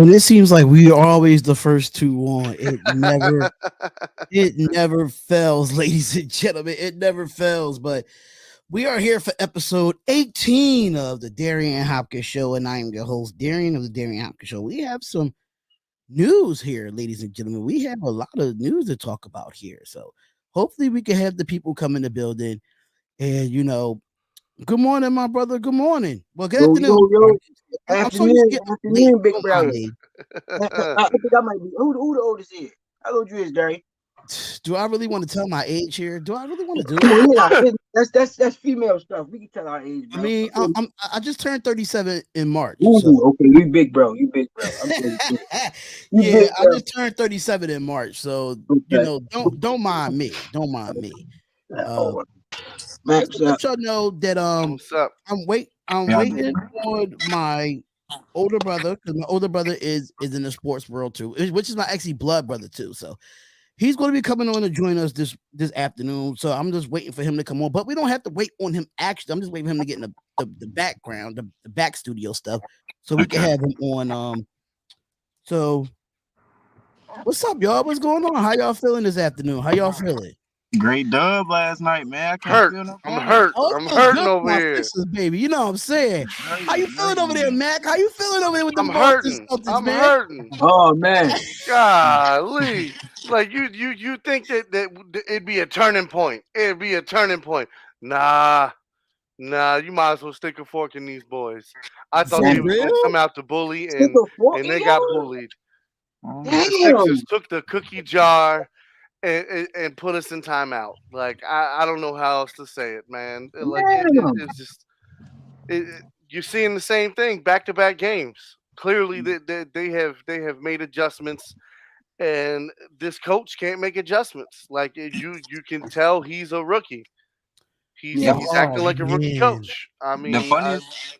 When it seems like we are always the first two on, it never fails, ladies and gentlemen. It never fails. But we are here for episode 18 of the Darion Hopkins Show, and I am your host, Darion of the Darion Hopkins Show. We have some news here, ladies and gentlemen. We have a lot of news to talk about here. So hopefully we can have the people come in the building and, good morning, my brother. Good morning. Well, good afternoon. I'm so used to getting late. Big brother. I think I might be. Who the oldest is? How old you is, Gary? Do I really want to tell my age here? Do I really want to do it? Yeah, that's female stuff. We can tell our age. Bro. I mean, I just turned 37 in March. Ooh, so. Okay, you big bro. Yeah, I just turned 37 in March, so don't mind me. Don't mind me. Max, just to let y'all know that what's up? I'm waiting on my older brother, because my older brother is in the sports world too, which is my actually blood brother too. So he's going to be coming on to join us this afternoon. So I'm just waiting for him to come on, but we don't have to wait on him. Actually, I'm just waiting for him to get in the background, the back studio stuff, so we can have him on. So what's up, y'all? What's going on? How y'all feeling this afternoon? How y'all feeling? Great dub last night, man. I'm hurt. I'm hurting over here, fixes, baby. You know what I'm saying? How you feeling over there, Mac? How you feeling over there with the hurting? I'm hurting. Oh man, golly! Like you think that it'd be a turning point? It'd be a turning point. Nah. You might as well stick a fork in these boys. I thought they was gonna come out to bully, and they got bullied. The Sixers took the cookie jar and put us in timeout. Like I don't know how else to say it, man. Like it's just you're seeing the same thing back-to-back games. Clearly, they have made adjustments, and this coach can't make adjustments. Like you can tell he's a rookie. He's acting like a rookie coach. I mean, the funniest.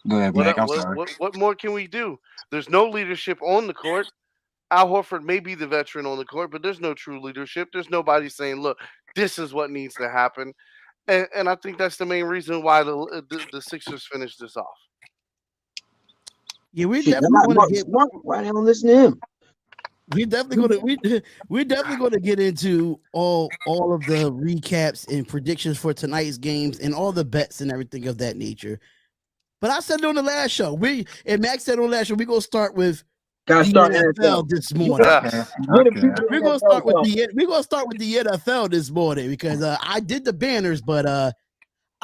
Go ahead, Mac. I'm sorry. What more can we do? There's no leadership on the court. Al Horford may be the veteran on the court, but there's no true leadership. There's nobody saying, look, this is what needs to happen. And I think that's the main reason why the Sixers finished this off. Yeah, we're definitely going to get. Why don't listen to him? We're definitely going to get into all of the recaps and predictions for tonight's games and all the bets and everything of that nature. But I said it on the last show. Max said on the last show, we're going to start with the NFL this morning. We're gonna start with the NFL this morning because I did the banners, but I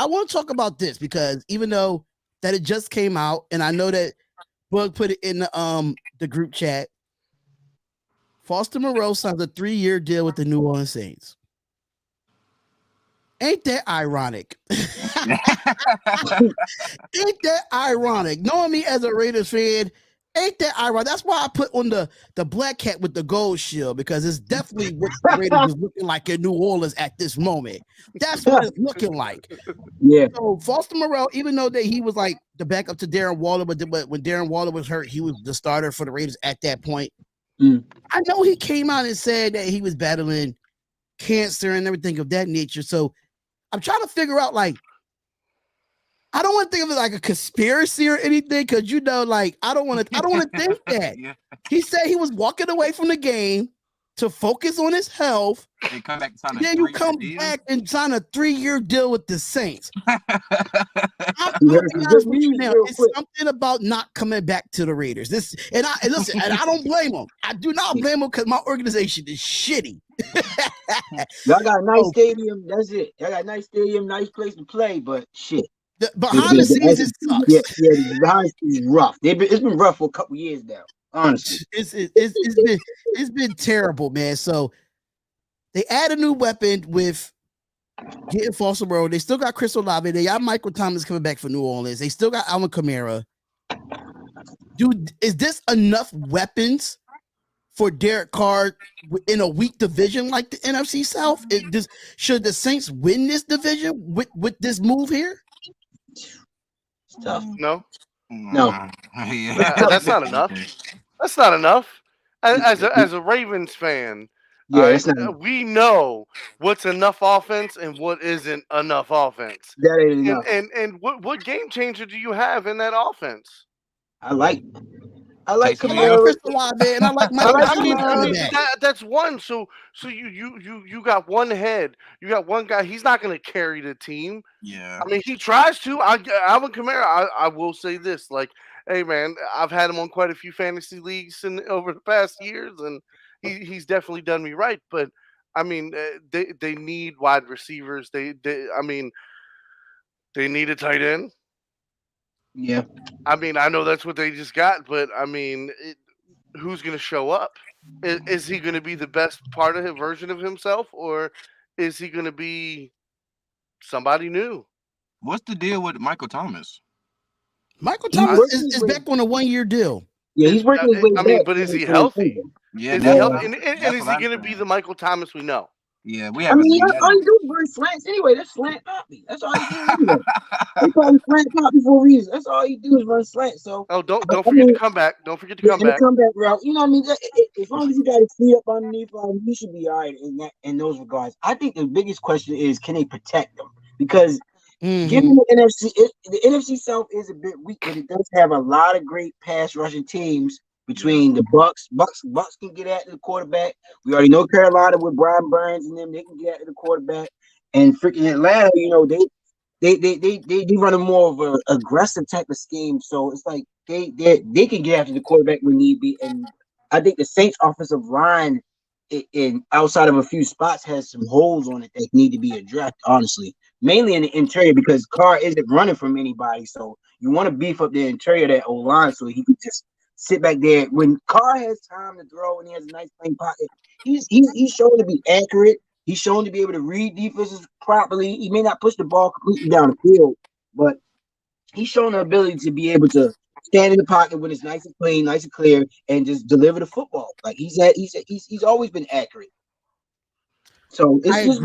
want to talk about this because even though that it just came out, and I know that Bug put it in the group chat, Foster Moreau signs a 3-year deal with the New Orleans Saints. Ain't that ironic? Ain't that ironic? Knowing me as a Raiders fan. Ain't that ironic? That's why I put on the black hat with the gold shield, because it's definitely what the Raiders is looking like in New Orleans at this moment. That's what it's looking like. Yeah. So Foster Moreau, even though that he was like the backup to Darren Waller, but when Darren Waller was hurt, he was the starter for the Raiders at that point. I know he came out and said that he was battling cancer and everything of that nature. So I'm trying to figure out, like, I don't want to think of it like a conspiracy or anything, because I don't want to think that. Yeah. He said he was walking away from the game to focus on his health. Then you come back and sign a 3-year deal with the Saints. It's something about not coming back to the Raiders. And I don't blame him. I do not blame him, because my organization is shitty. Y'all got a nice stadium. That's it. Y'all got a nice stadium, nice place to play, but shit. Behind the scenes, it sucks. Yeah, the behind the scenes is rough. It's been rough for a couple years now. Honestly, it's been terrible, man. So they add a new weapon with getting Foster Moreau. They still got Chris Olave. They got Michael Thomas coming back for New Orleans. They still got Alvin Kamara. Dude, is this enough weapons for Derek Carr in a weak division like the NFC South? Should the Saints win this division with this move here? Tough. No. Yeah. That's not enough. That's not enough. As a Ravens fan, we know what's enough offense and what isn't enough offense. That ain't enough. And what game changer do you have in that offense? I like I like Taysom I like Kamara. Chris Olave, and I like Mike like Evans. That's one. So you got one head. You got one guy. He's not going to carry the team. Yeah. I mean, he tries to. Alvin Kamara. I will say this: like, hey man, I've had him on quite a few fantasy leagues over the past years, and he's definitely done me right. But I mean, they need wide receivers. I mean, they need a tight end. Yeah. I mean, I know that's what they just got, but I mean, who's going to show up? Is he going to be the best part of his version of himself, or is he going to be somebody new? What's the deal with Michael Thomas? Michael Thomas is back on a 1-year deal. Yeah, he's working his way I mean, back. but is he healthy? Yeah, Is he healthy? And is he going to be the Michael Thomas we know? Yeah, we I haven't mean, seen all you that. do is run slants anyway. That's slant copy. That's all you do anyway. They call him slant copy for a reason. That's all you do is run slant. So don't forget to come back. Don't forget to come back. The comeback route. You know what I mean? As long as you got his feet up underneath him, he should be all right in those regards. I think the biggest question is, can they protect him? Because given the NFC South is a bit weak, but it does have a lot of great pass rushing teams. Between the Bucks can get at the quarterback. We already know Carolina with Brian Burns and them, they can get at the quarterback. And freaking Atlanta, you know, they run a more of an aggressive type of scheme. So it's like they can get after the quarterback when need be. And I think the Saints offensive line in outside of a few spots has some holes on it that need to be addressed, honestly. Mainly in the interior because Carr isn't running from anybody. So you want to beef up the interior of that O-line so he can just sit back there. When Carr has time to throw and he has a nice playing pocket, he's shown to be accurate. He's shown to be able to read defenses properly. He may not push the ball completely down the field, but he's shown the ability to be able to stand in the pocket when it's nice and clean, nice and clear, and just deliver the football. Like he's always been accurate. So it's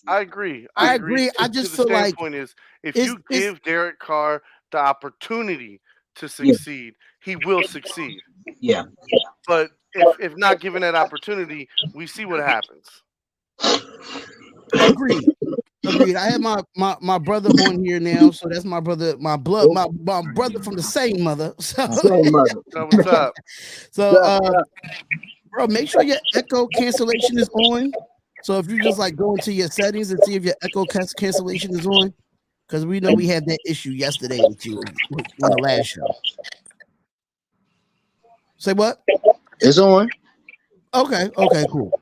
I agree. I agree. I just feel like is if you give Derek Carr the opportunity to succeed, he will succead. Yeah. But if not given that opportunity, we see what happens. Agreed. I have my brother on here now, so that's my brother, my brother from the same mother. So, what's up? So, bro, make sure your echo cancellation is on. So if you just like go into your settings and see if your echo cancellation is on, because we know we had that issue yesterday with you on the last show. Say what? It's on. Okay, cool.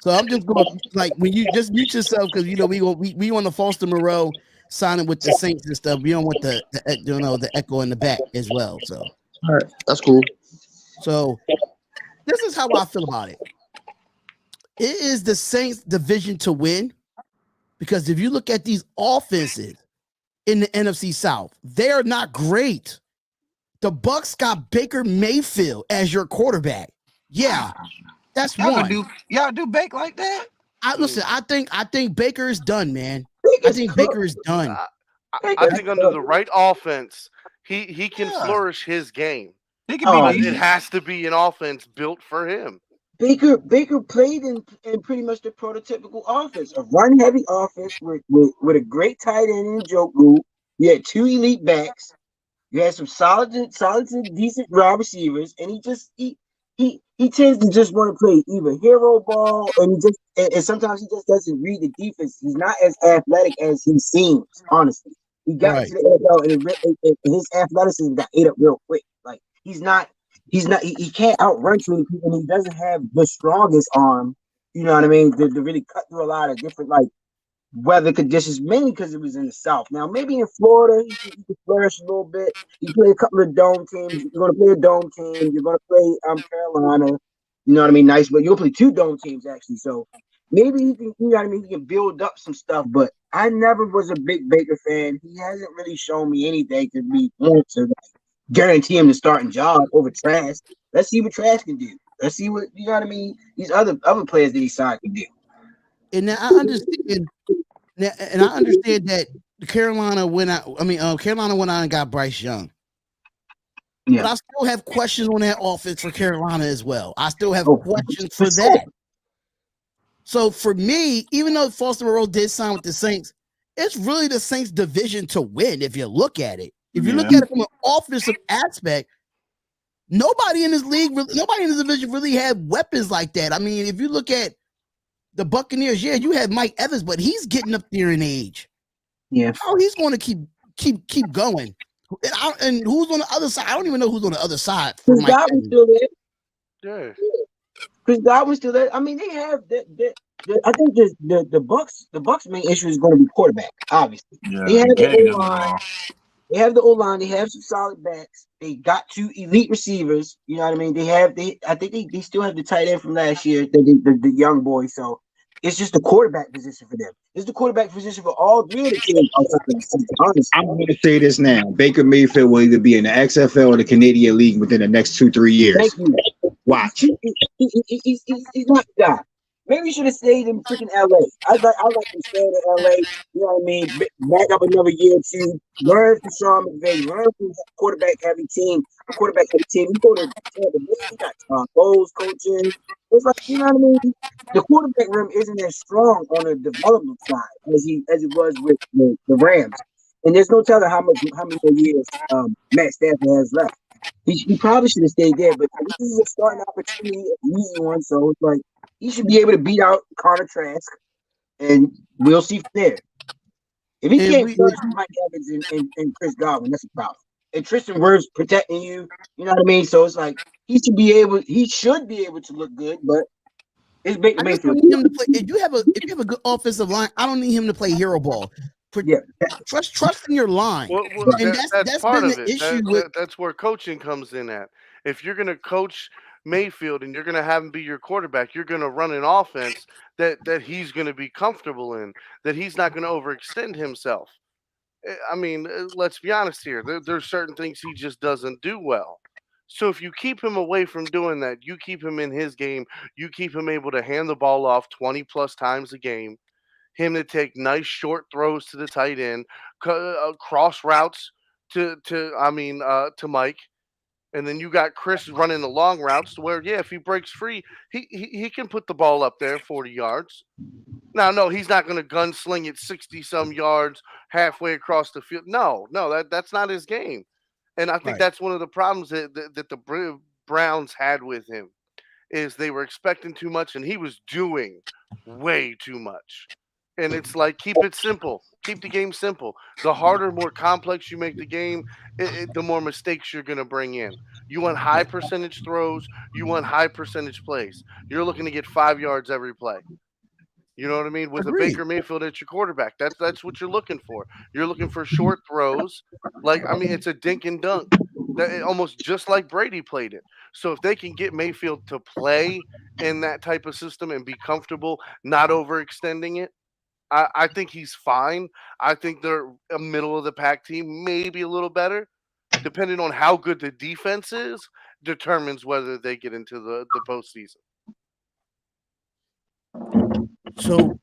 So I'm just going like when you just mute yourself because you know we on the Foster Moreau signing with the Saints and stuff. We don't want the echo in the back as well. So all right, that's cool. So this is how I feel about it. It is the Saints' division to win because if you look at these offenses in the NFC South, they are not great. The Bucks got Baker Mayfield as your quarterback. Yeah, that's one. Y'all do Bake like that? I think Baker is done, man. I think Baker is done. I think under the right offense, he can flourish his game. He can be. It has to be an offense built for him. Baker played in pretty much the prototypical offense, a run-heavy offense with a great tight end in Njoku. You had two elite backs. You had some solid to decent wide receivers, and he tends to just want to play either hero ball, and sometimes he just doesn't read the defense. He's not as athletic as he seems. Honestly, he got to the NFL, and his athleticism got ate up real quick. Like he can't outrun too many people, and he doesn't have the strongest arm. You know what I mean? To really cut through a lot of different weather conditions, mainly because it was in the South. Now, maybe in Florida, he could flourish a little bit. You play a couple of dome teams. You're going to play a dome team. You're going to play Carolina. You know what I mean? Nice, but you'll play two dome teams, actually. So maybe he can, you know what I mean? He can build up some stuff, but I never was a big Baker fan. He hasn't really shown me anything to be to guarantee him the starting job over Trash. Let's see what Trash can do. Let's see what, you know what I mean? These other players that he signed can do. And now I understand. And I understand that Carolina went out. Carolina went out and got Bryce Young. Yeah. But I still have questions on that offense for Carolina as well. I still have questions for that. So for me, even though Foster Moreau did sign with the Saints, it's really the Saints' division to win if you look at it. If you look at it from an offensive aspect, Nobody in this league, nobody in this division really had weapons like that. I mean, if you look at the Buccaneers, yeah, you had Mike Evans, but he's getting up there in age. Yeah. How he's going to keep going? And who's on the other side? I don't even know who's on the other side for Chris Mike Godwin's Evans. still there. Yeah. Chris Godwin's still there. I mean, they have I think the Bucks main issue is going to be quarterback. Obviously, they Yeah, have and the Kenny O is line. wrong. They have the O line. They have some solid backs. They got two elite receivers. You know what I mean? I think they still have the tight end from last year, the young boy. So it's just the quarterback position for them. It's the quarterback position for all three of the teams outside of the Saints, honestly. I'm going to say this now. Baker Mayfield will either be in the XFL or the Canadian League within the next 2-3 years. Thank you. Watch. He's not the guy. Maybe he should have stayed in freaking LA. I like him staying in LA. You know what I mean? Back up another year or two. Learn from Sean McVay. Learn from quarterback heavy team. A quarterback heavy team. You go to Tampa Bay. You got Bowles coaching. It's like, you know what I mean? The quarterback room isn't as strong on the development side as it was with the Rams. And there's no telling how many more years Matt Stafford has left. He probably should have stayed there, but this is a starting opportunity, an easy one. So it's like he should be able to beat out Connor Trask, and we'll see from there. If he can't flush Mike Evans and Chris Godwin, that's a problem. And Tristan Wirfs protecting you, you know what I mean? So it's like he should be able to look good, but it's Baker Mayfield. Need him to play. If you have a good offensive line, I don't need him to play hero ball. Yeah. Trust in your line. Well, and that's part been of the it. issue with. That's where coaching comes in at. If you're going to coach Mayfield and you're going to have him be your quarterback, you're going to run an offense that he's going to be comfortable in, that he's not going to overextend himself. I mean, let's be honest here. There's certain things he just doesn't do well. So if you keep him away from doing that, you keep him in his game, you keep him able to hand the ball off 20 plus times a game, him to take nice short throws to the tight end, cross routes to Mike, and then you got Chris running the long routes to where, yeah, if he breaks free, he can put the ball up there 40 yards. Now, no, he's not going to gunsling it 60 some yards halfway across the field. No, that's not his game. And I think that's one of the problems that the Browns had with him is they were expecting too much and he was doing way too much. And it's like, keep it simple. Keep the game simple. The harder, more complex you make the game, the more mistakes you're going to bring in. You want high percentage throws. You want high percentage plays. You're looking to get 5 yards every play. You know what I mean? With a Baker Mayfield at your quarterback, that's what you're looking for. You're looking for short throws. It's a dink and dunk. Almost just like Brady played it. So if they can get Mayfield to play in that type of system and be comfortable, not overextending it, I think he's fine. I think they're a middle of the pack team, maybe a little better. Depending on how good the defense is, determines whether they get into the postseason. So,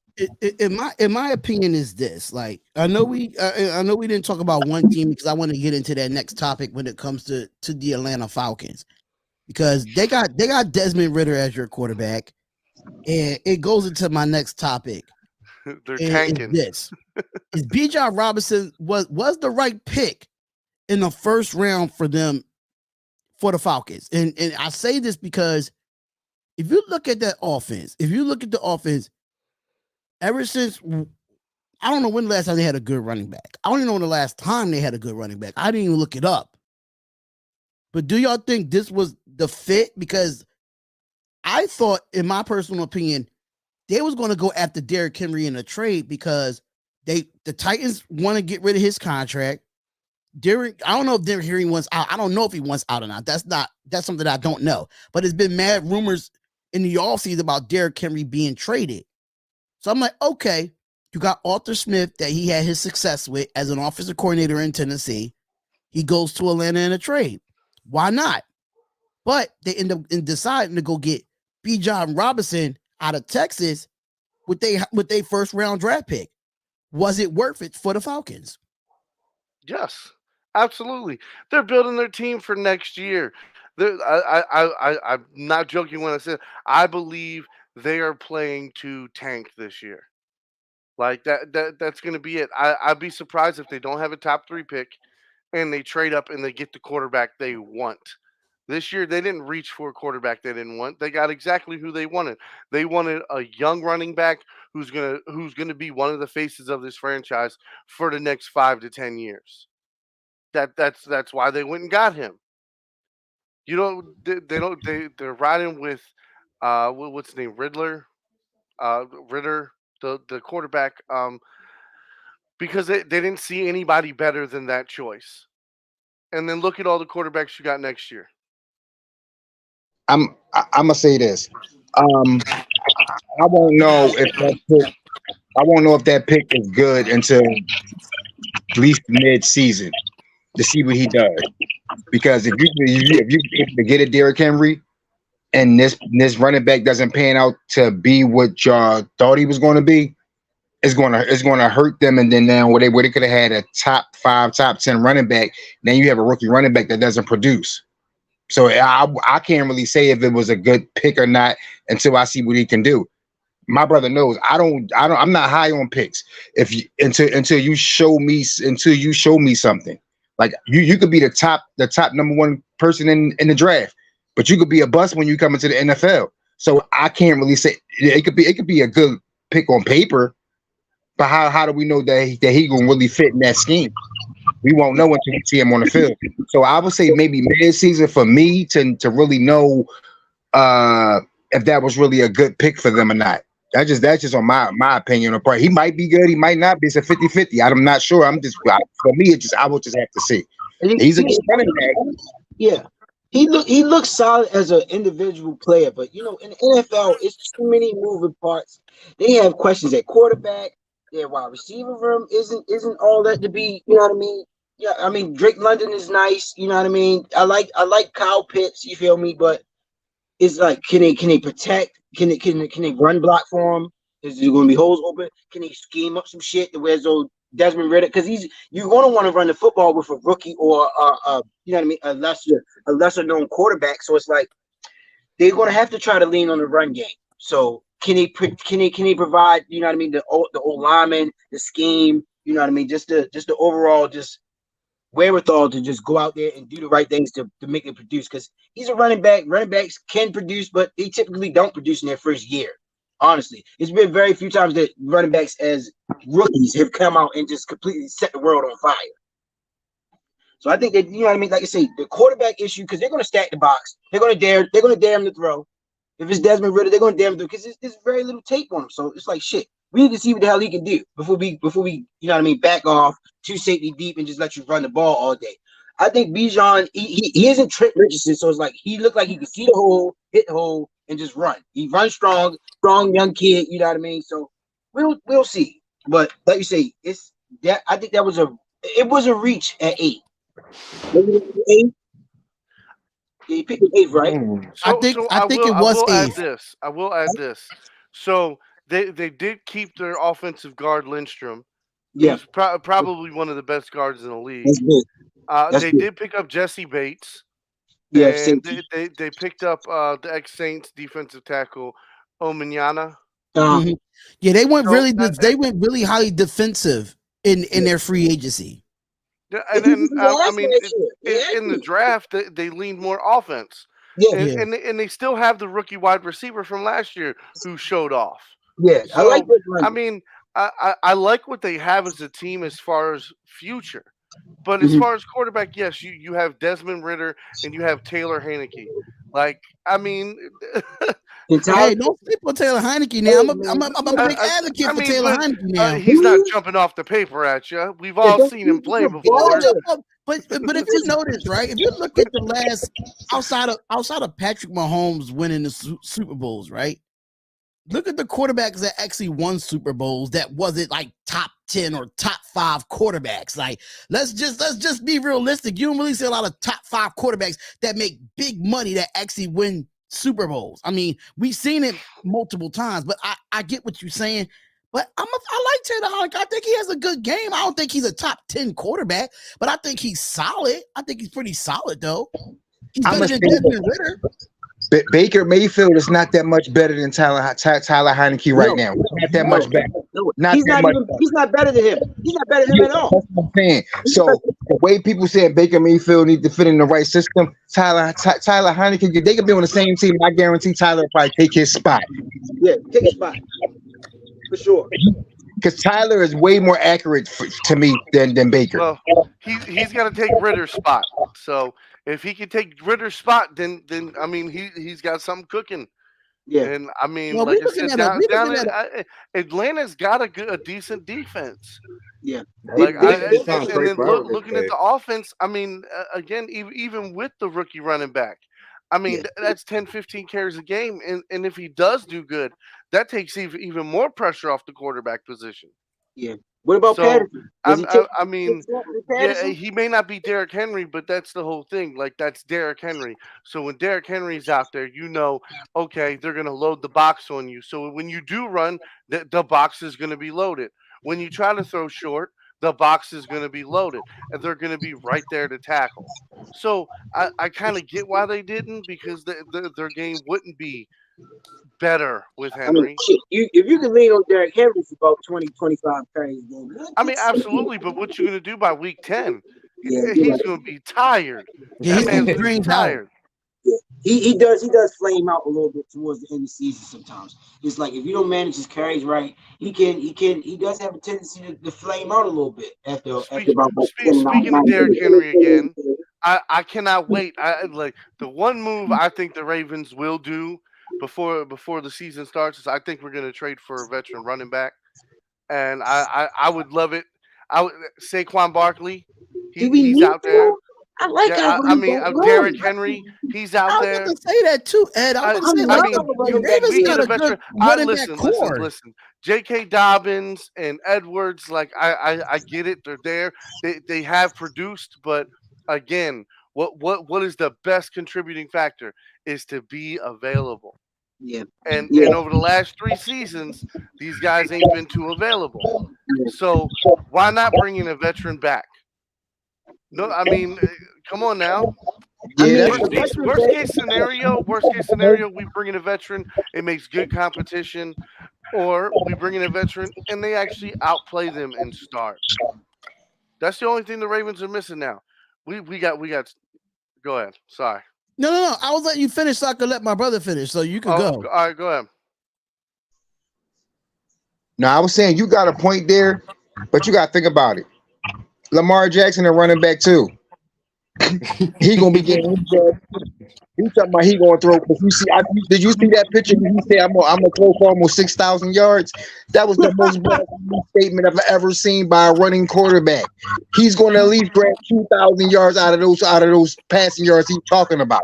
in my opinion, is this like I know we didn't talk about one team because I want to get into that next topic when it comes to the Atlanta Falcons because they got Desmond Ridder as your quarterback, and it goes into my next topic. They're tanking. Is Bijan Robinson was the right pick in the first round for them for the Falcons, and I say this because if you look at that offense, ever since I don't know when the last time they had a good running back. I don't even know when the last time they had a good running back. I didn't even look it up. But do y'all think this was the fit? Because I thought, in my personal opinion, they was going to go after Derrick Henry in a trade because the Titans want to get rid of his contract. I don't know if Derrick Henry wants out. I don't know if he wants out or not. That's something I don't know. But there's been mad rumors in the offseason about Derrick Henry being traded. So I'm like, okay, you got Arthur Smith that he had his success with as an offensive coordinator in Tennessee. He goes to Atlanta in a trade. Why not? But they end up deciding to go get Bijan Robinson out of Texas with their first round draft pick. Was it worth it for the Falcons? Yes, absolutely. They're building their team for next year. I'm not joking when I say I believe they are playing to tank this year. Like that's going to be it. I'd be surprised if they don't have a top 3 pick and they trade up and they get the quarterback they want. This year, they didn't reach for a quarterback they didn't want. They got exactly who they wanted. They wanted a young running back who's gonna be one of the faces of this franchise for the next 5 to 10 years. That's why they went and got him. You know, they don't they're riding with what's his name, Ritter, the quarterback, because they didn't see anybody better than that choice. And then look at all the quarterbacks you got next year. I'm gonna say this. I won't know if that pick, I won't know if that pick is good until at least mid-season to see what he does. Because if you able to get a Derrick Henry and this running back doesn't pan out to be what y'all thought he was going to be, it's gonna hurt them. And then now where they could have had a top 5, top 10 running back, now you have a rookie running back that doesn't produce. So I can't really say if it was a good pick or not until I see what he can do. My brother knows I'm not high on picks. Until you show me something. Like you could be the top number 1 person in the draft, but you could be a bust when you come into the NFL. So I can't really say it could be a good pick on paper, but how do we know that he gonna really fit in that scheme? We won't know until we see him on the field. So I would say maybe mid-season for me to really know if that was really a good pick for them or not. That's just on my opinion on part. He might be good, he might not be. It's a 50-50. I'm not sure. For me, I will just have to see. He's a good running back. Yeah. He looks solid as an individual player, but in the NFL, it's too many moving parts. They have questions at quarterback. Their wide receiver room isn't all that to be. You know what I mean? Yeah, I mean Drake London is nice. You know what I mean? I like Kyle Pitts. You feel me? But it's like, can they protect? Can they run block for him? Is there going to be holes open? Can they scheme up some shit to where's old Desmond Ritter? Because you're going to want to run the football with a rookie or you know what I mean, a lesser known quarterback. So it's like they're going to have to try to lean on the run game. So can they provide, you know what I mean, the old lineman, the scheme, you know what I mean, just the overall just wherewithal to just go out there and do the right things to make it produce. Because he's a running back. Running backs can produce, but they typically don't produce in their first year. Honestly, it's been very few times that running backs as rookies have come out and just completely set the world on fire. So I think that, you know what I mean, like I say, the quarterback issue, because they're going to stack the box. They're going to dare him to throw. If it's Desmond Ritter, they're going to dare him to, because there's very little tape on him. So it's like, shit, we need to see what the hell he can do before we, you know what I mean, back off 2 safety deep and just let you run the ball all day. I think Bijan, he isn't Trent Richardson, so it's like he looked like he could see the hole, hit the hole, and just run. He runs strong young kid, you know what I mean? So we'll see. But like you say, it's that I think that was a reach at 8. Maybe 8. Yeah, he picked the 8th, right? I think it was 8. I will add this. So they did keep their offensive guard Lindstrom. Yeah, who's probably one of the best guards in the league. That's good. Did pick up Jesse Bates. Yeah, and they picked up the ex-Saints defensive tackle Omanyala. Yeah, they went really highly defensive in their free agency. And then I mean, in the draft, they leaned more offense. Yeah, and they still have the rookie wide receiver from last year who showed off. Yeah, so, I like this. I mean, I like what they have as a team as far as future. But as far as quarterback, yes, you have Desmond Ritter and you have Taylor Heineke. Like, I mean, hey, don't sleep on Taylor Heineke now. I'm a big advocate for Taylor Heineke now. He's not jumping off the paper at you. We've all seen him play before. But if you notice, right, if you look at the last outside of Patrick Mahomes winning the Super Bowls, right? Look at the quarterbacks that actually won Super Bowls that wasn't like top 10 or top 5 quarterbacks. Like, let's just be realistic. You don't really see a lot of top 5 quarterbacks that make big money that actually win Super Bowls. I mean, we've seen it multiple times, but I get what you're saying. But I like Taylor Heineke. I think he has a good game. I don't think he's a top 10 quarterback, but I think he's solid. I think he's pretty solid, though. He's better than Desmond Ritter. Baker Mayfield is not that much better than Tyler Heineke right now. Not that much better. Not he's that not much. even. He's not better than him. He's not better than him at all. That's what I'm saying. So the way people saying Baker Mayfield need to fit in the right system, Tyler Heineke, they could be on the same team. I guarantee Tyler will probably take his spot. Yeah, take a spot for sure. Because Tyler is way more accurate to me than Baker. Well, he's got to take Ritter's spot. So if he can take Ritter's spot, then I mean he's got something cooking. Yeah, And I mean, Well, like I said, Atlanta's got a decent defense. yeah. Like They found and Trey then Flowers looking at the offense, I mean, again, even with the rookie running back, I mean, that's 10, 15 carries a game, and if he does do good, that takes even more pressure off the quarterback position. Yeah. What about So Patterson? I mean, yeah, he may not be Derrick Henry, but that's the whole thing. Like that's Derrick Henry. So when Derrick Henry's out there, you know, okay, they're gonna load the box on you. So when you do run, the box is gonna be loaded. When you try to throw short, the box is going to be loaded and they're going to be right there to tackle. So I kind of get why they didn't, because their game wouldn't be better with I mean, Henry. shit, if you can lean on Derrick Henry for about 20, 25 carries a game. I mean, absolutely, but what you going to do by week 10? Yeah, He's going to be tired. Yeah, That man's he's going to be drained out. tired. He does flame out a little bit towards the end of the season sometimes. It's like if you don't manage his carries right, he does have a tendency to flame out a little bit after about Speaking of Derrick Henry again, I cannot wait. I like the one move I think the Ravens will do before the season starts is I think we're going to trade for a veteran running back, and I would love it. Saquon Barkley, he's out there. I like I mean, Derrick Henry, he's out there. I was going to say that too, Ed. Listen. J.K. Dobbins and Edwards, like I get it. They're there. They have produced, but again, what is the best contributing factor is to be available. Yeah. And over the last 3 seasons, these guys ain't been too available. So why not bring in a veteran back? No, I mean, come on now. Yeah, worst case scenario, we bring in a veteran. It makes good competition, or we bring in a veteran and they actually outplay them and start. That's the only thing the Ravens are missing now. We got. Go ahead. Sorry. No. I was letting you finish so I could let my brother finish, so you could go. All right, go ahead. No, I was saying you got a point there, but you got to think about it. Lamar Jackson, a running back too. He gonna be getting. He's talking about he gonna throw. Did you see that picture? He said, "I'm gonna throw for almost 6,000 yards." That was the most statement I've ever seen by a running quarterback. He's gonna at least grab 2,000 yards out of those passing yards he's talking about.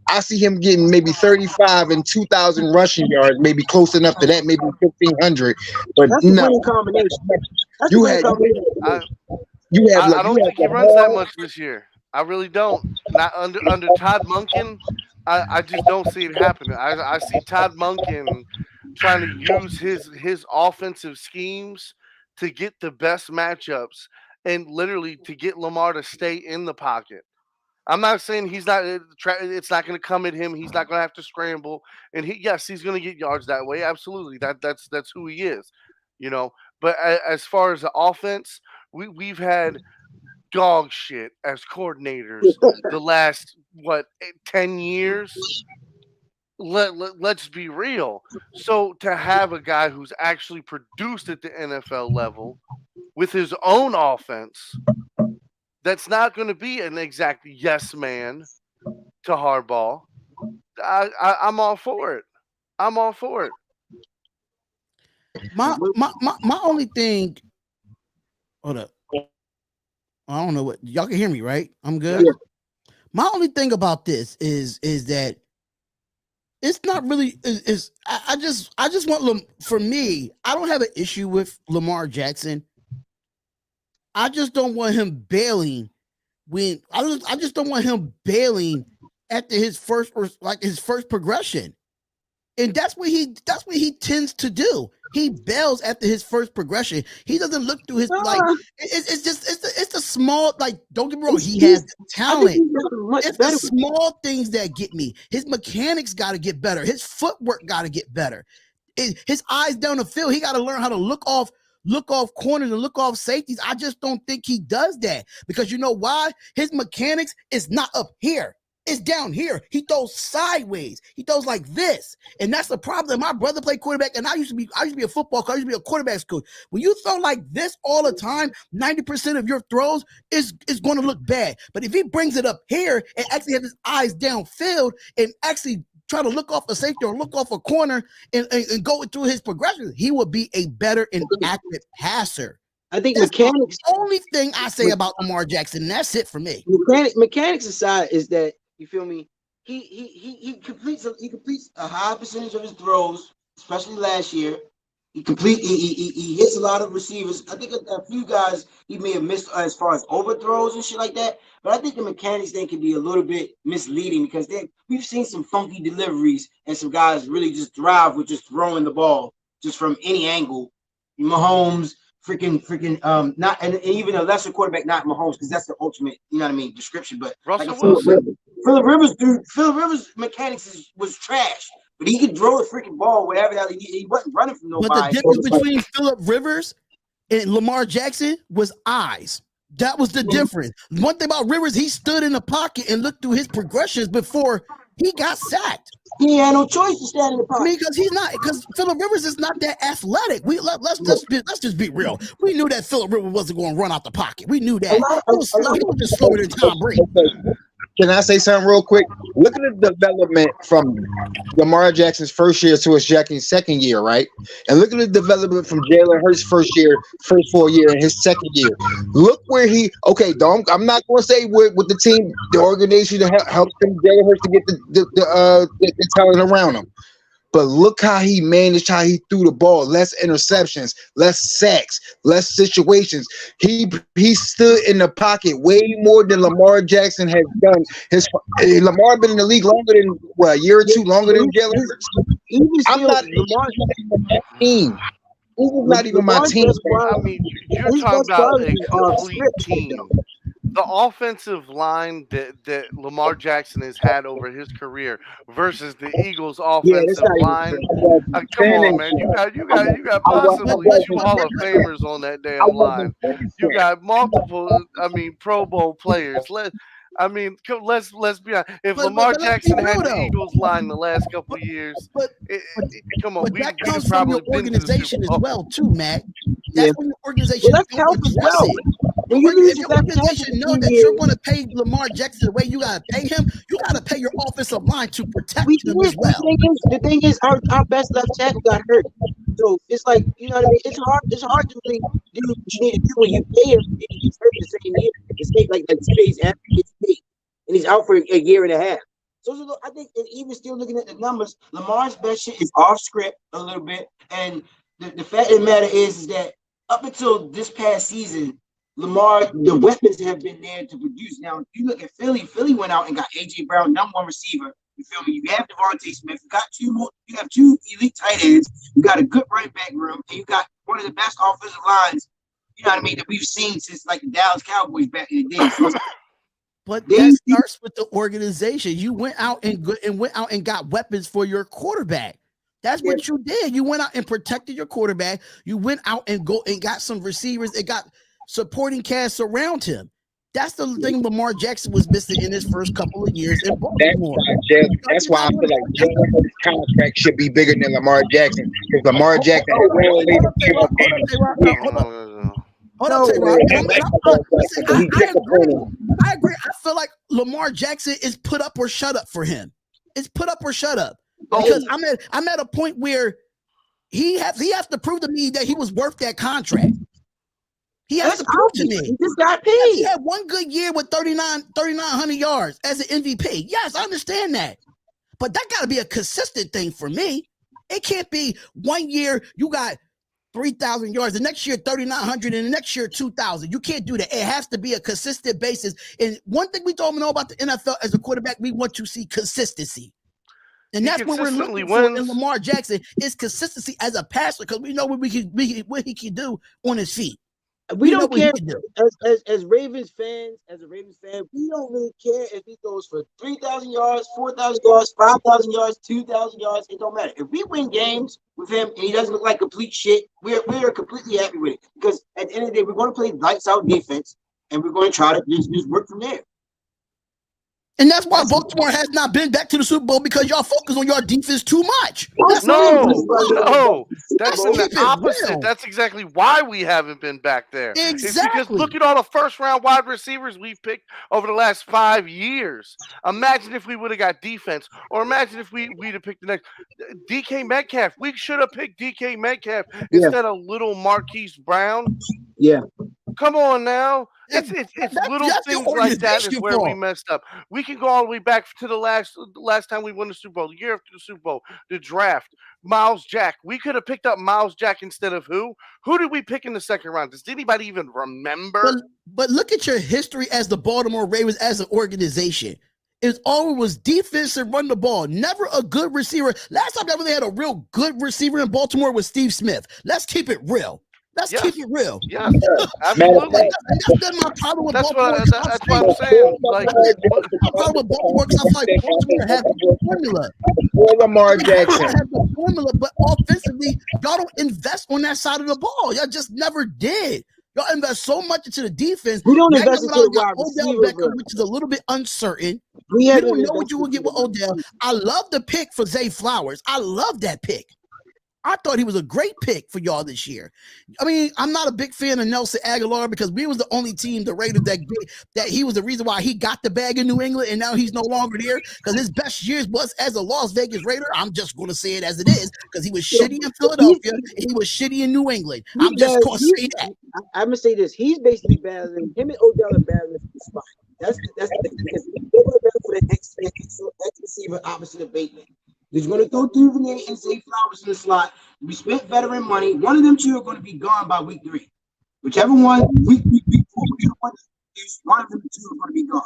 I see him getting maybe 35 and 2,000 rushing yards, maybe close enough to that, maybe 1,500. But that's no, a winning combination. I don't think he runs that much this year. I really don't. Not under Todd Monken. I just don't see it happening. I see Todd Monken trying to use his offensive schemes to get the best matchups and literally to get Lamar to stay in the pocket. I'm not saying he's not. It's not going to come at him. He's not going to have to scramble. And he's going to get yards that way. Absolutely. That's who he is. You know. But as far as the offense, we've had dog shit as coordinators the last 10 years. Let's be real. So to have a guy who's actually produced at the NFL level with his own offense, that's not going to be an exact yes man to Harbaugh. I'm all for it. I'm all for it. My only thing. Hold up. I don't know what y'all can hear me, right? I'm good. Yeah. My only thing about this is that it's not really is I just want for me, I don't have an issue with Lamar Jackson. I just don't want him bailing I just don't want him bailing after his first progression. And that's what he tends to do. He bails after his first progression. He doesn't look through his it's the small, like, don't get me wrong, he has talent. It's the small things that get me. His mechanics got to get better. His footwork got to get better. his eyes down the field. He got to learn how to look off corners and look off safeties. I just don't think he does that because you know why? His mechanics is not up here. It's down here. He throws sideways. He throws like this. And that's the problem. My brother played quarterback, and I used to be a football coach. I used to be a quarterback coach. When you throw like this all the time, 90% of your throws is going to look bad. But if he brings it up here and actually has his eyes downfield and actually try to look off a safety or look off a corner and go through his progression, he would be a better and accurate passer. I think that's mechanics. The only thing I say about Lamar Jackson, and that's it for me. Mechanics aside, is that you feel me? He completes a high percentage of his throws, especially last year. He hits a lot of receivers. I think a few guys he may have missed as far as overthrows and shit like that. But I think the mechanics then can be a little bit misleading because we've seen some funky deliveries and some guys really just thrive with just throwing the ball just from any angle. Mahomes, freaking not, and even a lesser quarterback, not Mahomes, because that's the ultimate, you know what I mean, description. But Russell like Wilson. Phillip Rivers' mechanics was trash, but he could throw a freaking ball wherever the hell he wasn't running from nobody. But the difference between Phillip Rivers and Lamar Jackson was eyes. That was the difference. One thing about Rivers, he stood in the pocket and looked through his progressions before he got sacked. He had no choice to stand in the pocket. I mean, because Phillip Rivers is not that athletic. Let's just be real. We knew that Phillip Rivers wasn't going to run out the pocket. We knew that. He was just slower than Tom Brady. Can I say something real quick? Look at the development from Lamar Jackson's first year to his second year, right? And look at the development from Jalen Hurts' first 4 year, and his second year. Look where I'm not going to say with the team, the organization that helped Jalen Hurts to get the talent around him. But look how he managed, how he threw the ball. Less interceptions, less sacks, less situations. He stood in the pocket way more than Lamar Jackson has done. Lamar been in the league longer than a year or two longer than Jalen Hurts. I'm not even my team. This is not even my team. I mean, you're talking about a complete team. The offensive line that Lamar Jackson has had over his career versus the Eagles' offensive line. Come on, man! You got possibly 2 Hall of Famers on that damn line. You got multiple, Pro Bowl players. Let's be honest. If Lamar Jackson had the Eagles line the last couple of years, come on, that comes from your organization as well, too, Matt. That's when your organization as well. If your organization know that you're going to pay Lamar Jackson the way you got to pay him, you got to pay your offensive line to protect him as well. The thing is, our best left tackle got hurt. So it's like, you know what I mean? It's hard to really do what you need to do when you pay him and he's hurt the same year. It's like he's after his paid, and he's out for a year and a half. So I think, and even still looking at the numbers, Lamar's best shit is off script a little bit. And the fact of the matter is that up until this past season, Lamar, the weapons have been there to produce. Now, if you look at Philly went out and got A.J. Brown, #1 receiver. You feel me? You have Devontae Smith. You have 2 elite tight ends. You got a good running back room, and you got one of the best offensive lines, you know what I mean, that we've seen since like the Dallas Cowboys back in the day. So but that starts with the organization. You went out and got weapons for your quarterback. That's what you did. You went out and protected your quarterback. You went out and got some receivers and got supporting cast around him. That's the thing Lamar Jackson was missing in his first couple of years in Baltimore. That's why I feel like Jalen Hurts' contract should be bigger than Lamar Jackson. Because Lamar Jackson Hold up, I agree. I feel like Lamar Jackson is put up or shut up for him. It's put up or shut up. Because I'm at a point where he has to prove to me that he was worth that contract. He has to prove to me. He just got paid. He had one good year with 3,900 yards as an MVP. Yes, I understand that. But that got to be a consistent thing for me. It can't be 1 year you got 3,000 yards, the next year 3,900, and the next year 2,000. You can't do that. It has to be a consistent basis. And one thing we don't know about the NFL as a quarterback, we want to see consistency. And that's what we're looking for in Lamar Jackson is consistency as a passer, because we know what he can do on his feet. We don't what care he do. as Ravens fans. As a Ravens fan, we don't really care if he throws for 3,000 yards, 4,000 yards, 5,000 yards, 2,000 yards. It don't matter. If we win games with him and he doesn't look like complete shit, we are completely happy with it. Because at the end of the day, we're going to play lights out defense, and we're going to try to just work from there. And that's why Baltimore has not been back to the Super Bowl, because y'all focus on your defense too much. That's No, that's Let's the keep it opposite. real. That's exactly why we haven't been back there. It's because Exactly. look at all the first round wide receivers we've picked over the last 5 years. Imagine if we would have got defense, or imagine if we'd have picked the next DK Metcalf. We should have picked DK Metcalf instead of little Marquise Brown. Yeah. Come on now. It's That's little the things like that is organization where we fault. messed up. We can go all the way back to the last time we won the Super Bowl, the year after the Super Bowl, the draft. Miles Jack. We could have picked up Miles Jack instead of who? Who did we pick in the second round? Does anybody even remember? But look at your history as the Baltimore Ravens as an organization. It always was defense and run the ball. Never a good receiver. Last time I really had a real good receiver in Baltimore was Steve Smith. Let's keep it real. Let's keep it real. Yeah, absolutely. That's been my problem with That's Baltimore. that's what I'm saying. Like, my problem with Baltimore, because I feel like Baltimore has the formula. Lamar Jackson has the formula, but offensively, y'all don't invest on that side of the ball. Y'all just never did. Y'all invest so much into the defense. We don't now invest into the wide Odell receiver, Beckham, which is a little bit uncertain. We don't know what you will get with Odell. I love the pick for Zay Flowers. I love that pick. I thought he was a great pick for y'all this year. I mean, I'm not a big fan of Nelson Aguilar, because we was the only team, the Raiders, that he was the reason why he got the bag in New England, and now he's no longer there, because his best years was as a Las Vegas Raider. I'm just going to say it as it is, because he was shitty in Philadelphia and he was shitty in New England. I'm just going to say that. I'm going to say this. He's basically battling, him and Odell are battling for the spot. That's the thing, because they're going to battle for the X receiver opposite of Bateman. He's going to throw Duvernay and Zay Flowers in the slot. We spent veteran money. One of them two are going to be gone by week 3. Whichever one, week 4, one of them two are going to be gone.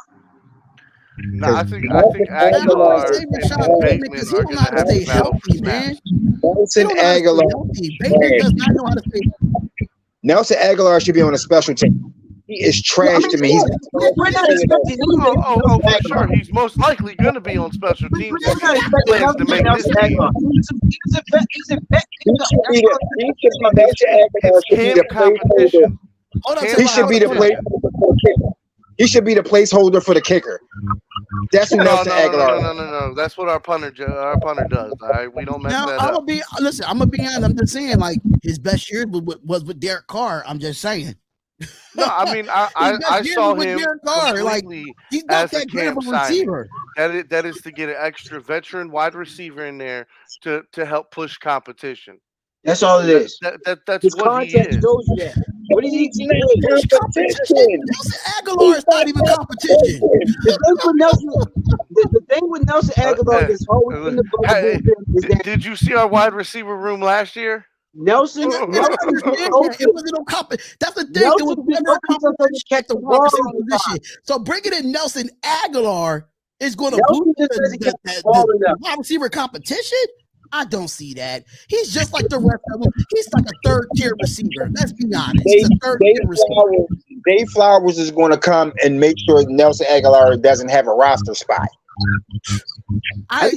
No, I think Aguilar and Bateman are going to have to battle for snaps. Nelson Aguilar. Bateman does not know how to stay. Nelson Aguilar should be on a special team. He is trash to me. We're not expecting for sure. He's most likely going to be on special teams. We're not expecting Plans to make this team. It's camp competition. He should be the placeholder for the kicker. That's what Nelson Aguilar. No. That's what our punter does. All right, we don't mess that up. I'm gonna be honest. I'm just saying, like, his best year was with Derek Carr. I'm just saying. No, I mean, I saw him completely he's not as a that great of camp a receiver. signing. That is to get an extra veteran wide receiver in there to help push competition. That's all it is. That's his what he is. Shows you that. What is he? Nelson Aguilar is not even competition. The thing with Nelson Aguilar is always in the book. Did you see our wide receiver room last year? Nelson, it wasn't no competition. That's the thing. It was never competition at the wide receiver position. So bringing in Nelson Aguilar is going to boost the wide receiver competition. I don't see that. He's just like the rest of them. He's like a third-tier receiver. Let's be honest. He's a third-tier receiver. Dave Flowers is going to come and make sure Nelson Aguilar doesn't have a roster spot. I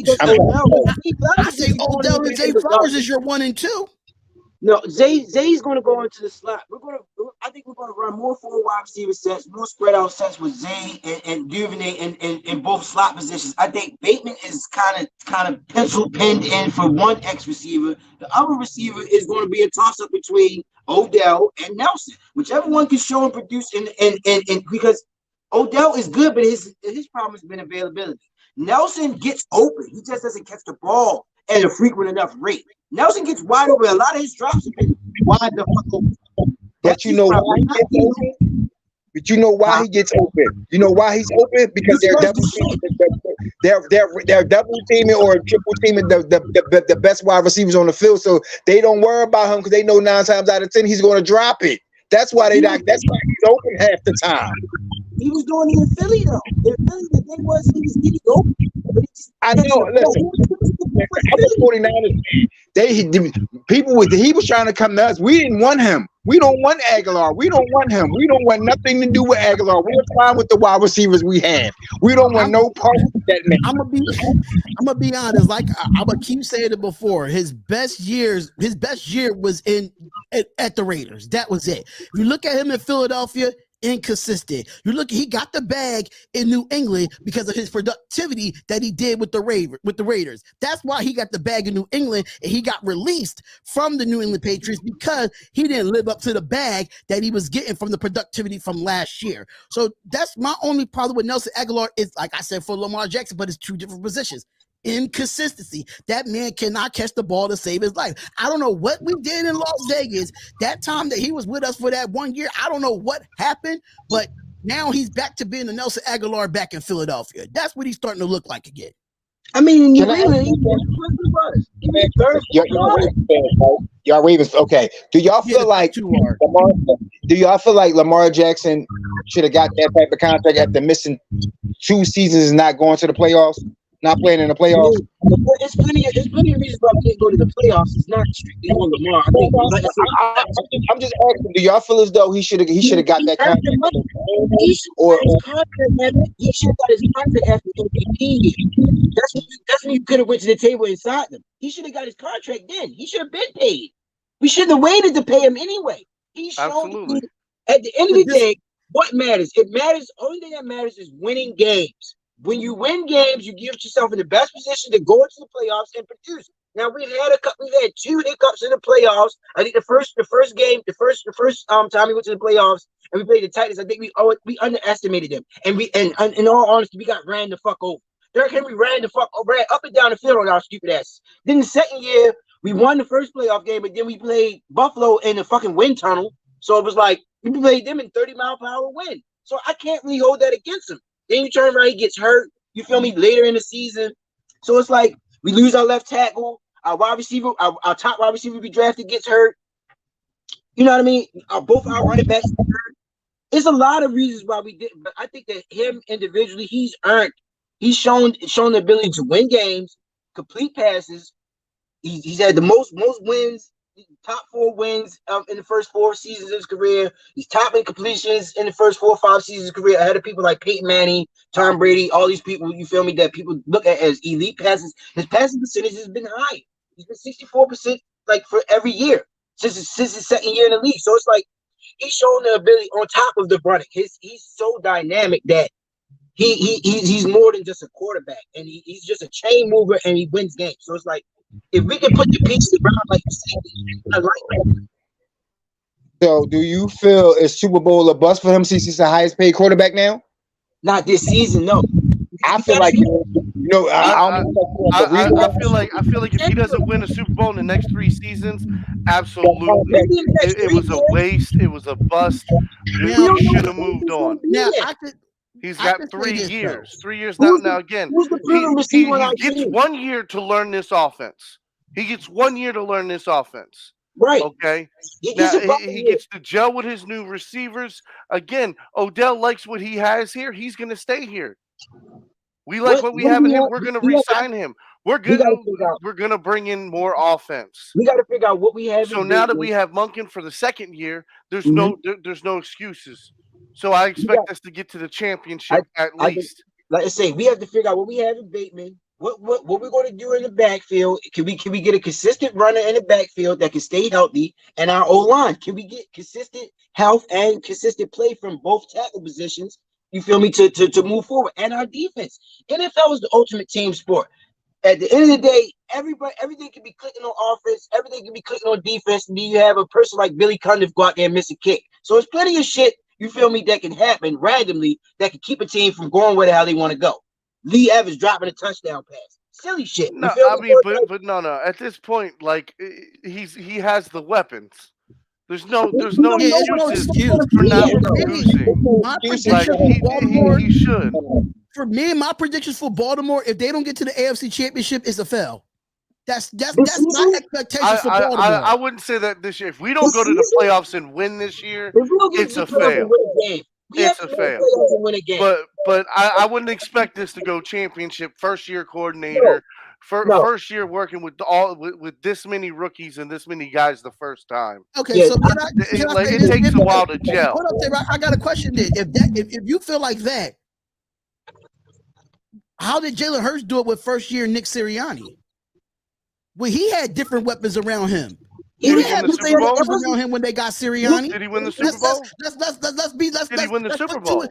say Odell and Zay Flowers is your 1 and 2. No, Zay's going to go into the slot. I think we're going to run more 4 wide receiver sets, more spread out sets with Zay and Duvernay in both slot positions. I think Bateman is kind of pencil pinned in for one X receiver. The other receiver is going to be a toss up between Odell and Nelson, whichever one can show and produce. And because Odell is good, but his problem has been availability. Nelson gets open; he just doesn't catch the ball at a frequent enough rate. Nelson gets wide open. A lot of his drops have been wide the fuck open. But you know why he gets open? But you know why he gets open? You know why he's open? Because they're double teaming or triple teaming the best wide receivers on the field. So they don't worry about him because they know 9 times out of 10 he's going to drop it. That's why he's open half the time. He was doing it in Philly though. In Philly, the thing was he was getting open. I know. Listen, I'm a 49ers. he was trying to come to us. We didn't want him. We don't want Aguilar. We don't want him. We don't want nothing to do with Aguilar. We're fine with the wide receivers we have. We don't want no part of that man. I'm gonna be honest. Like I'm gonna keep saying it before. His best year was at the Raiders. That was it. If you look at him in Philadelphia, inconsistent. He got the bag in New England because of his productivity that he did with the Raiders. That's why he got the bag in New England, and he got released from the New England Patriots because he didn't live up to the bag that he was getting from the productivity from last year. So that's my only problem with Nelson Aguilar is, like I said, for Lamar Jackson, but it's two different positions. Inconsistency. That man cannot catch the ball to save his life. I don't know what we did in Las Vegas that time that he was with us for that 1 year. I don't know what happened, but now he's back to being the Nelson Aguilar back in Philadelphia. That's what he's starting to look like again. I mean, in New England, he was third. Y'all Ravens, okay. Do y'all feel like Lamar Jackson should have got that type of contract after missing 2 seasons and not going to the playoffs? Not playing in the playoffs. It's plenty of reasons why we didn't go to the playoffs. It's not strictly on Lamar. I'm just asking. Do y'all feel as though he should have got that contract? He should have got his contract after MVP year. That's when you could have went to the table and signed him. He should have got his contract then. He should have been paid. We shouldn't have waited to pay him anyway. He showed at the end of the day what matters. It matters. Only thing that matters is winning games. When you win games, you get yourself in the best position to go into the playoffs and produce. Now we've had 2 hiccups in the playoffs. I think the first time we went to the playoffs and we played the Titans, I think we underestimated them. And in all honesty, we got ran the fuck over. Derrick Henry ran up and down the field on our stupid asses. Then the second year, we won the first playoff game, but then we played Buffalo in the fucking wind tunnel. So it was like we played them in 30-mile-per-hour wind. So I can't really hold that against him. Then you turn around, he gets hurt. You feel me? Later in the season. So it's like we lose our left tackle. Our wide receiver, our top wide receiver we drafted gets hurt. You know what I mean? Both our running backs get hurt. There's a lot of reasons why we didn't. But I think that him individually, he's shown the ability to win games, complete passes. He's had the most wins. Top 4 wins in the first 4 seasons of his career. He's top in completions in the first 4 or 5 seasons of his career, ahead of people like Peyton Manning, Tom Brady, all these people, you feel me, that people look at as elite passes. His passing percentage has been high. He's been 64% like for every year since his second year in the league. So it's like he's shown the ability on top of the running. He's so dynamic that he's more than just a quarterback, and he's just a chain mover, and he wins games. So it's like, if we can put the pieces around like you said, I like that. So, do you feel is Super Bowl a bust for him since he's the highest paid quarterback now? Not this season, no. I feel like I feel like if he doesn't win a Super Bowl in the next 3 seasons, absolutely, it was a waste. It was a bust. We should have moved on. Now He's got 3 years. 3 years now. Now again, he gets 1 year to learn this offense. He gets 1 year to learn this offense. Right. Okay. He gets to gel with his new receivers. Again, Odell likes what he has here. He's going to stay here. We like what we have in him. We're going to re-sign him. We're going to bring in more offense. We got to figure out what we have. So now that we have Monken for the second year, there's no excuses. So I expect us to get to the championship at least. Like I say, we have to figure out what we have in Bateman. What we're going to do in the backfield? Can we get a consistent runner in the backfield that can stay healthy? And our O-line, can we get consistent health and consistent play from both tackle positions? You feel me? To move forward. And our defense. NFL is the ultimate team sport. At the end of the day, everything can be clicking on offense, everything can be clicking on defense, and then you have a person like Billy Cundiff go out there and miss a kick. So there's plenty of shit. You feel me? That can happen randomly that can keep a team from going where the hell they want to go. Lee Evans dropping a touchdown pass. Silly shit. No, I mean, but no. At this point, like he has the weapons. There's no excuses for not producing. Like he should. For me, my predictions for Baltimore, if they don't get to the AFC Championship, is a fail. That's my expectation for Baltimore. I wouldn't say that this year. If we don't go to the playoffs and win this year, it's a fail. It's a fail. But I wouldn't expect this to go championship, first year coordinator, First year working with this many rookies and this many guys the first time. Okay, so can I say this? It takes a while to gel. Hold up, Tay-Rock, I got a question then. If you feel like that, how did Jalen Hurts do it with first year Nick Sirianni? Well, he had different weapons around him. He didn't have the same weapons around him when they got Sirianni. Did he win the Super Bowl? Did he win the Super Bowl?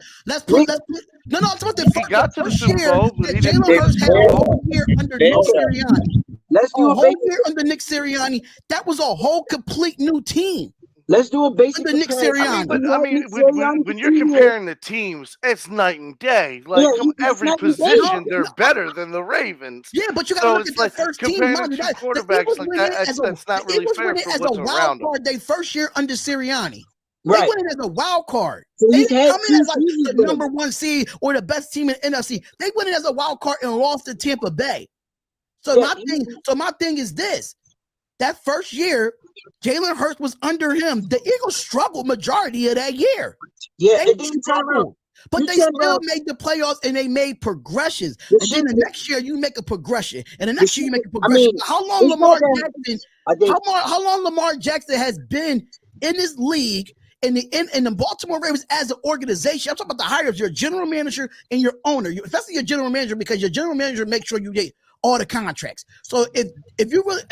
No, I'm talking he got to the Super Bowl, but he didn't. Jalen Hurts had a whole year under Nick Sirianni. Let's do a whole year under Nick Sirianni. That was a whole complete new team. Let's do a basic. Under Nick Sirianni. When you're comparing the teams, it's night and day. Like every position, they're better than the Ravens. Yeah, but you got to look at the first team. Comparing two quarterbacks like that, that's not really fair for what's around them. They first year under Sirianni. Right. They went in as a wild card. So they didn't come in as like the number one seed or the best team in the NFC. They went in as a wild card and lost to Tampa Bay. So my thing is this. That first year, Jalen Hurts was under him. The Eagles struggled majority of that year. Yeah, they struggled. But they still made the playoffs and they made progressions. And then the next year you make a progression. And the next year you make a progression. How long Lamar Jackson has been in this league in the Baltimore Ravens as an organization? I'm talking about the hires, your general manager and your owner, especially your general manager, because your general manager makes sure you get all the contracts. So if you really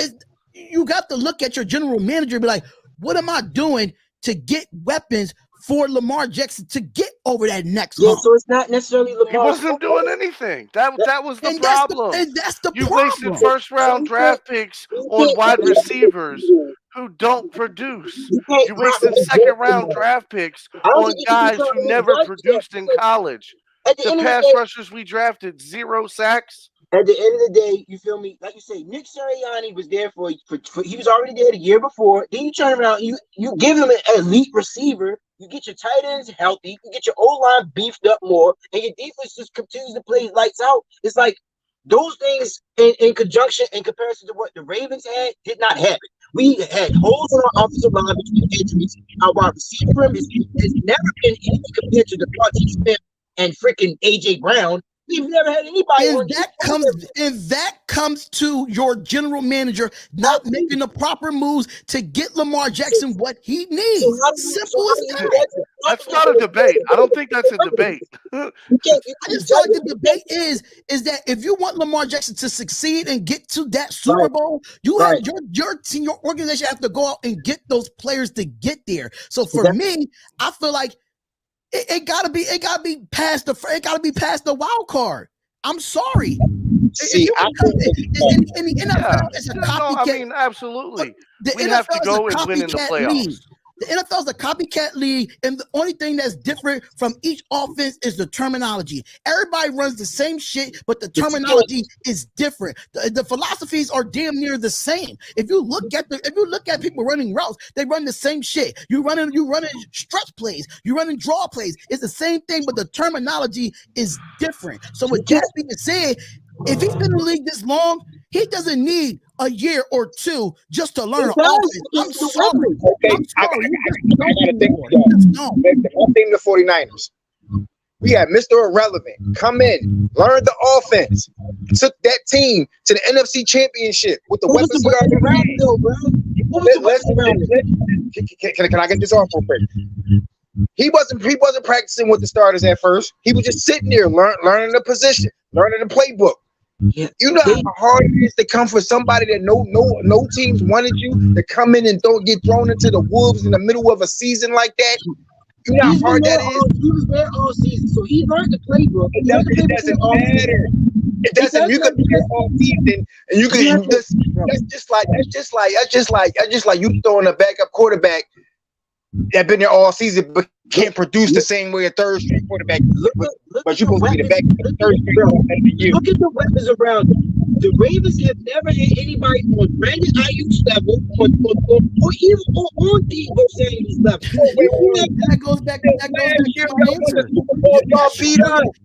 you got to look at your general manager and be like, what am I doing to get weapons for Lamar Jackson to get over that next hump? So it's not necessarily Lamar. He wasn't doing anything. That was the problem. That's the you problem. Wasted first round draft picks on wide receivers who don't produce. You wasted second round draft picks on guys who never produced in college. The pass rushers we drafted, 0 sacks. At the end of the day, you feel me? Like you say, Nick Sirianni was there for he was already there the year before. Then you turn around, you give him an elite receiver. You get your tight ends healthy. You get your O-line beefed up more, and your defense just continues to play lights out. It's like those things in conjunction, in comparison to what the Ravens had, did not happen. We had holes in our offensive line between injuries. Our wide receiver room has never been anything compared to the Martin Smith and freaking AJ Brown. We've never had anybody. And that comes to your general manager not making the proper moves to get Lamar Jackson what he needs. Simple as that. That's not a debate. I don't think that's a debate. I just feel like the debate is that if you want Lamar Jackson to succeed and get to that Super Bowl, you have your team, your organization have to go out and get those players to get there. So for me, I feel like it gotta be past the wild card. I'm sorry. See, in the NFL, it's a copycat. I mean, absolutely. We have to go and win in the playoffs. League. The NFL is a copycat league, and the only thing that's different from each offense is the terminology. Everybody runs the same shit, but the terminology is different. The philosophies are damn near the same. If you look at people running routes, they run the same shit. You running stretch plays, you running draw plays. It's the same thing, but the terminology is different. So with that being said, if he's been in the league this long, he doesn't need a year or two just to learn offense. I'm sorry. Okay, I gotta think. One thing, the 49ers. We had Mr. Irrelevant come in, learn the offense, took that team to the NFC Championship with the weapons. Can I get this off real quick? He wasn't practicing with the starters at first. He was just sitting there learning the position, learning the playbook. Yeah. You know how hard it is to come for somebody that no teams wanted you to come in and don't get thrown into the wolves in the middle of a season like that. You know how hard that is. He was there all season, so he learned the playbook. It doesn't matter. It doesn't. You could be there all season, and you could. That's just like you throwing a backup quarterback that been there all season but can't produce the same way a third string quarterback. But you're supposed to be the backup of the third string quarterback. Look at the weapons around them. The Ravens have never had anybody on Brandon Ayuk's level or even on Debo Samuel's level. That goes back to your answer.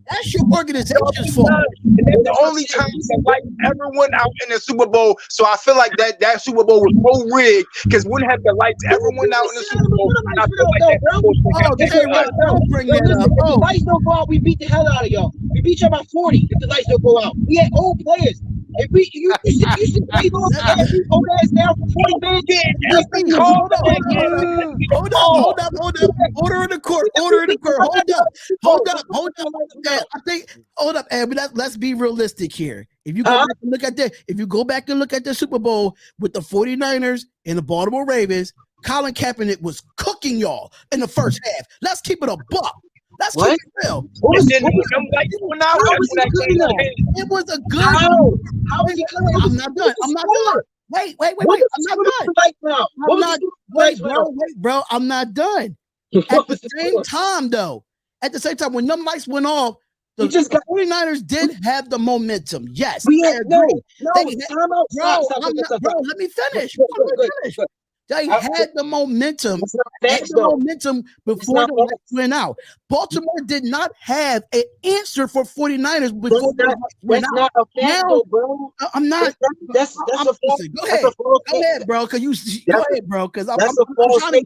That's your organization's fault. And that's the only time like ever went out in the Super Bowl. So I feel like that Super Bowl was so rigged because wouldn't have the lights ever went out in the Super Bowl. I feel like don't bring that up. If the lights don't go out, we beat the hell out of y'all. We beat y'all by 40 if the lights don't go out. We had old players. If you should be lost every old ass down for 40 minutes. Order in the court. Hold up, Ed. Let's be realistic here. If you go back and look at the Super Bowl with the 49ers and the Baltimore Ravens, Colin Kaepernick was cooking y'all in the first half. Let's keep it a buck. Let's keep it real. It was a good. I'm not done. Wait. I'm not done. Bro. I'm not done. At the same time, when them lights went off, the 49ers did have the momentum. Yes, I agree. Bro, let me finish. They had the momentum. Before the lights went out. Baltimore did not have an answer for 49ers before the lights went out. Now, I'm not. That's a Go ahead, bro. Because I'm trying to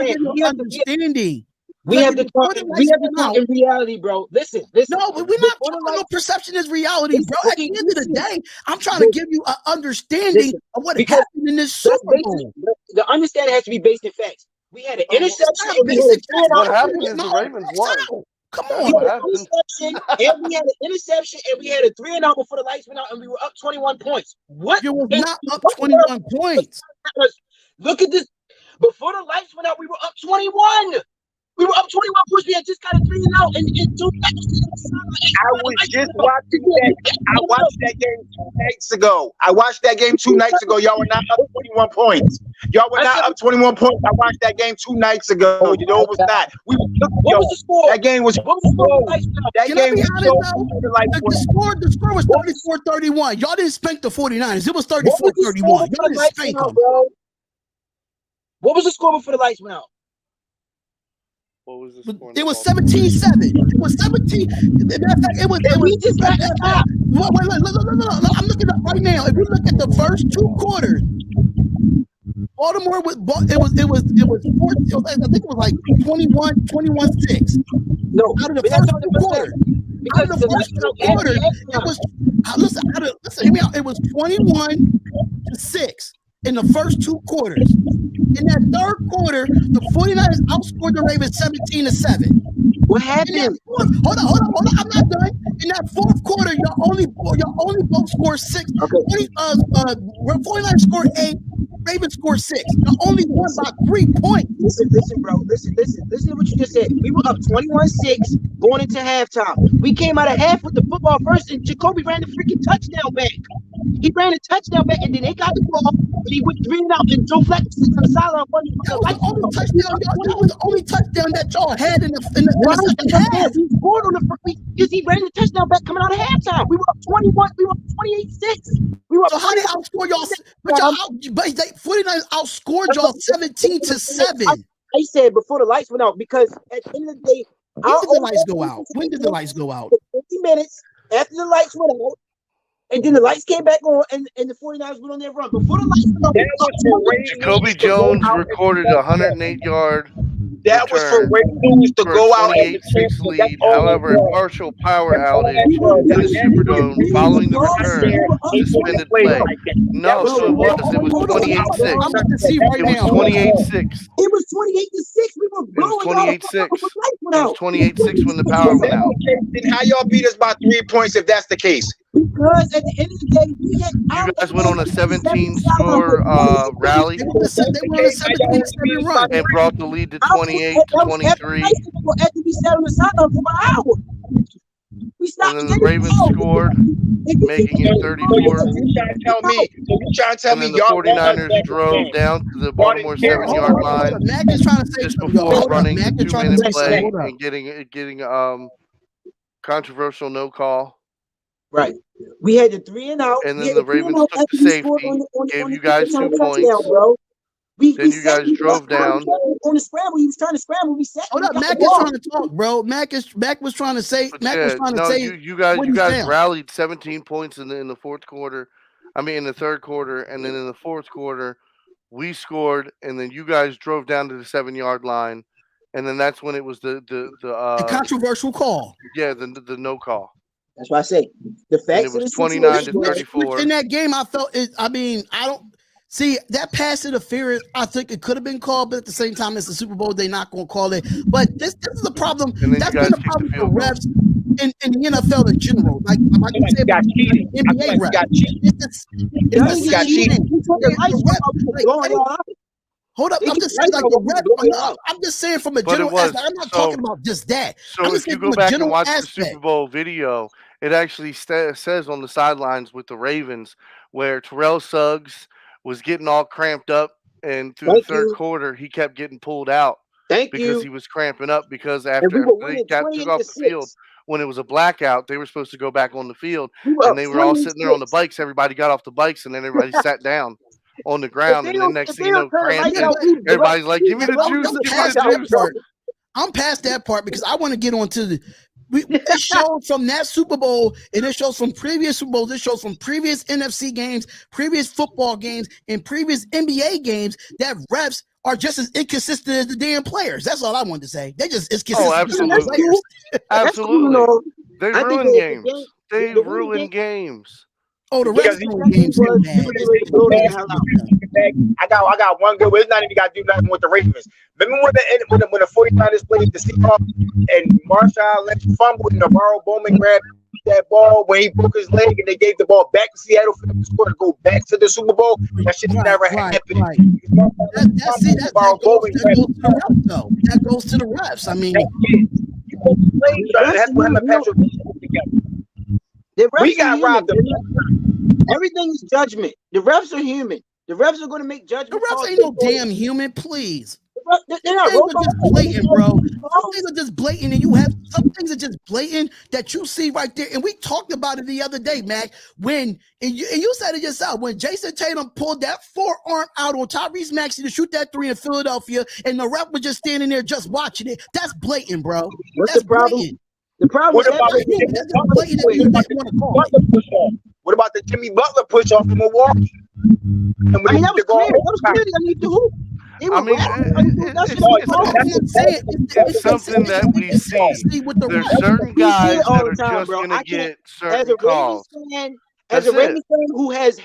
get you understanding. We have to talk in reality, bro. Listen. No, but we're not talking no perception is reality, bro. At the end of the day, I'm trying to give you an understanding of what happened in this Super Bowl. The understanding has to be based in facts. We had an interception. What happened is the Ravens won. Come on. We had an interception, and we had a 3-and-out before the lights went out, and we were up 21 points. What? You were not up 21 points. Look at this. Before the lights went out, we were up 21. We were up 21 points. We had just got a 3-and-out, and 2 seconds. I was just watching that. I watched that game 2 nights ago. Y'all were not up 21 points. Y'all were not up 21 points. I watched that game 2 nights ago. You know it was not. What was the score? That game was. What was the score? The score was 34-31. Y'all didn't spank the 49ers. It was 34-31. Y'all didn't spank them. What was the score before the lights went out? What was the score? It was 17-7. It was 17. We just got to stop. Look, I'm looking up right now. If you look at the first 2 quarters, Baltimore was I think it was like 21-6. No, out of the first 2 quarters. It was listen, hear me out. It was 21-6 in the first 2 quarters. In that third quarter, the 49ers outscored the Ravens 17-7. What happened? Hold on. I'm not done. In that fourth quarter, y'all only both scored 6. Okay. 49ers scored 8. Ravens scored 6. Y'all only won by 3 points. Listen, bro. Listen to what you just said. We were up 21-6 going into halftime. We came out of half with the football first, and Jacoby ran the freaking touchdown back. He ran a touchdown back, and then they got the ball, and he went 3-and-out, and Joe Flacco sits on the sideline. That was the only touchdown that y'all had in the second half. He scored on the first because he ran the touchdown back coming out of halftime. We were up 21. We were up 28-6. So how they outscore y'all? But they 49ers outscored y'all 17-7. I said before the lights went out because at the end of the day, when did the lights go out? 50 minutes after the lights went out. And then the lights came back on, and the 49ers went on their run. Before the lights went on, Jacoby Jones recorded a 108-yard. That was for Ravens to go out and 28-6 lead. However, a partial power outage in the Superdome following the return suspended play. No, so it was 28-6. I'm about to see right now. It was 28-6. It was 28-6. We were blowing out. It was 28-6 when the power went out. Then how y'all beat us by 3 points if that's the case? Because at the end of the day, you guys went on a 17-score rally they won a 17-7 run and brought the lead to 28-23. After we sat on the sideline for an hour. And then the Ravens scored, making it 34. You trying to tell me the 49ers drove down to the Baltimore 7-yard line just before running 2-minute play and getting controversial no call. Right. We had the 3-and-out. And then the Ravens took the safety, gave you guys 2 points. Then you guys drove down. On the scramble, he was trying to scramble. We sat. Hold up, Mac is trying to talk, bro. Mac was trying to say. You guys rallied 17 points in the fourth quarter. I mean, in the third quarter, and then in the fourth quarter, we scored, and then you guys drove down to the 7-yard line, and then that's when it was the controversial call. Yeah, the no call. That's why I say the And facts it of the was 29 to situation. 34. In that game, I felt it. I mean, I don't see that pass interference. I think it could have been called, but at the same time, it's the Super Bowl. They're not going to call it. But this is the problem. And then That's you been guys the kicked the problem with field goal. refs in the NFL in general. Like I you feel like say we got about cheated. I feel NBA like we refs. got cheated. It's Yes, the we got same cheated. thing. He took the lights The blowing refs, y'all out. hold up, They I'm took just the saying, lights like off, the ref. blowing y'all No, out. I'm just saying from a But it general was aspect. I'm not so. talking about just that. I'm So just if you saying go from a back and general watch the aspect. Super Bowl video, it actually says on the sidelines with the Ravens where Terrell Suggs was getting all cramped up, and through the Thank third you. quarter he kept getting pulled out Thank because you. he was cramping up because And we after were they winning took off the 20-6. field when it was a blackout, they were supposed to go back on the field, We were and up they were all sitting there on the 20-6. bikes. Everybody got off the bikes, and then everybody sat down on the If ground, they and then don't, next if thing they you don't know, turn the cramped, lights Yeah, and out, but everybody's like, "Give me the I'm juice, give me past the that juice." part. I'm past that part because I want to get on to the. It shows from that Super Bowl, and it shows from previous Super Bowls. It shows from previous NFC games, previous football games, and previous NBA games that refs are just as inconsistent as the damn players. That's all I wanted to say. They just as consistent as the absolutely. players. That's cool and Absolutely, all. they I think ruin the games. game, They the way the ruin game, games. Oh, the Because refs he ruin games so was, bad. we get ready to blow them the hell out. I got one good. Well, it's not even got to do nothing with the Ravens. Remember when the 49ers played the Seahawks and Marshawn Lynch fumbled and Navarro Bowman grabbed that ball when he broke his leg and they gave the ball back to Seattle for them to score to go back to the Super Bowl? That shit never happened. Right. That goes to the refs, though. That goes to the refs. I mean, That's what him and Patrick together. We got robbed. Everything is judgment. The refs are human. The refs are going to make judgment the refs calls. ain't no damn human, please. They're not Things are just blatant, bro. robots. Some things are just blatant, and you have some things are just blatant that you see right there. And we talked about it the other day, Mac. When and you said it yourself when Jason Tatum pulled that forearm out on Tyrese Maxey to shoot that three in Philadelphia, and the rep was just standing there just watching it. That's blatant, bro. What's That's the problem? blatant. The problem What is about That's the just blatant that you didn't want to call it. Butler push off? What about the Jimmy Butler push off in Milwaukee? And I mean, that was clear. That was clear. I need to hoop. I mean, it's something that we see. There's certain guys that are just going to get certain calls. As a Ravens fan who has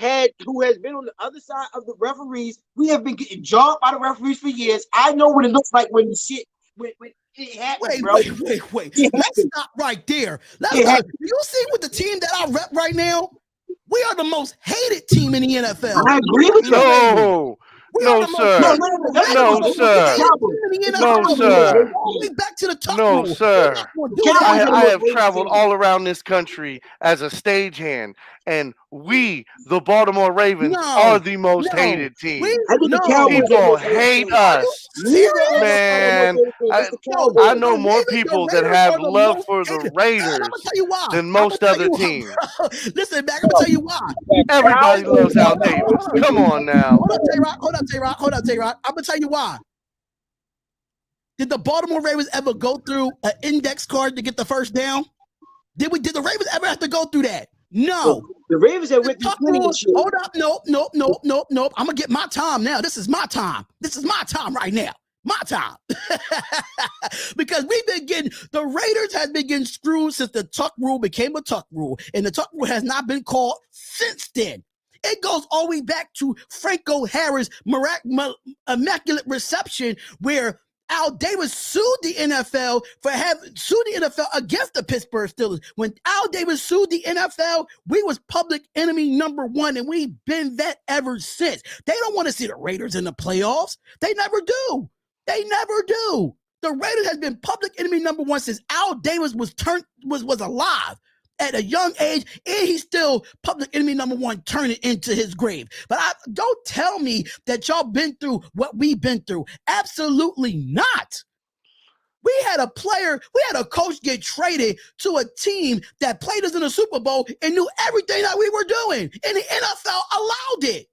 been on the other side of the referees, we have been getting jobbed by the referees for years. I know what it looks like when the shit when it happens, bro. Wait. Let's stop right there. You see with the team that I rep right now, we are the most hated team in the NFL. I agree with you. No, sir. No, sir. No, sir. Back to the top no, rule. sir. I have traveled all around this country as a stagehand, and we, the Baltimore Ravens, are the most hated team. People hate us. Man, I know more people that have love for the Raiders than most other teams. Listen, Mac, I'm gonna tell you why. Everybody loves Al Davis. Come on now. Hold on, Tay-Rock. I'm gonna tell you why. Did the Baltimore Ravens ever go through an index card to get the first down? Did the Ravens ever have to go through that? No. The Ravens have went through plenty of shit. Hold up. Nope. I'm gonna get my time now. This is my time. This is my time right now. My time. Because the Raiders has been getting screwed since the Tuck rule became a Tuck rule. And the Tuck rule has not been called since then. It goes all the way back to Franco Harris' immaculate reception, where Al Davis sued the NFL against the Pittsburgh Steelers. When Al Davis sued the NFL, we was public enemy number one, and we've been that ever since. They don't want to see the Raiders in the playoffs. They never do. The Raiders has been public enemy number one since Al Davis was alive at a young age, and he's still public enemy number one, turning into his grave. But don't tell me that y'all been through what we've been through. Absolutely not. We had a coach get traded to a team that played us in the Super Bowl and knew everything that we were doing, and the NFL allowed it.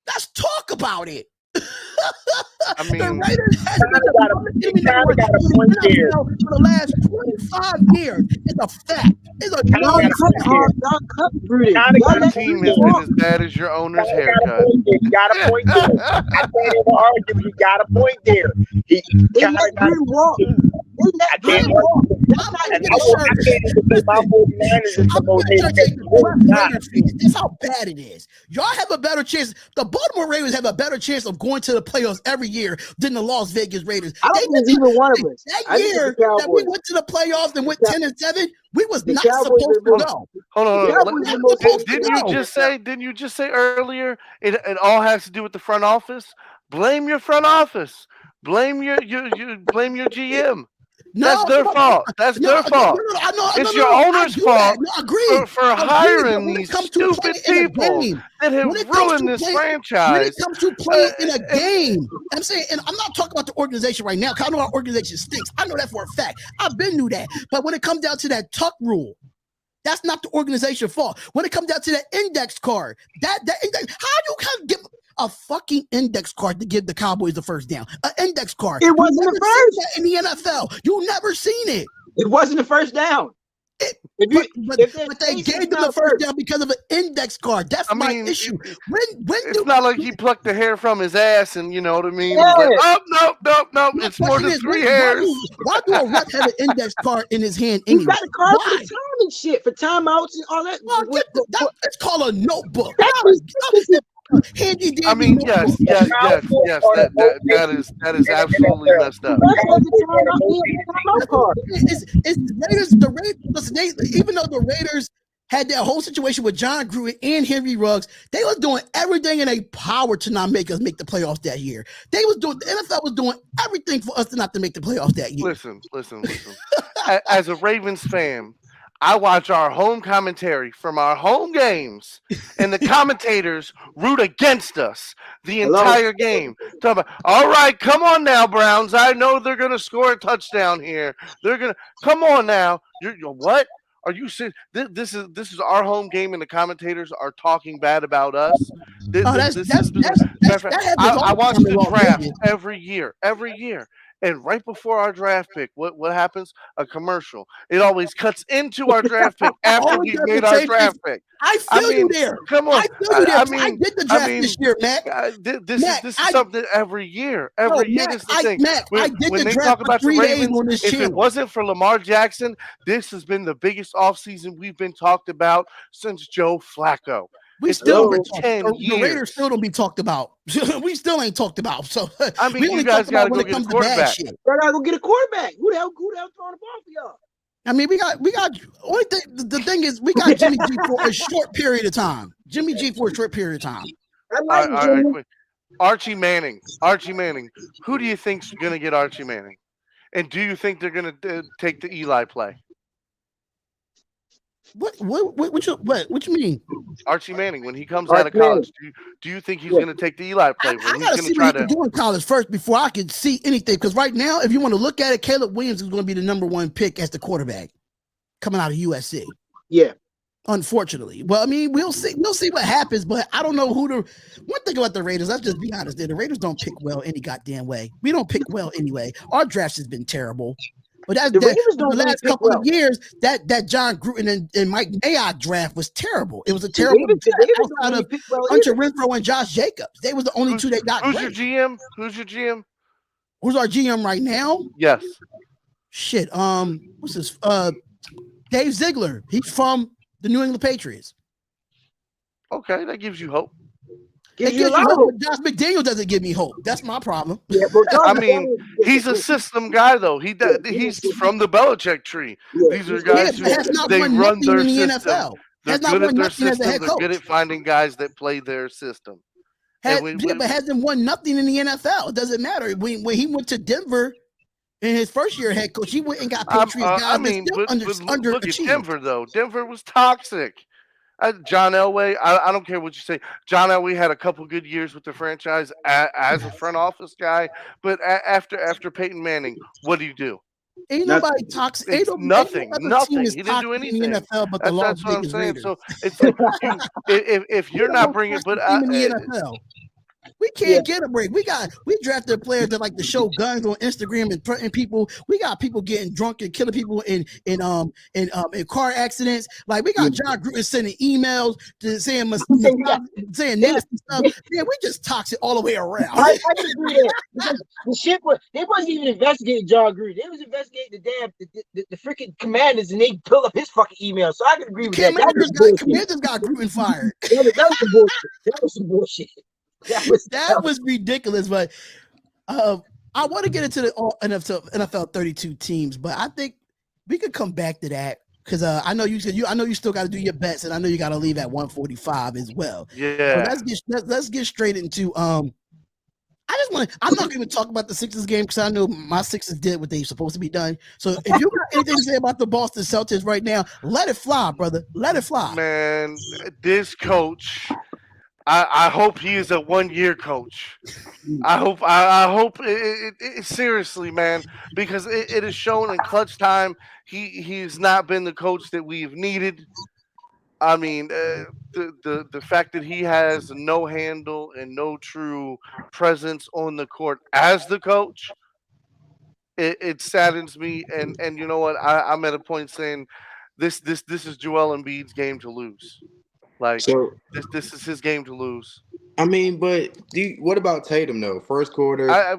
Let's talk about it. I mean, the Raiders has been for the last 25 years. It's a fact. It's a known fact. Your team has been as bad as your owner's haircut. You got a point there. I can't even argue. You got a point there. Isn't that I can't. That's not And even I close. can't even say my 49ers is the I'm most gonna try to take hated. the Raiders fans. That's how bad it is. Y'all have a better chance. The Baltimore Ravens have a better chance of going to the playoffs every year than the Las Vegas Raiders. I don't think it's either one of us. That I think year it's the that we Cowboys. went to the playoffs and went 10-7, we was The not Cowboys supposed are to the- go. Hold on. The Cowboys are the most hated Didn't team. you just say earlier it all has to do with the front office? Blame your front office. Blame your GM. That's their fault. That's their fault. It's your owner's fault for hiring these stupid people that have ruined this franchise. When it comes to playing in a game, I'm saying, and I'm not talking about the organization right now, because I know our organization stinks. I know that for a fact. I've been through that. But when it comes down to that tuck rule, that's not the organization's fault. When it comes down to that index card, that index, how you can give a fucking index card to give the Cowboys the first down? An index card. It wasn't the first in the NFL. You never seen it. It wasn't the first down. But they gave them the first down because of an index card. That's my issue. It's not like he plucked the hair from his ass and you know what I mean? Yeah. It was like, no. It's more than 3 hairs. Why do a ref have an index card in his hand He's anyway? got a card for the time and shit, for timeouts and all that. Well, it's called a notebook. Handy dandy. I mean, yes. That is absolutely messed up. The Raiders. Listen, even though the Raiders had that whole situation with John Gruden and Henry Ruggs, they was doing everything in their power to not make us make the playoffs that year. The NFL was doing everything for us to not to make the playoffs that year. Listen. As a Ravens fan, I watch our home commentary from our home games, and the commentators root against us the entire game. Talk about, all right, come on now, Browns. I know they're going to score a touchdown here. They're going to come on now. You're what? Are you serious? This is our home game, and the commentators are talking bad about us. I watch the draft every year. And right before our draft pick, what happens? A commercial. It always cuts into our draft pick after we made our draft pick. I feel you there. Come on. I feel you there. I did the draft this year, Matt. This is something every year. Every year, this is the thing. I did when the they draft talk about for 3 the days Ravens, on this if channel. it wasn't for Lamar Jackson, this has been the biggest offseason we've been talked about since Joe Flacco. We still the Raiders still don't be talked about. We still ain't talked about. So I mean, you guys got to go get a quarterback. I gotta go get a quarterback. Who the hell throwing the ball for y'all? I mean, we got. Only thing, the thing is, we got Jimmy G for a short period of time. All right, quick. Archie Manning. Who do you think's gonna get Archie Manning? And do you think they're gonna take the Eli play? What you mean? Archie Manning, when he comes out of college, do you think he's going to take the Eli play? I got to see what he can do in college first before I can see anything. Because right now, if you want to look at it, Caleb Williams is going to be the number 1 pick as the quarterback coming out of USC. Yeah. Unfortunately. Well, I mean, we'll see what happens, but I don't know who one thing about the Raiders, let's just be honest, the Raiders don't pick well any goddamn way. We don't pick well anyway. Our draft has been terrible. But the last couple of years, that John Gruden and Mike Mayock draft was terrible. It was a terrible draft outside of Hunter Renfrow and Josh Jacobs. They was the only two they got. Who's your GM? Who's our GM right now? Yes. Shit. What's this? Dave Ziegler. He's from the New England Patriots. Okay, that gives you hope. It gives you hope, but Josh McDaniel doesn't give me hope. That's my problem. Yeah, I mean, he's a system guy, though. He's from the Belichick tree. These are guys who they run their system. NFL. They're good at their system. They're good at finding guys that play their system. But hasn't won nothing in the NFL. It doesn't matter. When he went to Denver in his first year head coach, he went and got Patriot guys. Look at Denver, though. Denver was toxic. John Elway, I don't care what you say. John Elway had a couple good years with the franchise as a front office guy, but after Peyton Manning, what do you do? Ain't nobody toxic. It's nothing. He didn't do anything. In the NFL, but that's what I'm saying. So it's like if you're not bringing, but in the NFL. We can't get a break. We drafted players that like to show guns on Instagram and threaten people. We got people getting drunk and killing people in car accidents. Like we got John Gruden sending emails to saying nasty stuff. Yeah, we just toxic all the way around. I can agree with that because the shit they wasn't even investigating John Gruden. They was investigating the freaking Commanders, and they pulled up his fucking email. So I can agree with that. Commanders got Gruden fired. That was some bullshit. That was some bullshit. That was ridiculous, but I want to get into the NFL 32 teams, but I think we could come back to that because I know you still got to do your bets, and I know you got to leave at 145 as well. Yeah. So let's get straight into I'm not going to talk about the Sixers game because I know my Sixers did what they supposed to be done. So if you got anything to say about the Boston Celtics right now, let it fly, brother. Let it fly. Man, this coach. I hope he is a 1-year coach. I hope it seriously, man, because it is shown in clutch time he's not been the coach that we've needed. I mean, the fact that he has no handle and no true presence on the court as the coach, it saddens me. And you know what? I'm at a point saying this is Joel Embiid's game to lose. Like this is his game to lose. I mean, but what about Tatum though? First quarter.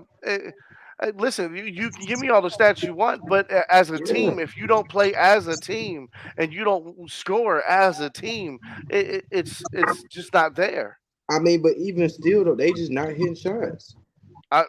Listen, you can give me all the stats you want, but as a team, if you don't play as a team and you don't score as a team, it's just not there. I mean, but even still though, they just not hitting shots.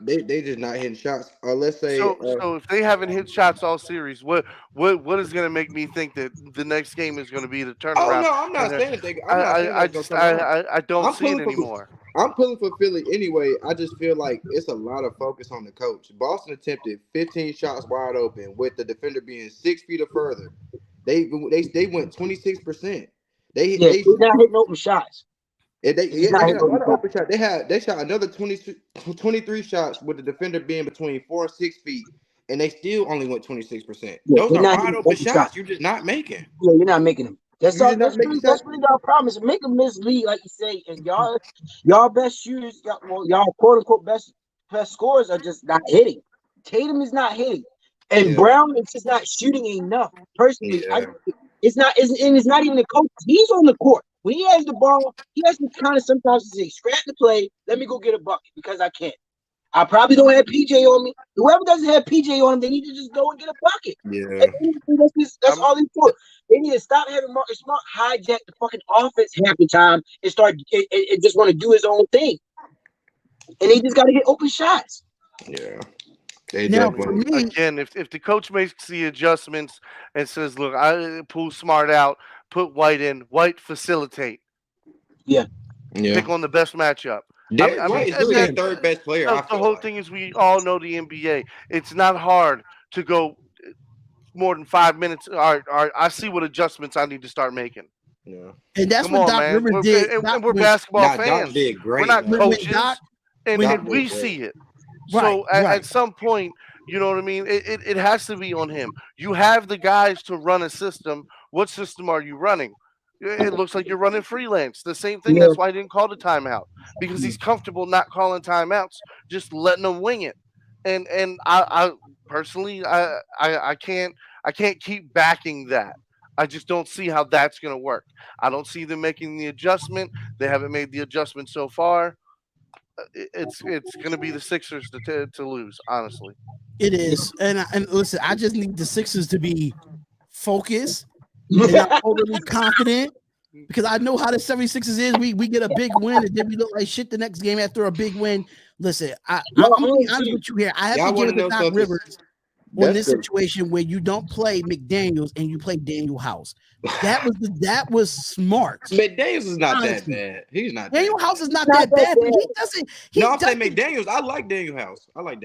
They just not hitting shots. Or let's say so if they haven't hit shots all series, what is going to make me think that the next game is going to be the turnaround? Oh no, I'm not saying that. I don't see it anymore. I'm pulling for Philly anyway. I just feel like it's a lot of focus on the coach. Boston attempted 15 shots wide open with the defender being 6 feet or further. They went 26%. They not hitting open shots. They hit a lot of open shots. They shot another 23 shots with the defender being between 4 and 6 feet, and they still only went 26%. Those are wide open shots. You're just not making. Yeah, you're not making them. That's really our problem. Is make them mislead, like you say, and y'all best shooters, y'all quote unquote best scorers are just not hitting. Tatum is not hitting, and Brown is just not shooting enough. Personally, it's not even the coach. He's on the court. When he has the ball, he has to kind of sometimes say, scrap the play, let me go get a bucket because I can't. I probably don't have PJ on me. Whoever doesn't have PJ on them, they need to just go and get a bucket. Yeah. That's all they do. They need to stop having Marcus Smart hijack the fucking offense half the time and start and just want to do his own thing. And they just got to get open shots. Yeah. Again, if the coach makes the adjustments and says, look, I pull Smart out, put White in, White facilitate. Yeah. Pick on the best matchup. White is really the third best player. The whole thing is we all know the NBA. It's not hard to go more than 5 minutes. All right, I see what adjustments I need to start making. Yeah. And that's what Doc Rivers did. And we're basketball fans. Doc did great. We're not coaches. And we see it. So at some point, you know what I mean? It has to be on him. You have the guys to run a system. What system are you running? It looks like you're running freelance. The same thing. That's why I didn't call the timeout, because he's comfortable not calling timeouts, just letting them wing it. And I personally, I can't keep backing that. I just don't see how that's going to work. I don't see them making the adjustment. They haven't made the adjustment so far. It's going to be the Sixers to lose, honestly. It is. And listen, I just need the Sixers to be focused and not overly confident, because I know how the 76ers is. We get a big win and then we look like shit the next game after a big win. Listen, I'm going to be honest with you here. I have to give it to Doc Rivers on this situation where you don't play McDaniels and you play Daniel House. That was smart. McDaniels is not that bad. He's not. Daniel House is not that bad, but he doesn't. I'm saying McDaniels. I like Daniel House. I like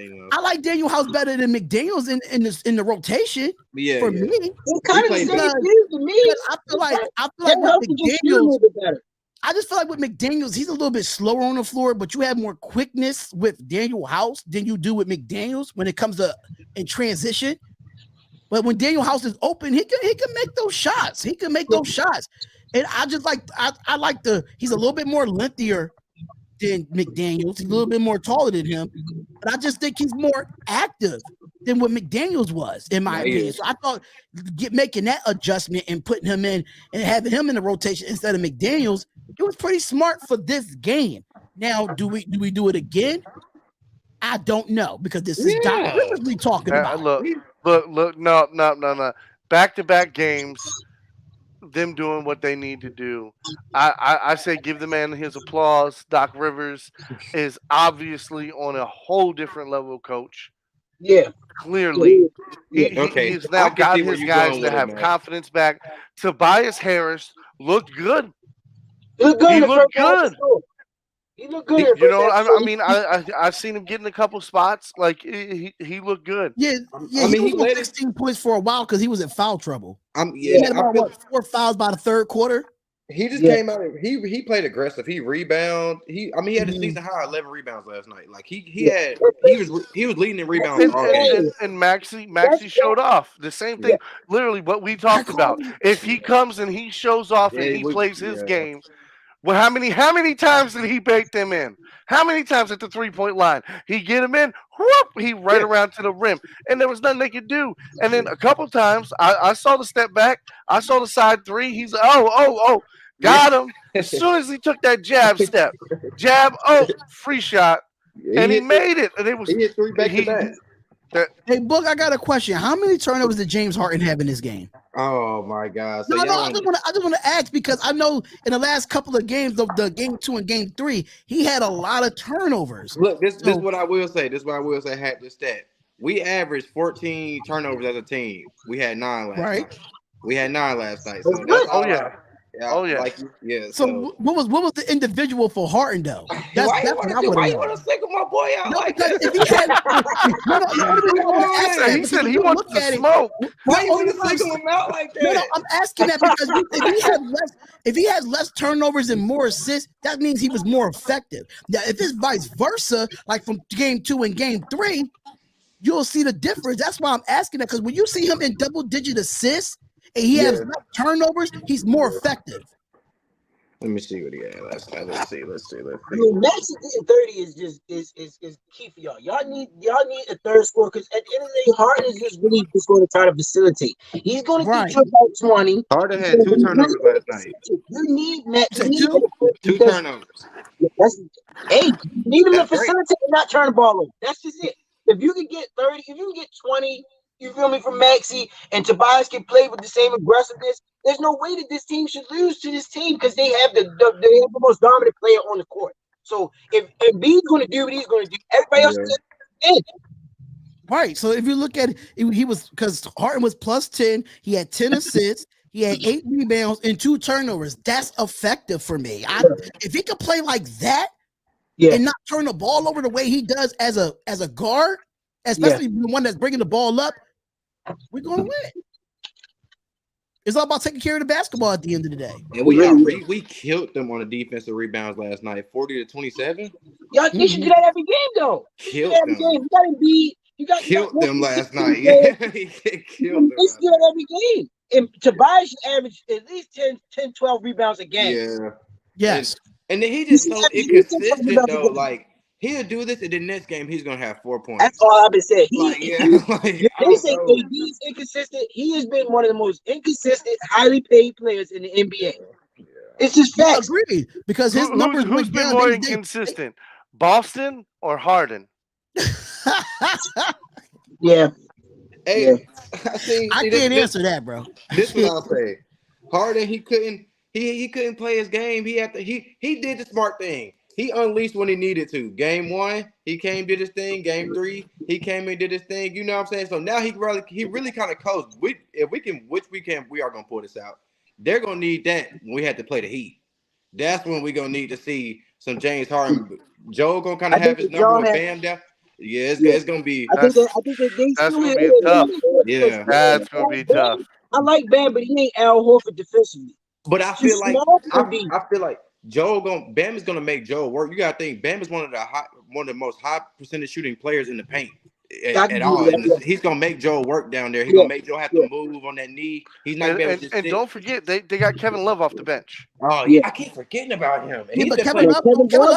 Daniel House better than McDaniels in the rotation. Yeah, for me, it's kind of the same thing to me. I feel like with McDaniels, I just feel like with McDaniels, he's a little bit slower on the floor, but you have more quickness with Daniel House than you do with McDaniels when it comes to in transition. But when Daniel House is open, he can make those shots. And I just like I like he's a little bit more lengthier than McDaniels. He's a little bit more taller than him, but I just think he's more active than what McDaniels was, in my opinion. So I thought making that adjustment and putting him in and having him in the rotation instead of McDaniels, it was pretty smart for this game. Now, do we do it again? I don't know, because this is Doc Rivers we talking about. Look, no. Back-to-back games, them doing what they need to do. I say give the man his applause. Doc Rivers is obviously on a whole different level, coach. Yeah. Clearly. Yeah. He's now got his guys to have confidence back. Tobias Harris looked good. He looked good. He looked good. You know, I mean, I've seen him get in a couple spots. Like he looked good. Yeah. I mean, he was on 16 points for a while because he was in foul trouble. He had about 4 fouls by the third quarter. He just came out. He played aggressive. He rebounded. He had a season high 11 rebounds last night. Like he was leading in rebounds. And Maxey showed off the same thing. Literally what we talked about. If he comes and he shows off and he plays his game. Well, how many times did he bait them in? How many times at the 3-point line? He get him in, whoop, he right around to the rim. And there was nothing they could do. And then a couple times, I saw the step back. I saw the side three. He's, got him. As soon as he took that jab, free shot. And he made it. And it was, he hit 3 back-to-back. Hey, Book, I got a question. How many turnovers did James Harden have in this game? Oh my God! So I just want to ask, because I know in the last couple of games of the game 2 and game 3, he had a lot of turnovers. Look, this is what I will say. This is what I will say. Had this stat. We averaged 14 turnovers as a team. We had 9 last night. We had 9 last night. So that's So what was the individual for Harden though? That's why what I you want to single my boy out like that? If he had, he said he wants to smoke. Why you want to single him out like that? No, I'm asking that because if he has less turnovers and more assists, that means he was more effective. Now, if it's vice versa, like from game 2 and game 3, you'll see the difference. That's why I'm asking that, because when you see him in double-digit assists and he has less turnovers, he's more effective. Let me see what he had last night. Let's see. I mean, Maxey getting 30 is key for y'all. Y'all need a third scorer, because at the end of the day, Harden is just really just going to try to facilitate. He's going to get you about 20. Harden had 2 turnovers last night. You need Maxey. 2 turnovers. You need him to facilitate and not turn the ball over. That's just it. If you can get 30, if you can get 20, you feel me, from Maxey, and Tobias can play with the same aggressiveness, there's no way that this team should lose to this team, because they have the most dominant player on the court. So if Embiid's going to do what he's going to do, everybody else is in. Right. So if you look at it, he was, because Harden was plus 10, he had 10 assists, he had 8 rebounds and 2 turnovers. That's effective for me. If he could play like that and not turn the ball over the way he does as a guard, especially the one that's bringing the ball up, we're going to win. It's all about taking care of the basketball at the end of the day. And we killed them on the defensive rebounds last night, 40-27. Y'all, you should do that every game, though. Killed them. You got to be. Killed them last night. Killed them. Let's do it every game. And Tobias should average at least 10, 12 rebounds a game. Yeah. Yes. And then he just so inconsistent, though. Like, he'll do this, and the next game he's gonna have 4 points. That's all I've been saying. They say he's inconsistent. He has been one of the most inconsistent, highly paid players in the NBA. Yeah. It's just facts. Agreed, because his numbers who's been more inconsistent, Boston or Harden? Yeah. Hey, I can't answer that, bro. This is what I'll say. Harden, he couldn't play his game. He did the smart thing. He unleashed when he needed to. Game 1, he came, did his thing. Game 3, he came and did his thing. You know what I'm saying? So now he really kind of coached. We are gonna pull this out. They're gonna need that when we had to play the Heat. That's when we're gonna need to see some James Harden. Joe gonna kind of have his number with Bam down. Yeah, it's gonna be. I think that that's gonna be tough. Yeah, that's gonna be tough. I like Bam, but he ain't Al Horford defensively. But I feel like Bam is gonna make Joe work. You gotta think Bam is one of the most high percentage shooting players in the paint. at all. And he's gonna make Joe work down there. He's gonna make Joe have to move on that knee. He's not gonna be able to just sit. Don't forget they got Kevin Love off the bench. Oh yeah, I keep forgetting about him. And yeah, but Kevin Love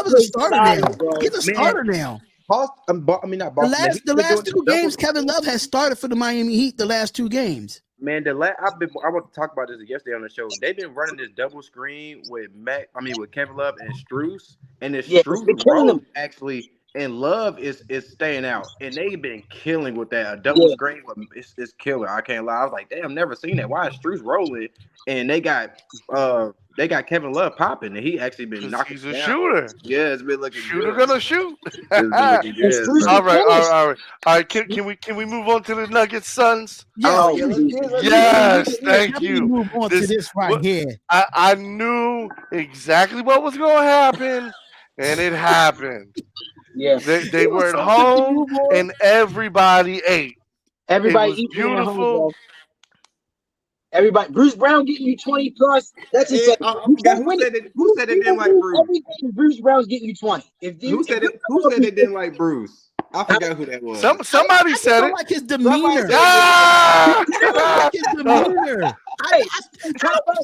is a starter now. He's a starter now. Not Boston. The last 2 games, Kevin Love has started for the Miami Heat. The last 2 games. Man, I want to talk about this yesterday on the show. They've been running this double screen with Kevin Love and Strus, and the Strus role actually and Love is staying out, and they've been killing with that. A double screen, it's killer. I can't lie. I was like, damn, never seen that. Why is Strus rolling? And they got Kevin Love popping, and he actually been knocking. He's a shooter. Yeah, it's been looking shooter good. Gonna shoot. It's been looking good. All right. Can we move on to the Nuggets, Suns? Yes, thank you. Move on to this right here. I knew exactly what was going to happen, and it happened. Yeah, they were at home, and everybody ate. Everybody eating beautiful. Everybody, Bruce Brown getting you 20 plus. That's just who said they didn't like Bruce? Everything Bruce Brown's getting you 20. Who said they didn't like Bruce? I forgot who that was. Somebody said it. Like his demeanor. Like his demeanor.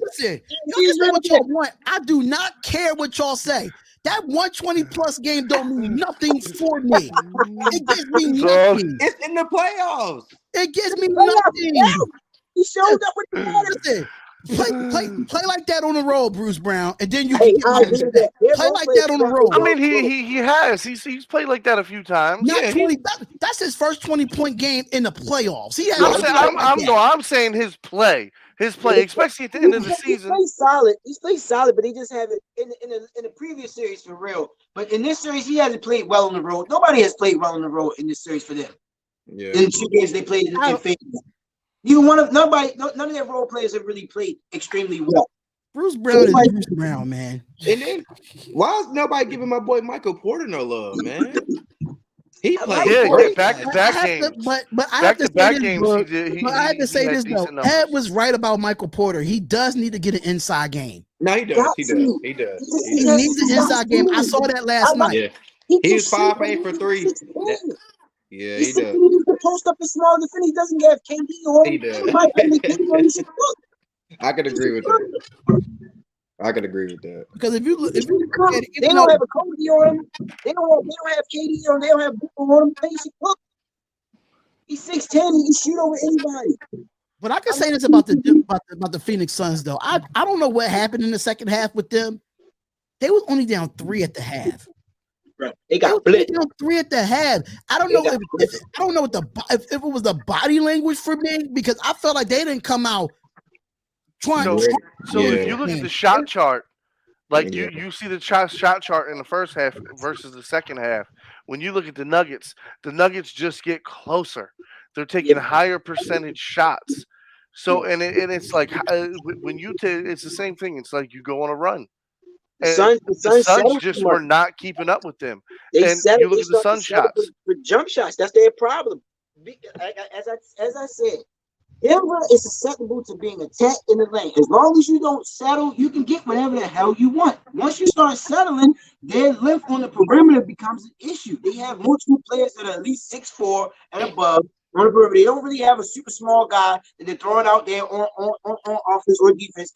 Listen, y'all say what y'all want. I do not care what y'all say. That 120 plus game don't mean nothing for me. It gives me nothing. It's in the playoffs. It gives me nothing. He showed up with the matter. Play like that on the road, Bruce Brown, and then you play like that on the road. I mean, he has. He's played like that a few times. Not 20. That's his first 20-point game in the playoffs. I'm saying his play. Especially at the end of the season. He's played solid, but he just haven't in the previous series for real. But in this series, he hasn't played well on the road. Nobody has played well on the road in this series for them. Yeah. In the 2 games they played in favor. None of their role players have really played extremely well. Bruce Brown is Bruce Brown, man. And then why is nobody giving my boy Michael Porter no love, man? He played back games. But I have to say this though. Ed was right about Michael Porter. He does need to get an inside game. No, he does. He needs an inside game. I saw that last night. Yeah. He was 5 for 8 for 3. Yeah, he does. He needs to post up a small defender. He doesn't have KD on him. He does. I could agree with that. Because if you they don't have a Cody on him. They don't have KD on. They don't have Booker on him. They should look. He's 6'10". He can shoot over anybody. But I can say this about the Phoenix Suns though. I don't know what happened in the second half with them. They was only down 3 at the half. Right. They got blitzed. Down 3 at the half. I don't know if it was the body language for me, because I felt like they didn't come out trying. So if you look at the shot chart, like you see the shot chart in the first half versus the second half. When you look at the Nuggets just get closer. They're taking higher percentage shots. So and it's like when you it's the same thing. It's like you go on a run. The Suns just were not keeping up with them. You look at the Suns shots. With jump shots, that's their problem. As I said, Denver is susceptible to being attacked in the lane. As long as you don't settle, you can get whatever the hell you want. Once you start settling, their length on the perimeter becomes an issue. They have multiple players that are at least 6'4" and above on the perimeter. They don't really have a super small guy that they're throwing out there on offense or defense.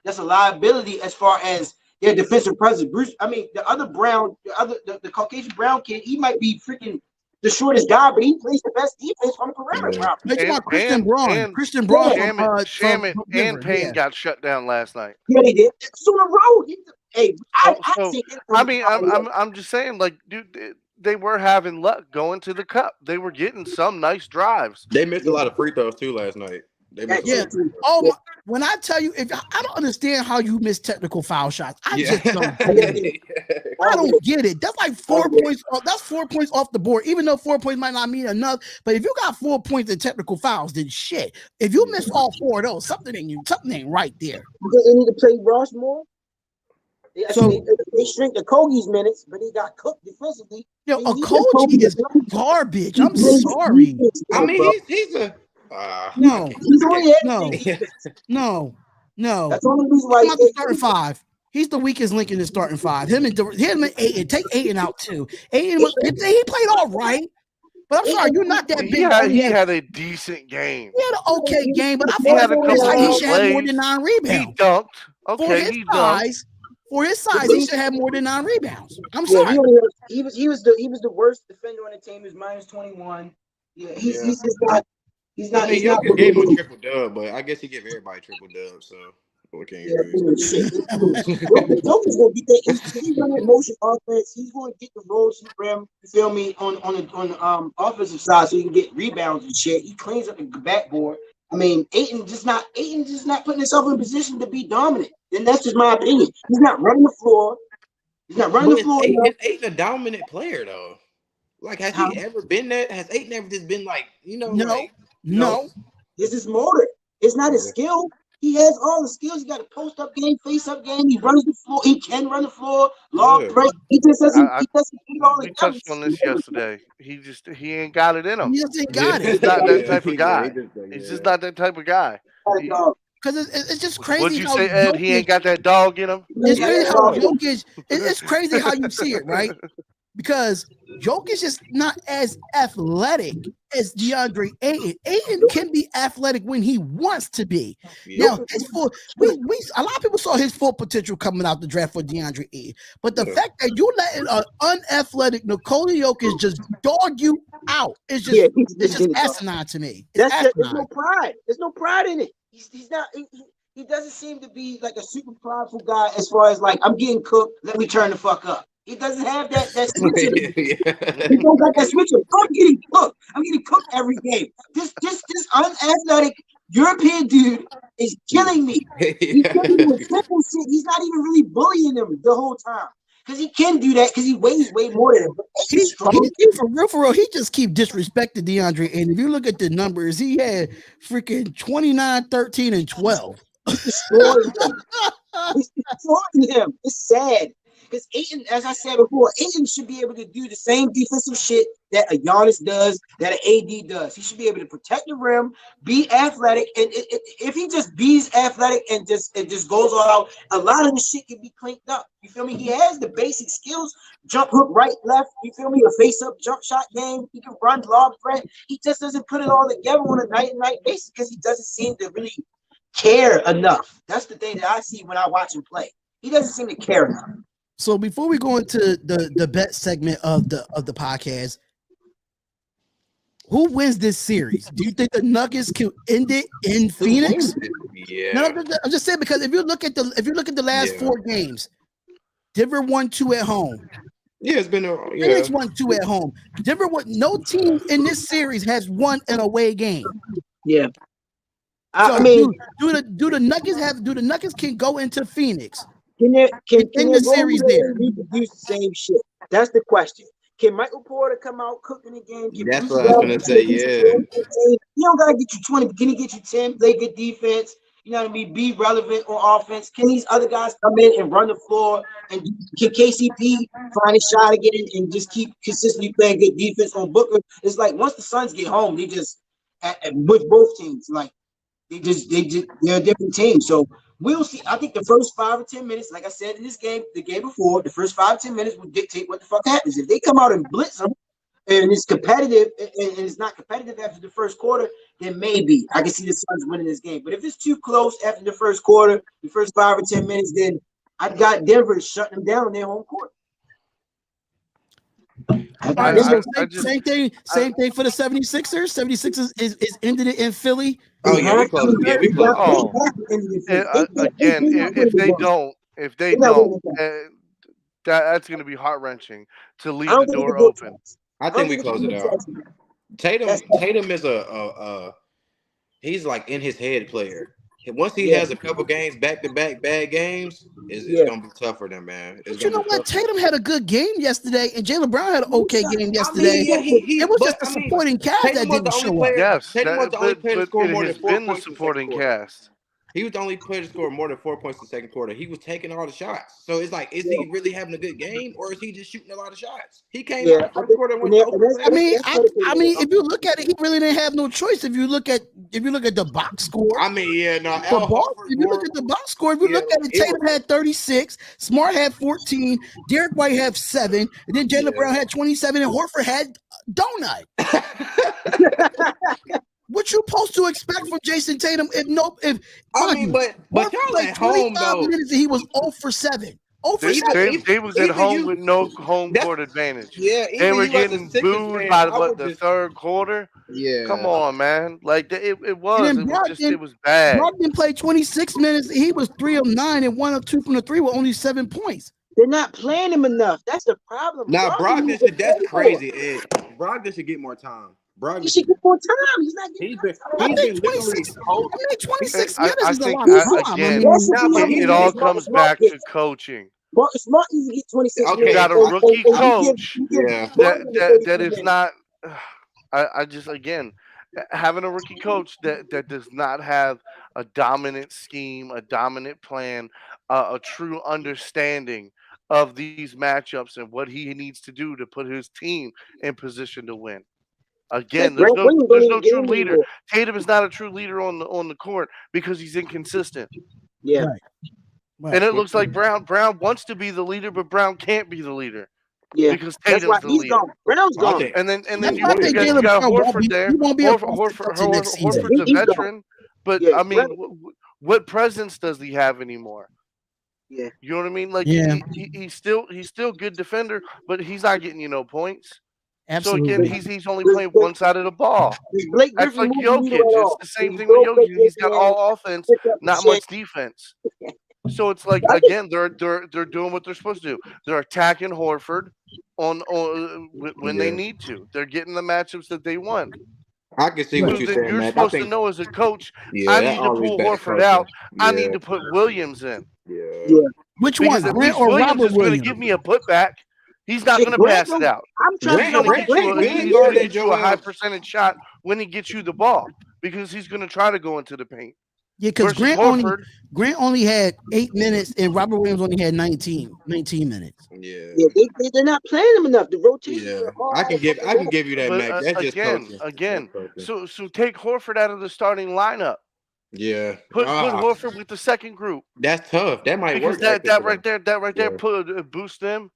That's a liability as far as their defensive presence. The Caucasian Brown kid, he might be freaking the shortest guy, but he plays the best defense on the perimeter. Christian Braun, Shamet and Payne got shut down last night. Yeah, they did. It's on the road. I'm just saying, like, dude, they were having luck going to the cup. They were getting some nice drives. They missed a lot of free throws too last night. When I tell you, I don't understand how you miss technical foul shots. I just don't get it. I don't get it. That's like 4 points. That's 4 points off the board. Even though 4 points might not mean enough, but if you got 4 points in technical fouls, then shit. If you miss all 4 of those, something ain't right there. They need to play Ross more. They shrink the Kogi's minutes, but he got cooked defensively. Kogi is garbage. I'm sorry. I mean, he's a. No. That's the only reason why he's starting 5. He's the weakest link in the starting five. Him and Ayton. Take Ayton out too. Ayton he played all right, but I'm sorry, you're not that big. He had a decent game. He had an okay game, but I He feel had a like couple he of should have more plays. than 9 He rebounds. dunked. For Okay, his he dunked. size, he should have more than 9 rebounds. I'm Yeah, sorry. he was the worst defender on the team. He was -21. Yeah, he's just not. He's not. I mean, He's not. Jokic gave him a triple dub, but I guess he gave everybody triple dub. So what can you really say? Jokic's gonna get that. He's running motion offense. He's going to get the rolls to the rim. You feel me on the offensive side, so he can get rebounds and shit. He cleans up the backboard. I mean, Ayton just not putting himself in position to be dominant. And that's just my opinion. He's not running the floor. He's not running the floor. Ayton a dominant player though. Like, has he ever been that? Has Ayton ever just been like, No. This is motor. It's not his skill. He has all the skills. He got a post up game, face up game. He runs the floor. He can run the floor. Long break. He just doesn't. We touched on this yesterday. He ain't got it in him. He just ain't got it. He's not that type of guy. He's just not that type of guy. Because it's just crazy. What'd you say, Ed? He ain't got that dog in him. It's crazy how Jokic. It's crazy how you see it, right? Because Jokic is not as athletic as DeAndre Ayton. Ayton can be athletic when he wants to be. Now, his full, a lot of people saw his full potential coming out the draft for DeAndre Ayton. But the fact that you letting an unathletic Nikola Jokic just dog you out is just asinine to me. There's no pride. There's no pride in it. He's not. He doesn't seem to be like a super prideful guy as far as like, I'm getting cooked. Let me turn the fuck up. He doesn't have that switch. He don't got that switch. I'm getting cooked. I'm getting cooked every game. This unathletic European dude is killing me. He's killing me with simple shit. He's not even really bullying him the whole time. Because he can do that because he weighs way more than him. He's for real, he just keep disrespecting DeAndre. And if you look at the numbers, he had freaking 29, 13, and 12. He's destroying him. It's sad. Because Ayton, as I said before, Ayton should be able to do the same defensive shit that a Giannis does, that an AD does. He should be able to protect the rim, be athletic, and if he just be's athletic and just goes all out, a lot of the shit can be cleaned up. You feel me? He has the basic skills: jump hook, right, left. You feel me? A face up jump shot game. He can run, lob threat. He just doesn't put it all together on a night-to-night basis because he doesn't seem to really care enough. That's the thing that I see when I watch him play. He doesn't seem to care enough. So before we go into the bet segment of the podcast, who wins this series? Do you think the Nuggets can end it in Phoenix? Yeah. No, I'm just saying because if you look at the last 4 games, Denver won 2 at home. Yeah, it's been Phoenix won 2 at home. Denver won. No team in this series has won an away game. Yeah. So do the Nuggets can go into Phoenix? Can the series there reproduce the same shit? That's the question. Can Michael Porter come out cooking the game? That's what I was gonna say. Yeah, he don't gotta get you 20, but can he get you 10? Play good defense. You know what I mean? Be relevant on offense. Can these other guys come in and run the floor? And can KCP find a shot again and just keep consistently playing good defense on Booker? It's like once the Suns get home, they just with both teams, like they're a different team. So we'll see. I think the first 5 or 10 minutes, like I said in this game, the game before, the first 5 or 10 minutes will dictate what the fuck happens. If they come out and blitz them and it's competitive and it's not competitive after the first quarter, then maybe I can see the Suns winning this game. But if it's too close after the first quarter, the first 5 or 10 minutes, then I've got Denver shutting them down on their home court. Same thing for the 76ers. 76ers is ended it in Philly. Oh yeah, we close. Yeah, we close. Again, if they don't, that's going to be heart-wrenching to leave the door open. I think we close it out. Tatum is he's like in his head player. Once he has a couple games back-to-back bad games, it's gonna be tough for them, man. But you know what? Tatum had a good game yesterday, and Jaylen Brown had an okay game yesterday. I mean, it was just the supporting cast that didn't show up. Yes, Tatum was the only player to score more than 4 points. The supporting cast. He was the only player to score more than 4 points in the second quarter. He was taking all the shots. So it's like, is he really having a good game, or is he just shooting a lot of shots? He came out the first quarter and went I mean, if you look at it, he really didn't have no choice. If you look at if you look at the box score, I mean, yeah, no. for Al Boston, Horford if you look more. at the box score, if you look Yeah, at it, it Tatum had 36, Smart had 14, Derek White had 7, and then Jalen Yeah. Brown had 27, and Horford had donut. What you supposed to expect from Jason Tatum? If I mind mean, you, but Horford y'all played at home 25 though. minutes and he was 0 for 7. 0 for They, Even 7. they, even they was at even home you. with no home That's court advantage. yeah. They Even were you as a getting Sixers booed fan, by I would the just third quarter. Come yeah. on, man. Like it And was. then It was just. It Brogdon, was bad. Brogdon played 26 minutes. He was 3 of 9 and 1 of 2 from the 3 with only 7 points. They're not playing him enough. That's the problem. Now Brogdon Brogdon needs to should. play That's more. crazy. Brogdon should get more time. He Brogdon should should. get more time. He's not getting He's enough been I time. he's think been literally 26. cold. I mean, 26 I, minutes I is a think lot of time. I again, mean, That should be Nah, like it he's all been comes Smart back to gets. coaching. Smart needs to get 26 You minutes. okay. got a rookie And coach you give Yeah. Brogdon the that 32 is minutes. not. I just again having a rookie coach that does not have a dominant scheme, a dominant plan, a true understanding of these matchups and what he needs to do to put his team in position to win. Like Again, Grant Williams don't there's even no get true in leader. anymore. Tatum is not a true leader on the court because he's inconsistent. Yeah, right. And Right. it looks like Brown wants to be the leader, but Brown can't be the leader yeah. because That's why Tatum's the he's leader. gone. Brown's I gone. think And then That's he why I you think would. got you Jalen got Brown won't Horford be there. he won't be a until next season. Horford's a He's gone. veteran, but Yeah, I mean, Brown, what presence does he have anymore? yeah. You know what I mean? Like Yeah, he's still good defender, but he's not getting you no points. So again, absolutely. he's only Does, playing does, one side of the ball. does Blake That's Griffin like move the needle Jokic. at It's all? the Does same he thing with throw Blake Jokic. He's Griffin got and all offense, pick up the not shit? much defense. So it's like I think again, they're doing what they're supposed to do. They're attacking Horford when they Yeah. need to. They're getting the matchups that they want. I can see what Right. So you're then saying, you're Mac. I supposed to think know as a coach, yeah, I that need to always pull back to Horford coaching. out. I need Yeah. to put Williams in Yeah. yeah. Which because one, at Grant least or Williams Robert is going to Williams? give me a putback. He's not Shit, going to Grant pass it don't. out. I'm trying to He's figure out going to why get you Grant a don't Grant get he's going guard to that minutes. get you a high Joel. percentage shot when he gets you the ball because he's going to try to go into the paint. Yeah, because Versus Horford, Grant only had 8 minutes and Robert Williams only had 19 minutes. Yeah. Yeah, they're not playing him enough. The rotations Yeah. are all I can give you that, but Mac. That's just again, coaching. That's again, coaching. so take Horford out of the starting lineup. Yeah. Put Horford with the second group That's tough. That might because work actually for them. that right there Yeah. put boost them,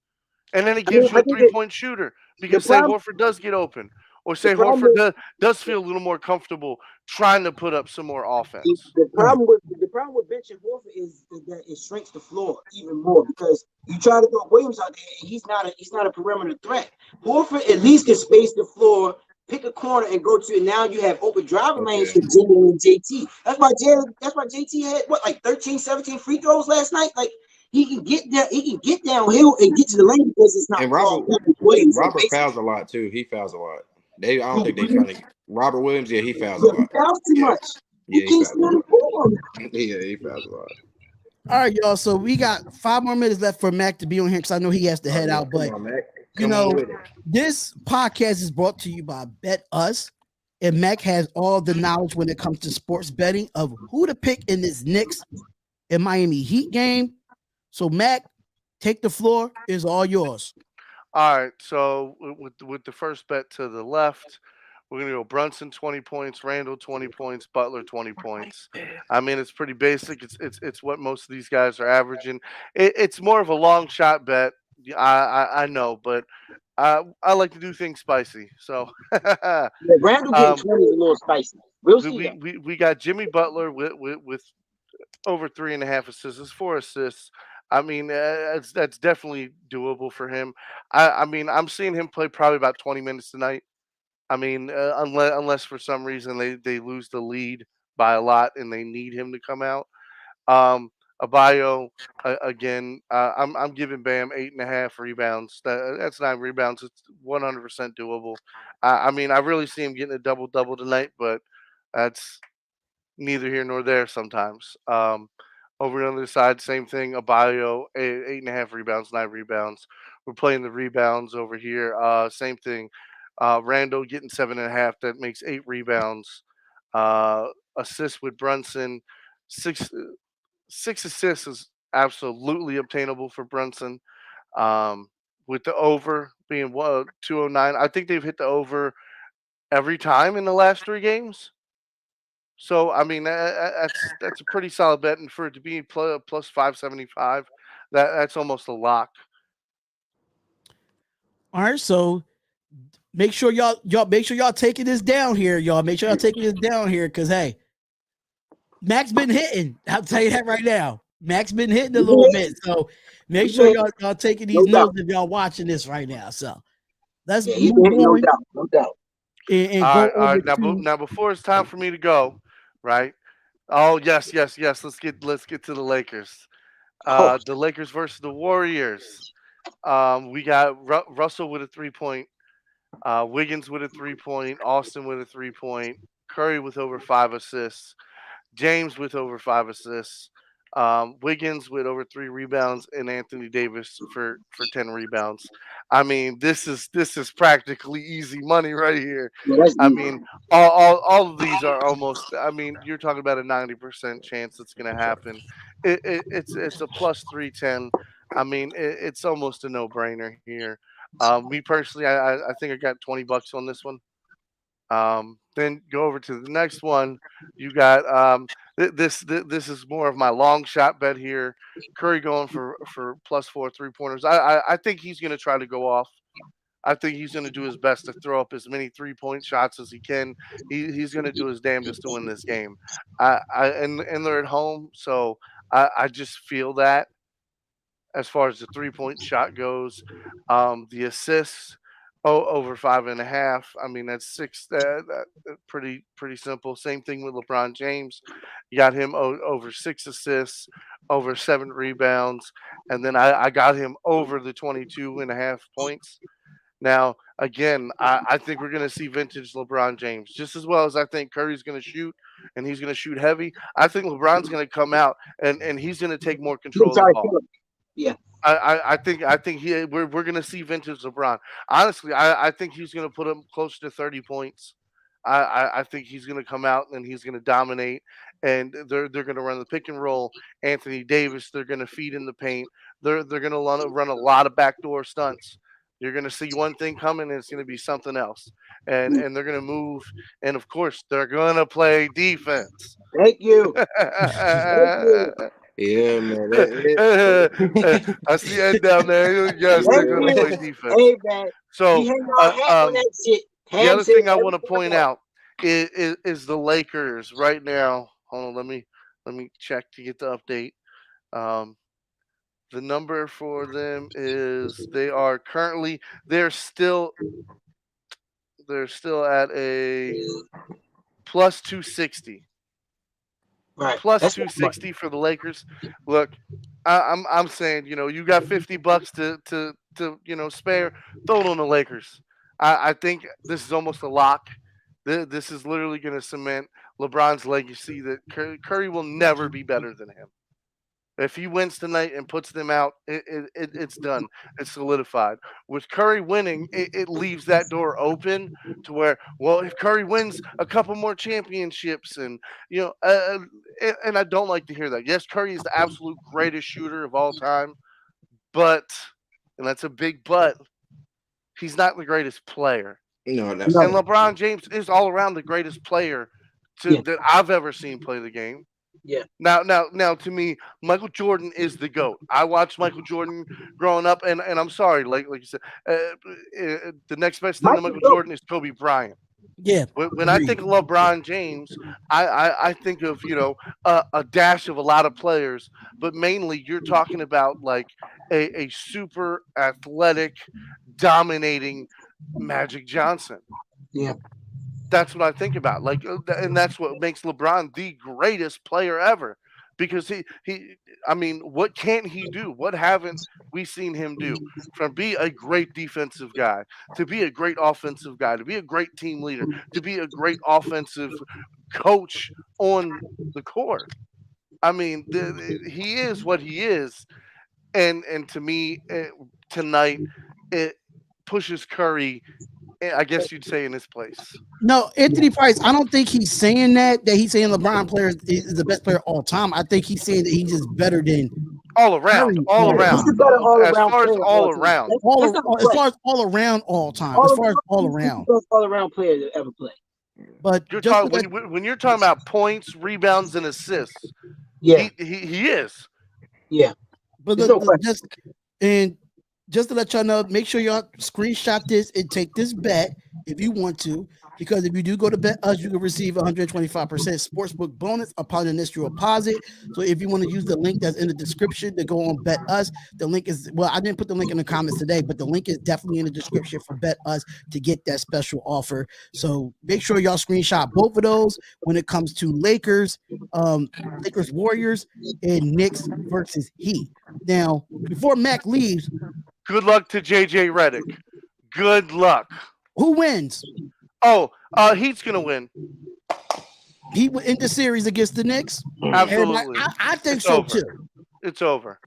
and then it I mean, gives you I a think 3-point shooter the because say problem Horford does get open, or the say problem Horford with does feel a little more comfortable trying to put up some more offense. Right. the problem with benching Horford is that it shrinks the floor even more because you try to throw Williams out there and he's not a perimeter threat. Horford at least can space the floor, pick a corner and go to, and now you have open driving lanes Okay. for Jimmy and JT. That's why JT had what, like 13, 17 free throws last night. Like he can get there, he can get downhill and get to the lane because it's not And far. Williams and Robert basically fouls a lot too. He fouls a lot. I don't think they trying to. Robert Williams, yeah, he fouls a yeah, he lot. fouls too Yeah, much. He yeah, he can't fouls stay a on lot. the floor. Yeah, he fouls a lot. All right, y'all. So we got 5 more minutes left for Mac to be on here because I know he has to Oh, head yeah, out. come But on, Mac. you Come on know, with it. this podcast is brought to you by Bet Us. And Mac has all the knowledge when it comes to sports betting of who to pick in this Knicks and Miami Heat game. So Mac, take the floor. Is all yours. All right, so with the first bet to the left, we're gonna go Brunson 20 points, Randall 20 points, Butler 20 points. I mean, it's pretty basic. It's what most of these guys are averaging. It's more of a long shot bet. I know, but I like to do things spicy. So Yeah, Randall getting um, 20 is a little spicy. We'll we, see we though. we we got Jimmy Butler with over 3.5 assists. It's 4 assists. I mean, that's definitely doable for him. I mean, I'm seeing him play probably about 20 minutes tonight. I mean, unless for some reason they lose the lead by a lot and they need him to come out. Um, Abayo again. I'm giving Bam 8.5 rebounds. That's 9 rebounds. It's 100% doable. I mean, I really see him getting a double tonight, but that's neither here nor there sometimes. Over on the other side, same thing. Abayo, 8.5 rebounds, 9 rebounds. We're playing the rebounds over here. Same thing. Randall getting 7.5. That makes 8 rebounds. Uh, Assists with Brunson, six six assists is absolutely obtainable for Brunson. Um, with the over being 209, I think they've hit the over every time in the last 3 games. So I mean that's a pretty solid bet, and for it to be plus 575, that's almost a lock. All right, so make sure y'all taking this down here, y'all. Make sure y'all taking this down here, because hey, Max been hitting. I'll tell you that right now. Max been hitting a little bit, so make sure y'all taking these notes if y'all watching this right now. So let's move no on doubt, no doubt. and All go right, all over right. to. Now before it's time for me to go, right? Oh yes, yes, yes. Let's get to the Lakers. Oh, The Lakers versus the Warriors. We got Russell with a 3-point, Wiggins with a 3-point, Austin with a 3-point, Curry with over 5 assists, James with over 5 assists, Wiggins with over 3 rebounds, and Anthony Davis for 10 rebounds. I mean, this is practically easy money right here. yeah, that's I easy. mean, all of these are almost. I mean, you're talking about a 90% chance it's going to happen. It's a plus 310. I mean, it's almost a no brainer here. Me personally, I think I got $20 on this one. Then go over to the next one. You got this is more of my long shot bet here. Curry going for plus 4 3-pointers. I think he's going to try to go off. I think he's going to do his best to throw up as many 3-point shots as he can. He's going to do his damnedest to win this game. And they're at home, so I just feel that as far as the 3-point shot goes. The assists, over 5.5. I mean, that's six. Pretty simple. Same thing with LeBron James. You got him over 6 assists, over 7 rebounds, and then I got him over the 22.5 points. Now, again, I think we're going to see vintage LeBron James just as well as I think Curry's going to shoot, and he's going to shoot heavy. I think LeBron's going to come out and he's going to take more control of the ball. Yeah. I think we're gonna see vintage LeBron. Honestly, I think he's gonna put him close to 30 points. I think he's gonna come out and he's gonna dominate, and they're gonna run the pick and roll. Anthony Davis, they're gonna feed in the paint. They're gonna run a lot of backdoor stunts. You're gonna see one thing coming, and it's gonna be something else, and they're gonna move, and of course they're gonna play defense. Thank you. Thank you. Yeah, man. I see Ed down there. Yes, they're Thank going to you. play defense. Hey man, we So, hang our hat on that shit. the other Said thing I want to everything point about out is the Lakers right now. Hold on, let me check to get the update. Um, the number for them is they're still at a plus 260. right. Plus That's 260 for the Lakers. Look, I'm saying, you got $50 to spare. Throw it on the Lakers. I think this is almost a lock. This is literally going to cement LeBron's legacy that Curry will never be better than him. If he wins tonight and puts them out, it's done. It's solidified. With Curry winning, it leaves that door open to where, well, if Curry wins a couple more championships, and I don't like to hear that. Yes, Curry is the absolute greatest shooter of all time, but, and that's a big but, he's not the greatest player. No, that's No. And LeBron James is all around the greatest player that I've ever seen play the game. Yeah. Now, to me, Michael Jordan is the GOAT. I watched Michael Jordan growing up, and I'm sorry, like you said, the next best thing to Michael Jordan is Kobe Bryant. Yeah. When I think of LeBron James, I think of a dash of a lot of players, but mainly you're talking about like a super athletic, dominating Magic Johnson. Yeah. That's what I think about. Like, and that's what makes LeBron the greatest player ever. Because I mean, what can't he do? What haven't we seen him do? From be a great defensive guy, to be a great offensive guy, to be a great team leader, to be a great offensive coach on the court. I mean, he is what he is, and to me, tonight, it pushes Curry, I guess you'd say, in his place. No, Anthony Price, I don't think he's saying that he's saying LeBron player is the best player of all time. I think he's saying that he's just better than all around. Curry All around. He's a better As far as all around. as far as all around all time. As far as all around. All around player that ever played. But You're just talking when you're talking about points, rebounds, and assists. Yeah, He is. yeah. but There's no question. just to let y'all know, make sure y'all screenshot this and take this bet if you want to, because if you do go to Bet Us, you can receive 125% sportsbook bonus upon initial deposit. So if you want to use the link that's in the description to go on Bet Us, the link is, well, I didn't put the link in the comments today, but the link is definitely in the description for Bet Us to get that special offer. So make sure y'all screenshot both of those when it comes to Lakers Warriors and Knicks versus Heat. Now, before Mac leaves, Good luck to JJ Redick. Good luck. who wins? Oh, Heat's gonna win. He in the series against the Knicks. Absolutely. I think It's so over. too. It's over.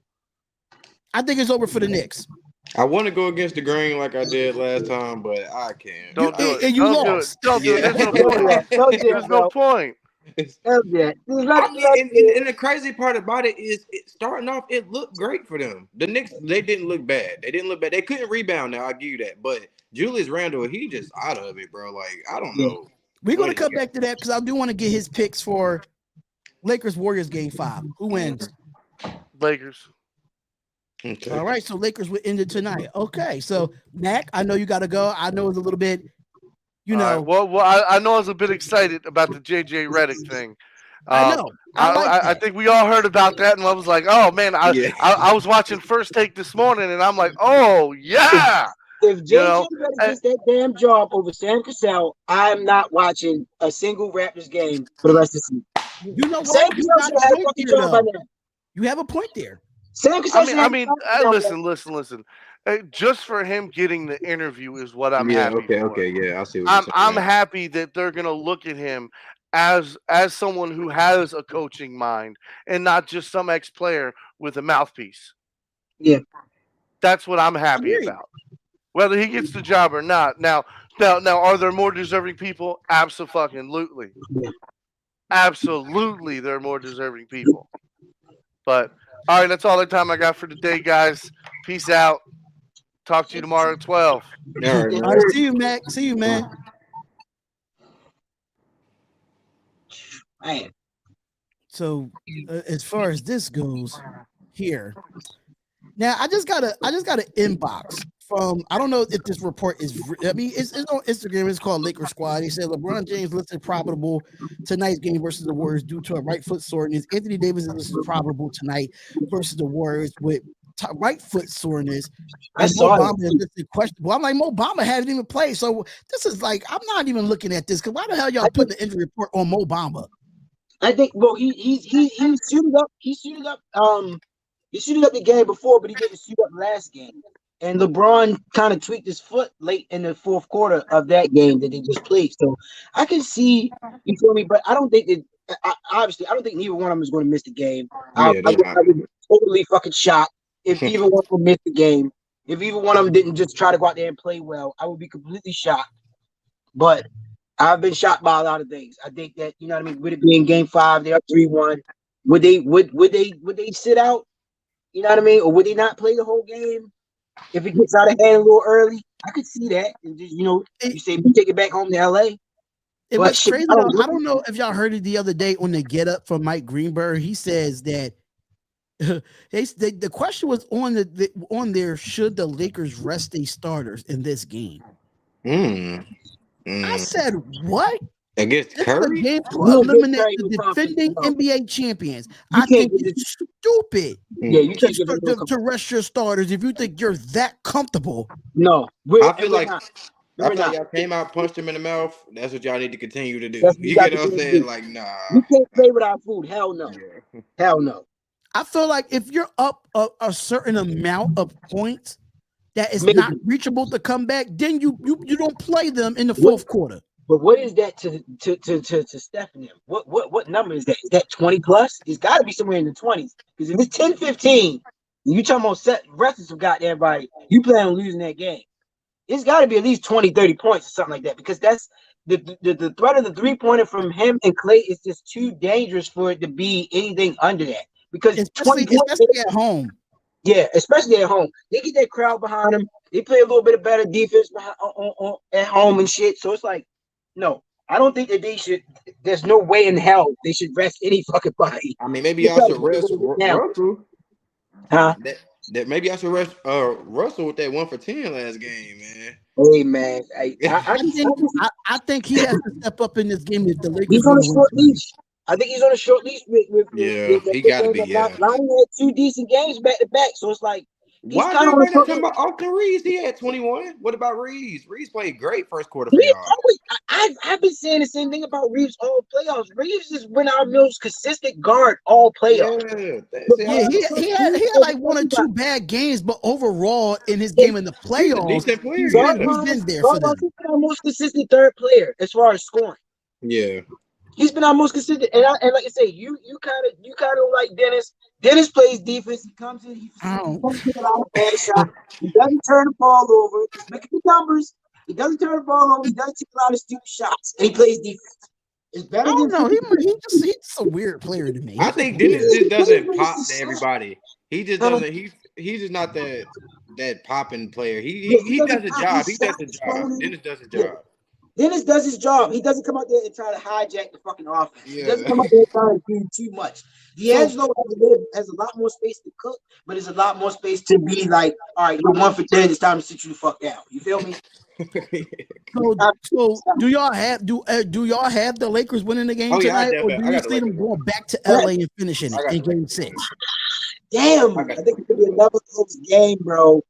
I think it's over for the Knicks. I want to go against the grain like I did last time, but I can't. Don't do it. And you Don't lost. do it. Don't do it. There's no Don't do point. that. Don't do There's that, no bro. point. Don't do that. I mean, and the crazy part about it is, starting off, it looked great for them. The Knicks, they didn't look bad. They didn't look bad. They couldn't rebound. Now I'll give you that. But Julius Randle, he just out of it, bro. Like, I don't know. We're gonna come back to that because I do want to get his picks for Lakers Warriors game 5. Who wins? Lakers. Okay. All right, so Lakers will end it tonight. Okay, so Mac, I know you got to go. I know it's a little bit, you know. Right. Well, I know I was a bit excited about the JJ Redick thing. I know. I think we all heard about that, and I was like, "Oh man!" I was watching First Take this morning, and I'm like, "Oh yeah!" If JJ gets that damn job over Sam Cassell, I'm not watching a single Raptors game for the rest of the season. You know what? Sam You Cassell got should a have had a point fucking there, job by though. now. You have a point there. Sam Cassell should have Listen. Just for him getting the interview is what I'm Yeah. happy for. Okay. Yeah, I see what you're saying. I'm happy that they're gonna look at him as someone who has a coaching mind and not just some ex-player with a mouthpiece. Yeah. That's what I'm happy about. Whether he gets the job or not. Now, are there more deserving people? Absolutely. Yeah. Absolutely, there are more deserving people. But all right, that's all the time I got for today, guys. Peace out. Talk to you tomorrow at 12. All right, man. All right, see you, Mac. See you, man. Man. So, as far as this goes, here. Now, I just got an inbox from, I don't know if this report is, I mean, it's on Instagram. It's called Lakers Squad. He said LeBron James listed probable tonight's game versus the Warriors due to a right foot soreness. Anthony Davis is listed probable tonight versus the Warriors with right foot soreness. I saw it. Questionable. I'm like, Mo Bamba hadn't even played. So this is like, I'm not even looking at this because why the hell y'all putting the injury report on Mo Bamba? I think, well, he suited up. He suited up. He suited up the game before, but he didn't suit up last game. And LeBron kind of tweaked his foot late in the fourth quarter of that game that they just played. So I can see, you feel me? But I don't think that, obviously, I don't think neither one of them is going to miss the game. I would be totally fucking shocked if either one of them missed the game. If either one of them didn't just try to go out there and play well, I would be completely shocked. But I've been shocked by a lot of things. I think that, you know what I mean, with it being game 5, they're up 3-1. Would they sit out? You know what I mean? Or would they not play the whole game if it gets out of hand a little early? I could see that. And just, you say we take it back home to LA. It was crazy. I don't know if y'all heard it the other day on the Get Up from Mike Greenberg. He says that the question was on there, should the Lakers rest their starters in this game? I said, what? Against Curry? This is a game to eliminate the defending NBA champions. I think it's stupid. Yeah, you can't give them to rest your starters if you think you're that comfortable. No, I feel like y'all came out, punched him in the mouth. That's what y'all need to continue to do. You get what I'm saying? Like, nah. We can't play without food. Hell no. Yeah. Hell no. I feel like if you're up a certain amount of points that is not reachable to come back, then you don't play them in the fourth quarter. But what is that to Steph and them? What number is that? Is that 20 plus? It's got to be somewhere in the 20s. Because if it's 10-15, you talking about rest of some goddamn body, you plan on losing that game. It's got to be at least 20-30 points or something like that. Because that's the threat of the 3-pointer from him and Clay is just too dangerous for it to be anything under that. Because especially at home. Yeah, especially at home. They get that crowd behind them. They play a little bit of better defense at home and shit. So it's like, no, I don't think that they should. There's no way in hell they should rest any fucking body. I mean, maybe I should rest Russell. Huh? That maybe I should rest Russell with that 1 for 10 last game, man. Hey man, I think he has to step up in this game if the Lakers. He's on a short leash. I think he's on a short leash with he got to be. Yeah, Lonnie had 2 decent games back to back, so it's like why kind of everybody not talking about Austin Reeves? He had 21. What about Reeves? Reeves played great first quarter for y'all. I've been saying the same thing about Reeves all playoffs. Reeves has been our most consistent guard all playoffs. Yeah, he had like 1 or 2 bad games, but overall in his game in the playoffs, he's been there for them. He's been our most consistent third player as far as scoring. Yeah. He's been our most consistent, and like I say, you kind of like Dennis. Dennis plays defense. He comes in. He doesn't turn the ball over. He's making the numbers. He doesn't turn the ball over. He doesn't take a lot of stupid shots, and he plays defense. It's better than he's just a weird player to me. I think Dennis just doesn't pop to everybody. He just doesn't. He's just not that popping player. He does the job. He does the job. Dennis does the job. Dennis does his job. He doesn't come out there and try to hijack the fucking offense. Yeah. He doesn't come out there and try to do too much. D'Angelo has a lot more space to cook, but there's a lot more space to be like, all right, you're 1 for 10. It's time to sit you the fuck down. You feel me? So do y'all have the Lakers winning the game tonight, or do you see them going back to LA and finishing it in Game 6? Damn, I think it's gonna be another close game, bro.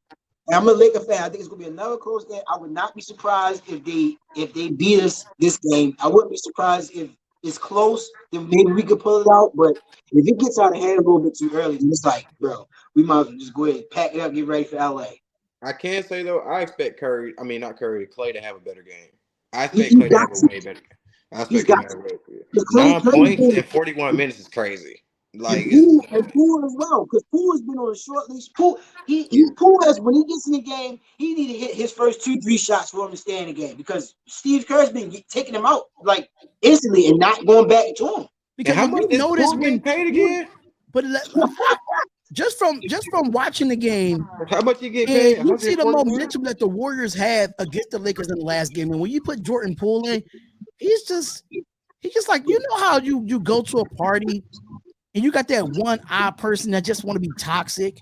And I'm a Laker fan. I think it's gonna be another close game. I would not be surprised if they beat us this game. I wouldn't be surprised if it's close. Then maybe we could pull it out. But if it gets out of hand a little bit too early, then it's like, bro, we might as well just go ahead and pack it up, get ready for LA. I can say though, I expect Clay to have a better game. I expect Clay to have a way better game. I expect him to have a way better game. 9 points in 41 minutes is crazy. Like and Poole as well, because Poole has been on a short leash. Poole has, when he gets in the game, he need to hit his first 2-3 shots for him to stay in the game, because Steve Kerr's been taking him out like instantly and not going back to him. Because how much notice when paid again? But just from watching the game, how much you get paid? You see the momentum that the Warriors had against the Lakers in the last game, and when you put Jordan Poole in, he's just like, you know how you go to a party and you got that one odd person that just want to be toxic.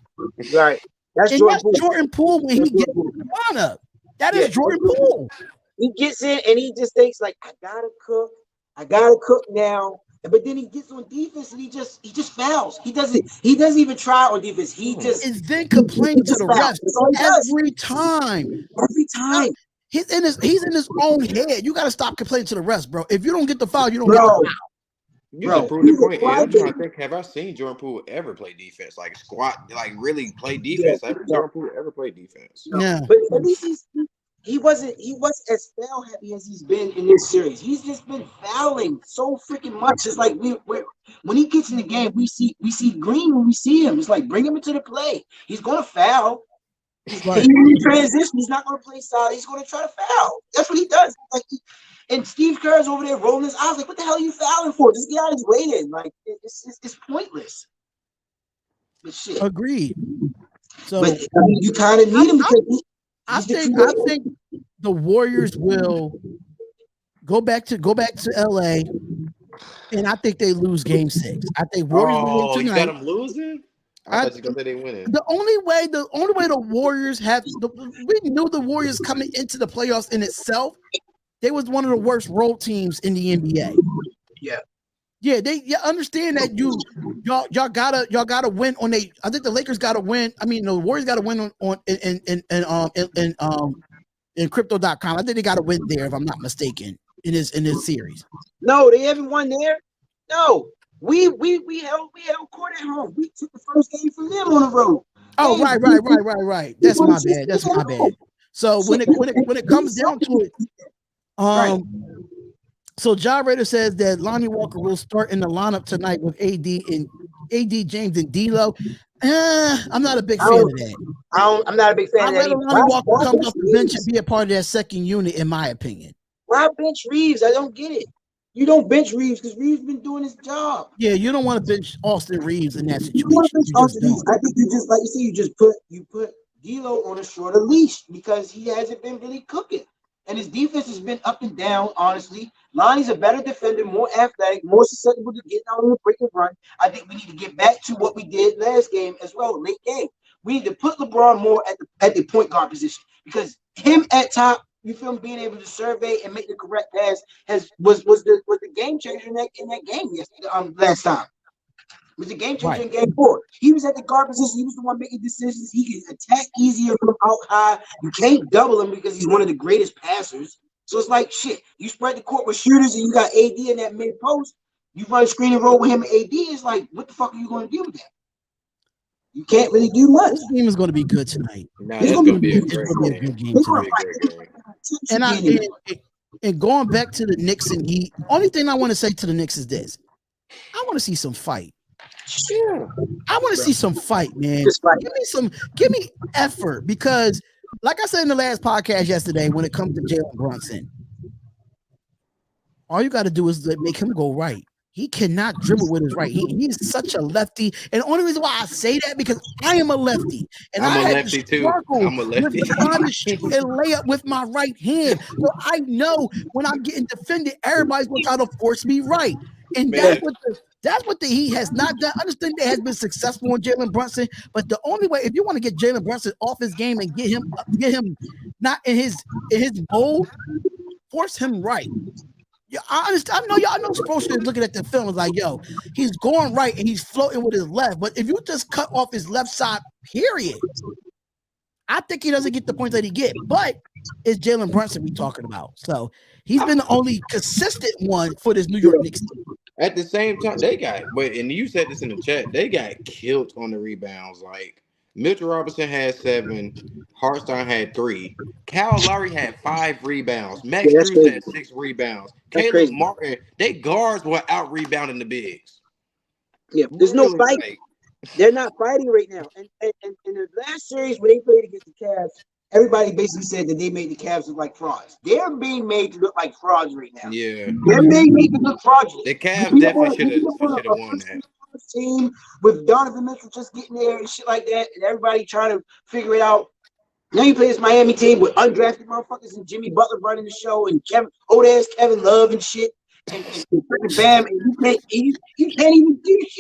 Right. That's Jordan Poole when he gets in the lineup. That is Jordan Poole. He gets in and he just thinks like, I gotta cook now. But then he gets on defense and he just fouls. He doesn't even try on defense. He just is then complain to the refs every time. Every time. He's in his own head. You gotta stop complaining to the refs, bro. If you don't get the foul, you don't get the foul. You can prove the point. I'm trying to think, have I seen Jordan Poole ever play defense? Like really play defense? Have Jordan Poole ever played defense? No. Yeah. But at least he wasn't as foul happy as he's been in this series. He's just been fouling so freaking much. It's like when he gets in the game, we see green when we see him. It's like, bring him into the play. He's gonna foul. Right. In transition, he's not gonna play solid. He's gonna try to foul. That's what he does. Like, and Steve Kerr's over there rolling his eyes like, what the hell are you fouling for? Just get out of his way then. Like, it's pointless. But shit. Agreed. So but you kind of need him because I think the Warriors will go back to LA, and I think they lose Game 6. I think Warriors will win tonight. You got them losing? I thought you gonna say they winning. The only way the Warriors we knew the Warriors coming into the playoffs in itself, they was one of the worst road teams in the NBA. Yeah. Yeah, they understand that y'all gotta win on a. I think the Lakers gotta win. I mean, the Warriors gotta win in crypto.com. I think they gotta win there, if I'm not mistaken, in this series. No, they haven't won there. No, we held court at home. We took the first game from them on the road. Oh, right. That's my bad. So when it comes down to it, So John Rader says that Lonnie Walker will start in the lineup tonight with AD, James, and D'Lo. I'm not a big fan of that. I'm not a big fan of that. Lonnie Walker come off the bench and be a part of that second unit, in my opinion. Why bench Reeves? I don't get it. You don't bench Reeves because Reeves been doing his job. Yeah, you don't want to bench Austin Reeves in that situation. I think you just, like you say, you put D'Lo on a shorter leash because he hasn't been really cooking. And his defense has been up and down, honestly. Lonnie's a better defender, more athletic, more susceptible to getting out on the break and run. I think we need to get back to what we did last game as well, late game. We need to put LeBron more at the point guard position because him at top, you feel him being able to survey and make the correct pass was the game changer in that game yesterday, last time. Was the game changer in game 4. He was at the guard position. He was the one making decisions. He can attack easier from out high. You can't double him because he's one of the greatest passers. So it's like, shit, you spread the court with shooters and you got AD in that mid post. You run screen and roll with him and AD. It's like, what the fuck are you going to do with that? You can't really do much. This game is going to be good tonight. No, it's going to be a great game tonight. And going back to the Knicks and Heat, only thing I want to say to the Knicks is this. I want to see some fight. Yeah. I want to see some fight, man. Give me effort because, like I said in the last podcast yesterday, when it comes to Jalen Brunson, all you got to do is make him go right. He cannot dribble with his right. He's such a lefty, and the only reason why I say that because I am a lefty, and I'm I a lefty too. I'm a lefty. Trying to shoot and lay up with my right hand, so I know when I'm getting defended, everybody's going to try to force me right, and that's what the Heat has not done. I understand they has been successful on Jalen Brunson, but the only way if you want to get Jalen Brunson off his game and get him not in his mold, force him right. Yeah, I understand. I know Sprocia is looking at the film is like, yo, he's going right and he's floating with his left. But if you just cut off his left side, period, I think he doesn't get the points that he get. But it's Jalen Brunson we talking about. So he's been the only consistent one for this New York Knicks team. At the same time, and you said this in the chat, they got killed on the rebounds. Like Mitchell Robinson had 7, Hartstein had 3, Kyle Lowry had 5 rebounds, Max Strus had 6 rebounds, Caleb Martin, they guards were out rebounding the bigs. Yeah, there's no fight. They're not fighting right now. And in the last series when they played against the Cavs, everybody basically said that they made the Cavs look like frauds. They're being made to look like frauds right now. Yeah, they're being made to look fraudulent. The Cavs definitely should have won that. Team with Donovan Mitchell just getting there and shit like that, and everybody trying to figure it out. Now you play this Miami team with undrafted motherfuckers and Jimmy Butler running the show and old ass Kevin Love and shit, and freaking Bam, and you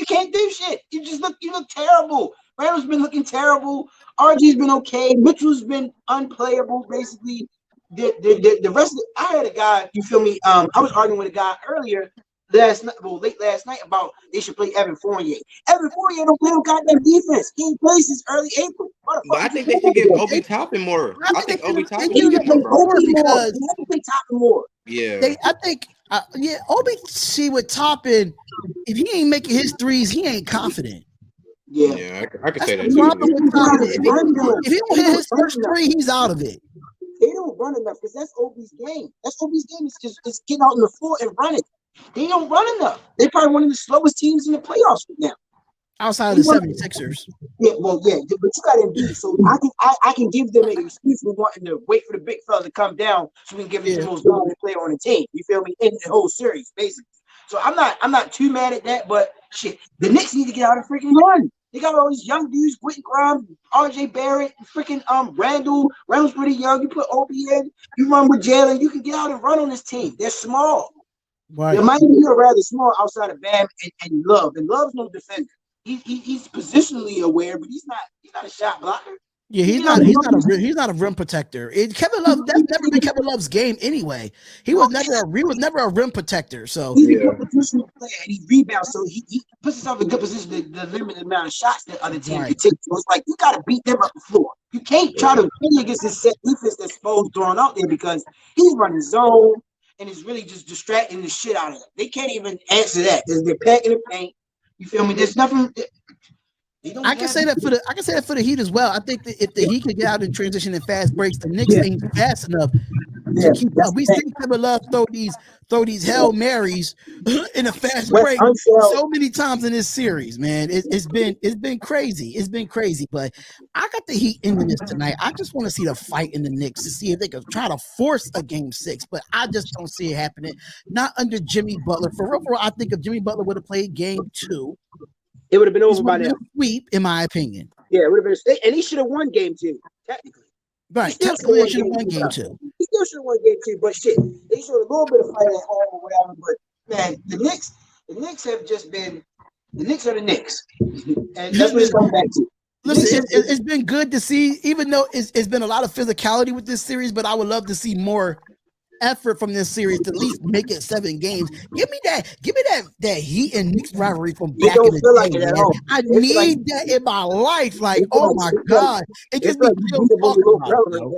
can't do shit. You look terrible. Randall's been looking terrible. RG's been okay. Mitchell's been unplayable basically. The rest of I had a guy. You feel me? I was arguing with a guy earlier. Late last night about they should play Evan Fournier. Evan Fournier don't play no goddamn defense. He ain't played since early April. But I think they should give Obi Toppin more. I think Obi Toppin should get more because they have to play Toppin more. Yeah. Obi see with Toppin, if he ain't making his threes, he ain't confident. Yeah, I could say that too. If he don't hit his first 3, he's out of it. They don't run enough because that's Obi's game. That's Obi's game is just get out on the floor and run it. They don't run enough. They're probably one of the slowest teams in the playoffs right now. Outside of the 76ers. Yeah, but you got Embiid, so I can give them an excuse for wanting to wait for the big fella to come down so we can give it to the most dominant player on the team. You feel me? In the whole series, basically. So I'm not too mad at that, but shit, the Knicks need to get out and freaking run. They got all these young dudes, Quentin Grimes, RJ Barrett, freaking Randall. Randall's pretty young. You put Obi in, you run with Jalen, you can get out and run on this team. They're small. Right. The Miami are rather small outside of Bam and Love. And Love's no defender. He's positionally aware, but he's not a shot blocker. Yeah, he's not a rim protector. Kevin Love, that's never been Kevin Love's game anyway. He was never a rim protector. So he's a good positional player and he rebounds, so he puts himself in a good position to limit the amount of shots that other teams can take. So it's like you gotta beat them up the floor. You can't try to play against this set defense that's supposed thrown out there because he's running zone and it's really just distracting the shit out of them. They can't even answer that because they're packing the paint. You feel me? There's nothing. I can say that for the Heat as well. I think that if the Heat could get out in transition and fast breaks, the Knicks ain't fast enough to keep up. We see Kevin Love throw these Hail Marys in a fast break so many times in this series, man. It's been crazy. It's been crazy. But I got the Heat into this tonight. I just want to see the fight in the Knicks to see if they could try to force a game 6, but I just don't see it happening. Not under Jimmy Butler. For real, I think if Jimmy Butler would have played game 2, it would have been over by now. Sweep, in my opinion. Yeah, it would have been and he should have won game 2, technically. Right. Technically, he should have won game 2. still should have won game 2, but shit, they showed a little bit of fight at home or whatever. But man, the Knicks have just been the Knicks are the Knicks, and that's what it's coming back to. Listen, it's been good to see, even though it's been a lot of physicality with this series, but I would love to see more effort from this series to at least make it 7 games. Give me that Heat and Knicks rivalry from back in the day, man. I need that in my life. Like, oh my God. It just be real talking about it, bro.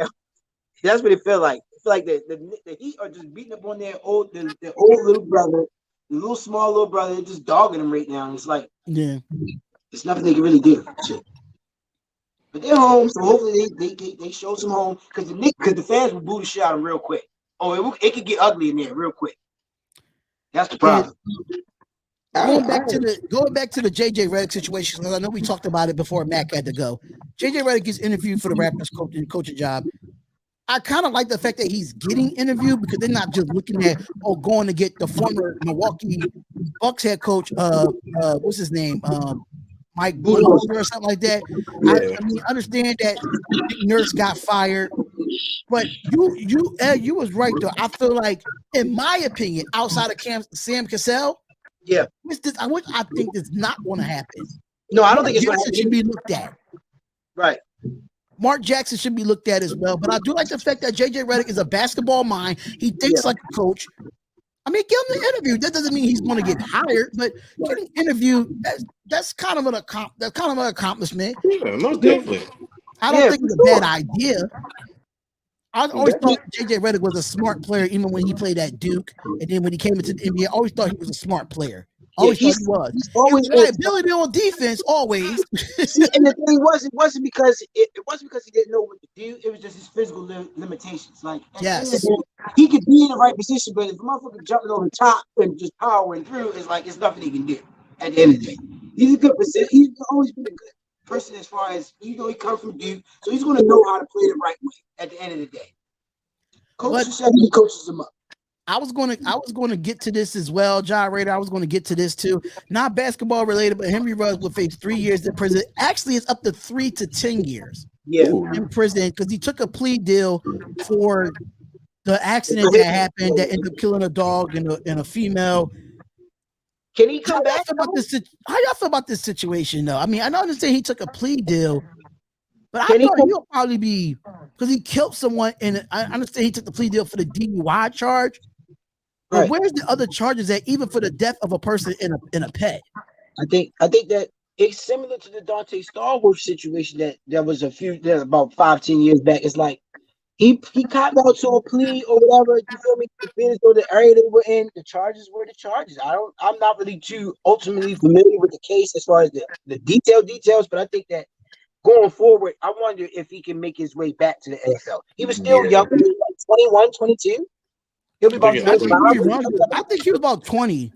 That's what it felt like. It felt like the Heat are just beating up on their old little brother, the little small little brother, just dogging him right now. And it's like, yeah, there's nothing they can really do. Shit. But they're home, so hopefully they show some home because the fans will boo the shit out of them real quick. Oh, it could get ugly in there real quick. That's the problem. Going back to the JJ Redick situation, because I know we talked about it before Mac had to go. JJ Redick gets interviewed for the Raptors coaching job. I kind of like the fact that he's getting interviewed because they're not just looking at going to get the former Milwaukee Bucks head coach. What's his name? Mike Budenholzer or something like that. Yeah. I mean, understand that Nurse got fired, but you was right though. I feel like, in my opinion, outside of Sam Cassell, yeah, I think it's not going to happen. No, I don't think it should be looked at. Right. Mark Jackson should be looked at as well, but I do like the fact that JJ Redick is a basketball mind. He thinks like a coach. I mean, give him the interview. That doesn't mean he's going to get hired, but getting interviewed, that's kind of an accomplishment. Yeah, most definitely. I don't think it's a bad idea. I always thought JJ Redick was a smart player, even when he played at Duke, and then when he came into the NBA, I always thought he was a smart player. Always thought he was. He's always liability on defense, always. See, and the thing was, it wasn't because he didn't know what to do. It was just his physical limitations. Like, yes, he could be in the right position, but if a motherfucker jumping over the top and just powering through, it's like it's nothing he can do. At the end of the day, he's a good person. He's always been a good person as far as he comes from Duke, so he's going to know how to play the right way. At the end of the day, coaches coaches him up. I was going to get to this as well, John Rader. I was going to get to this too. Not basketball related, but Henry Ruggs will face 3 years in prison. Actually, it's up to 3 to 10 years. Yeah, in prison because he took a plea deal for the accident that happened that ended up killing a dog and a female. Can he come back? How y'all feel about this situation, though? I mean, I don't understand he took a plea deal, but I thought he'll probably be because he killed someone, and I understand he took the plea deal for the DUI charge. But where's the other charges that even for the death of a person in a pet? I think that it's similar to the Dante Starworth situation that was about 5-10 years back. It's like he copped out to a plea or whatever. You feel me? Or the area they were in, the charges were the charges. I'm not really too ultimately familiar with the case as far as the details, but I think that going forward, I wonder if he can make his way back to the NFL. He was still young, he was like 21, 22. He'll be about 25. I think he was about 20.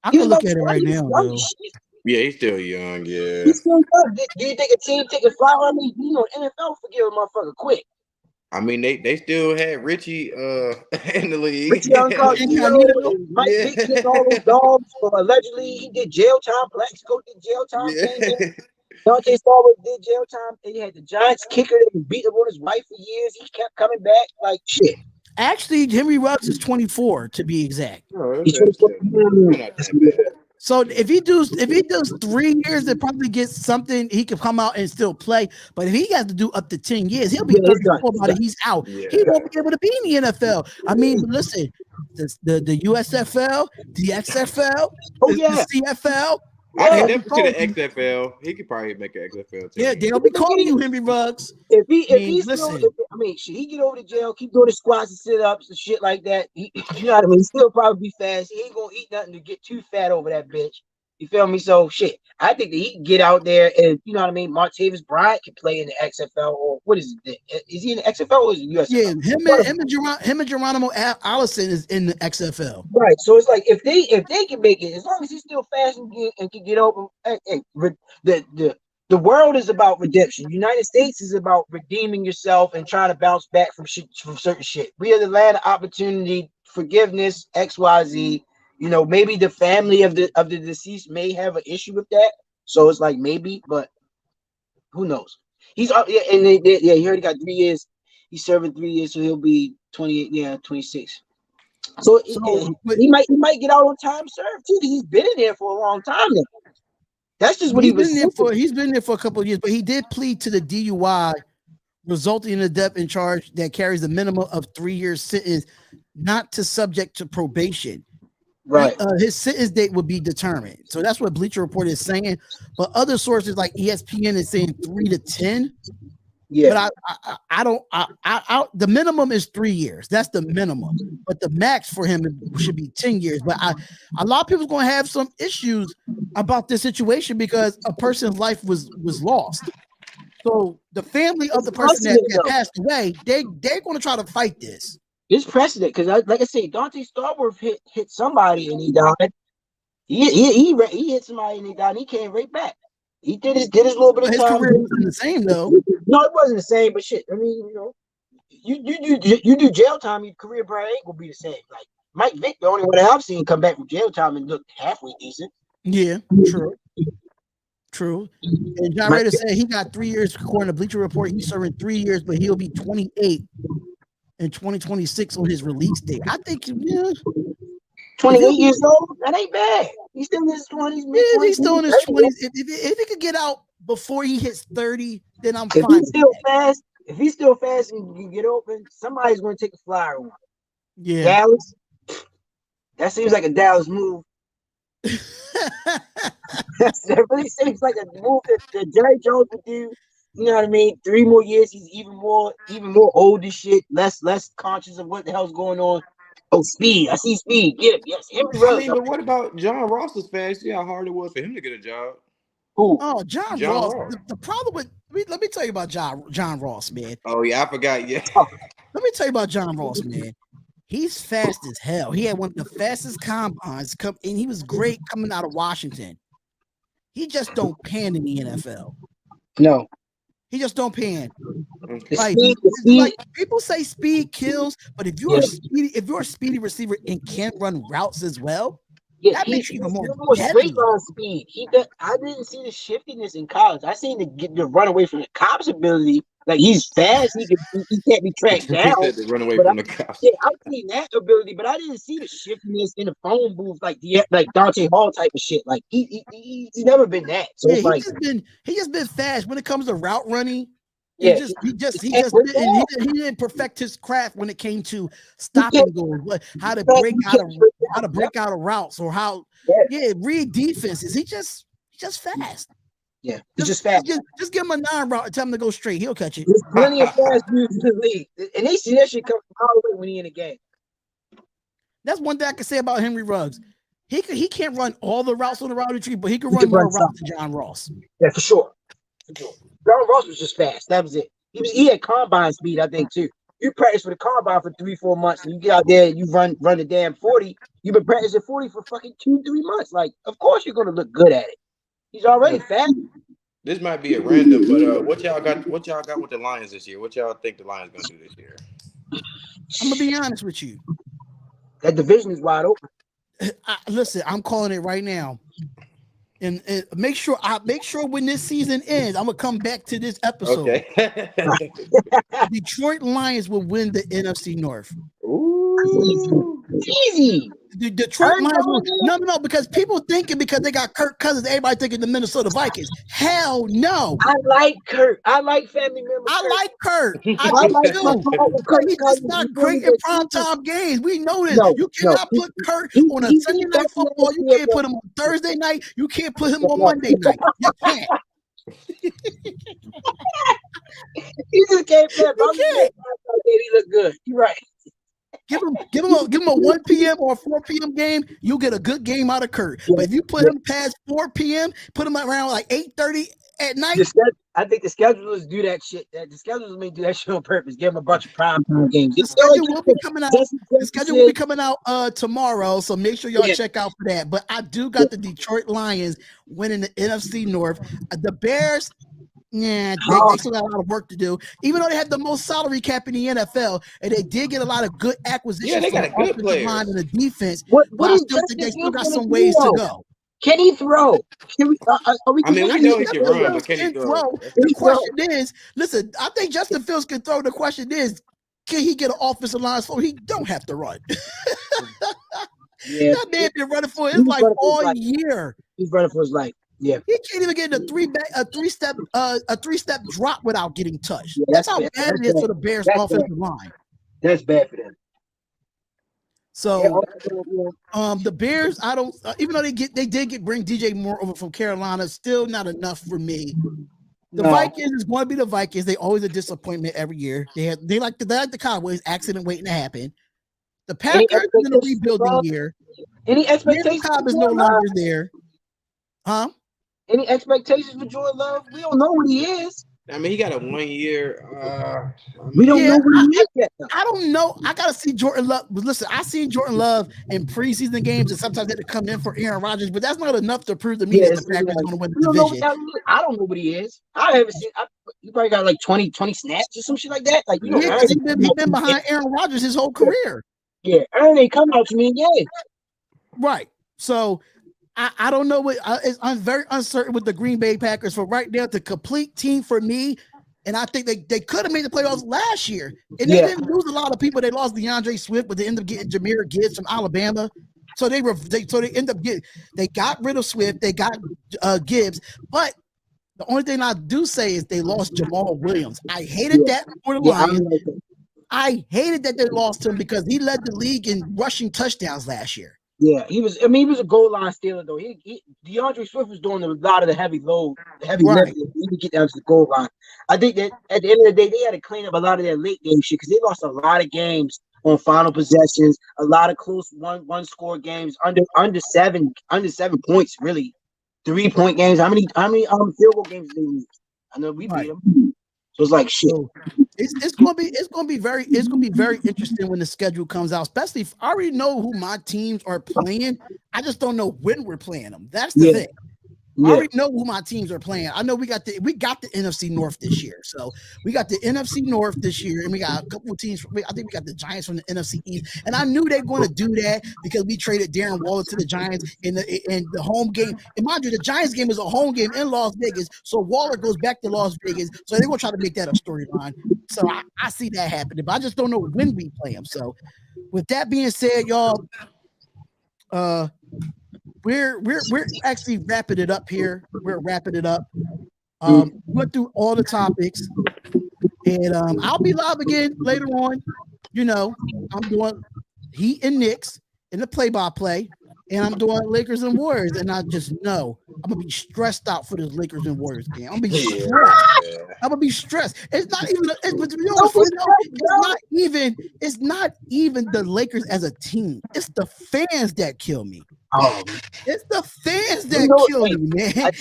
I can look at it right now, though. Yeah, he's still young. Yeah, he's still young. Do you think a team take a flyer on me? You know, NFL forgive a motherfucker quick. I mean, they still had Richie in the league. Richie Mike Vick all those dogs. Allegedly, he did jail time. Plaxico did jail time. Yeah. Dante Starwood did jail time. And you had the Giants kicker that beat up on his wife for years. He kept coming back like shit. Actually, Henry Ruggs is 24 to be exact. Oh, so if he does 3 years, it probably gets something. He could come out and still play. But if he has to do up to 10 years, he'll be 34 by the he's out. Yeah. He won't be able to be in the NFL. I mean, listen, the USFL, the XFL, the CFL. I think to the XFL. He could probably make an XFL team. Yeah, they'll be calling you Henry Ruggs. If he get over to jail, keep doing the squats and sit-ups and shit like that. You know what I mean? He'll still probably be fast. He ain't gonna eat nothing to get too fat over that bitch. You feel me? So shit. I think that he can get out there and you know what I mean. Martavis Bryant can play in the XFL or what is it? Is he in the XFL or is it USFL? Yeah, him and Geronimo Allison is in the XFL. Right. So it's like if they can make it, as long as he's still fast and can get open. The world is about redemption. United States is about redeeming yourself and trying to bounce back from certain shit. We are the land of opportunity, forgiveness, XYZ. You know, maybe the family of the deceased may have an issue with that. So it's like maybe, but who knows? He's up, he already got 3 years. He's serving 3 years, so he'll be 28. Yeah, 26. So, but he might get out on time served too, because he's been in there for a long time now. That's just what he was. He's been there for a couple of years, but he did plead to the DUI, resulting in a death in charge that carries a minimum of 3 years sentence, not to subject to probation. Right. His sentence date would be determined. So that's what Bleacher Report is saying. But other sources like ESPN is saying 3 to 10. Yeah. But I don't. The minimum is 3 years. That's the minimum. But the max for him should be 10 years. But a lot of people's going to have some issues about this situation because a person's life was lost. So the family of the person that passed away, they're going to try to fight this. It's precedent because, like I say, Dante Starworth hit somebody and he died. He hit somebody and he died. And he came right back. He did his little bit of his time. career wasn't the same though. No, it wasn't the same. But shit, I mean, you do jail time, your career probably ain't gonna be the same. Like Mike Vick, the only one that I've seen come back from jail time and look halfway decent. Yeah, true. And John Rader said he got 3 years according to Bleacher Report. He's serving 3 years, but he'll be 28 in 2026 on his release date. I think 28 years old, that ain't bad. He's still in his 20s. Yeah, he's still in his 20s. If he could get out before he hits 30, then I'm fine. If he's still fast and you get open, somebody's going to take a flyer on him. Yeah. Dallas, that seems like a Dallas move. That really seems like a move that Jerry Jones would do. You know what I mean? 3 more years, he's even more old as shit, less conscious of what the hell's going on. Oh, speed! I see speed. Get him. Yes, Henry Ruggs. I mean, but what about John Ross's fast? See how hard it was for him to get a job. Who? Oh, John Ross. The problem with let me tell you about John Ross, man. Oh yeah, I forgot. Yeah. Let me tell you about John Ross, man. He's fast as hell. He had one of the fastest combines, and he was great coming out of Washington. He just don't pan in the NFL. No. He just don't pan. Like people say speed kills, but if you're a speedy receiver and can't run routes as well, that makes you even more straight line speed. I didn't see the shiftiness in college. I seen the run away from the cops ability. Like he's fast, he can't be tracked down. He said to run away from the cops. Yeah, I've seen that ability, but I didn't see the shiftiness in the phone booth like Dante Hall type of shit. Like he's never been that. So yeah, it's he just been fast when it comes to route running. Yeah, he didn't perfect his craft when it came to stopping goals, how to break out of routes or how read defenses. He just fast. Yeah, he's just fast. Just give him a 9 route and tell him to go straight. He'll catch it. There's plenty of fast dudes in the league, and they see that shit come from all the way when he in the game. That's one thing I can say about Henry Ruggs. He can't run all the routes on the route tree, but he can run more routes than John Ross. Yeah, for sure. John Ross was just fast. That was it. He had combine speed, I think, too. You practice for the combine for 3-4 months, and you get out there, you run the damn 40. You've been practicing 40 for fucking 2-3 months. Like, of course you're gonna look good at it. He's already fast. This might be a random, but what y'all got with the Lions this year? What y'all think the Lions gonna do this year? I'm gonna be honest with you. That division is wide open. Listen, I'm calling it right now. And make sure when this season ends, I'm gonna come back to this episode. Okay. Detroit Lions will win the NFC North. Ooh, easy. The Detroit Lions will, no, because people thinking because they got Kirk Cousins, everybody thinking the Minnesota Vikings. Hell no. I like Kirk. I like family members. I like Kirk. I do. He's just not great in primetime games. We know this. You cannot put Kirk on a Sunday night football. You can't put him on Thursday night. You can't put him on Monday night. You can't. He just can't play. He look good. You're right. Give him a 1 p.m. or a 4 p.m. game, you'll get a good game out of Kirk. But if you put him past 4 p.m., put him around like 8:30 at night. I think the schedulers do that shit. The schedulers may do that shit on purpose. Give him a bunch of prime time games. The schedule will be coming out. The schedule will be coming out tomorrow, so make sure y'all check out for that. But I do got the Detroit Lions winning the NFC North. The Bears. Yeah, they still got a lot of work to do. Even though they had the most salary cap in the NFL, and they did get a lot of good acquisitions. Yeah, they got a good player line in the defense. What I still think they still got some ways to go. Can he throw? Can we? Are we? I mean, we know he can run, but can he Can throw? throw. The question is, listen, I think Justin Fields can throw. The question is, can he get an offensive line so he don't have to run? Yeah, That man been running for his life all year. He's running for his life. Yeah, he can't even get a three step drop without getting touched. Yeah, that's how bad it is for the Bears offensive line. That's bad for them. So, the Bears, I don't. Even though they did bring DJ Moore over from Carolina, still not enough for me. The Vikings is going to be the Vikings. They always a disappointment every year. They like the Cowboys, accident waiting to happen. The Packers is in a rebuilding year. Any expectations? Cobb is no longer there. Huh? Any expectations for Jordan Love? We don't know what he is. I mean, he got a 1 year. We don't know what he is yet. I don't know. I gotta see Jordan Love. But listen, I seen Jordan Love in preseason games, and sometimes they had to come in for Aaron Rodgers, but that's not enough to prove to me that the Packers are going to win the division. I don't know what he is. I haven't seen. He probably got like 20 snaps or some shit like that. Like, he's been behind Aaron Rodgers his whole career. Yeah, Aaron ain't come out to me in games. Right. So I don't know what I'm very uncertain with the Green Bay Packers for right now. The complete team for me, and I think they could have made the playoffs last year, and they didn't lose a lot of people. They lost DeAndre Swift, but they ended up getting Jahmyr Gibbs from Alabama. So they end up they got rid of Swift, they got Gibbs, but the only thing I do say is they lost Jamal Williams. I hated that for the Lions. I hated that they lost him because he led the league in rushing touchdowns last year. Yeah, he was. I mean, he was a goal line stealer though. DeAndre Swift was doing a lot of the heavy load, the heavy lifting. He could get down to the goal line. I think that at the end of the day, they had to clean up a lot of their late game shit because they lost a lot of games on final possessions, a lot of close one score games under 7 points. Really, 3-point games. How many field goal games did they lose? I know we beat them. So it's like shit. It's gonna be very interesting when the schedule comes out, especially if I already know who my teams are playing. I just don't know when we're playing them. That's the thing. I already know who my teams are playing. I know we got the NFC North this year. So we got the NFC North this year, and we got a couple of teams. I think we got the Giants from the NFC East, and I knew they were going to do that because we traded Darren Waller to the Giants in the home game. And mind you, the Giants game is a home game in Las Vegas, so Waller goes back to Las Vegas. So they're going to try to make that a storyline. So I see that happening, but I just don't know when we play them. So with that being said, y'all, we're actually wrapping it up here. We're wrapping it up. Went through all the topics, and I'll be live again later on. You know, I'm doing Heat and Knicks in the play-by-play, and I'm doing Lakers and Warriors, and I just know I'm gonna be stressed out for this Lakers and Warriors game. I'm gonna be stressed. I'm gonna be stressed. It's not even. It's not even the Lakers as a team. It's the fans that kill me. It's the fans that kill me, man.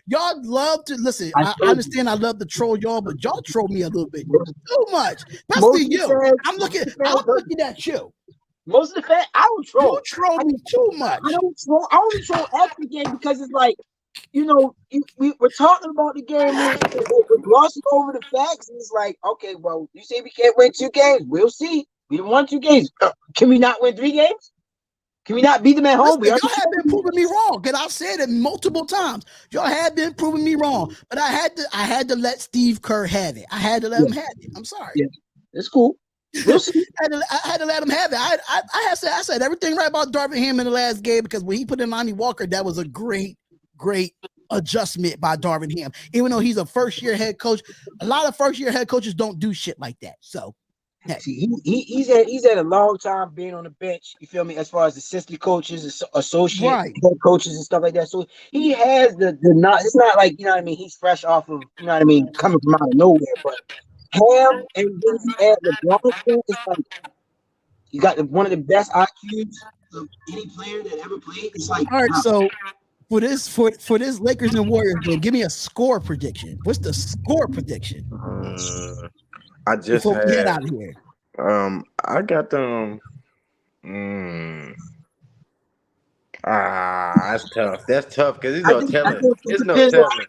Y'all love to listen. I understand. I love to troll y'all, but y'all troll me a little bit too much. Especially you. I'm looking at you. Most of the fans, I don't troll. You troll me too much. I only troll after the game because it's like, we're talking about the game. We're glossing over the facts, and it's like, okay, well, you say we can't win 2 games. We'll see. We won 2 games. Can we not win 3 games? Can we not beat them at home? Y'all have been proving me wrong, because I've said it multiple times. Y'all have been proving me wrong, but I had to let Steve Kerr have it. I had to let him have it. I'm sorry. Yeah, it's cool. We'll see. I had to let him have it. I said everything right about Darvin Ham in the last game, because when he put in Lonnie Walker, that was a great adjustment by Darvin Ham. Even though he's a first-year head coach, a lot of first-year head coaches don't do shit like that. So. See, he's had a long time being on the bench. You feel me? As far as assistant coaches, associate head coaches, and stuff like that. So he has the not. It's not like, you know what I mean. He's fresh off of, you know what I mean, coming from out of nowhere. But Ham and then you add LeBron, it's like you got one of the best IQs of any player that ever played. It's like, all right. So for this Lakers and Warriors game, give me a score prediction. What's the score prediction? I just before we get out of here. I got them. That's tough. That's tough because there's no telling. There's no telling.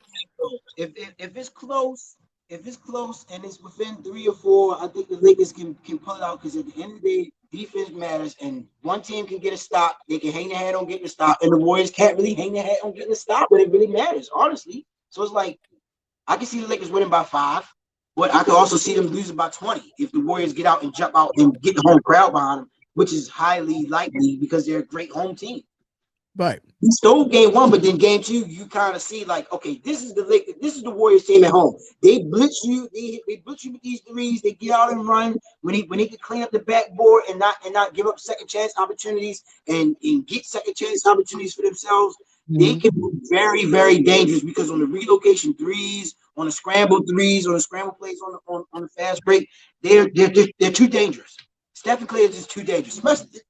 If it's close, and it's within 3 or 4, I think the Lakers can pull it out, because at the end of the day, defense matters, and one team can get a stop. They can hang their head on getting a stop, and the Warriors can't really hang their head on getting a stop when it really matters, honestly. So it's like I can see the Lakers winning by 5, but I could also see them losing by 20 if the Warriors get out and jump out and get the home crowd behind them, which is highly likely because they're a great home team. Right. You stole game 1, but then game 2, you kind of see like, okay, this is the Warriors team at home. They blitz you, they blitz you with these threes. They get out and run when they can clean up the backboard and not give up second chance opportunities and get second chance opportunities for themselves. They can be very, very dangerous because on the relocation threes, on the scramble threes, on the scramble plays on the fast break, they're too dangerous. Steph and Clay is just too dangerous.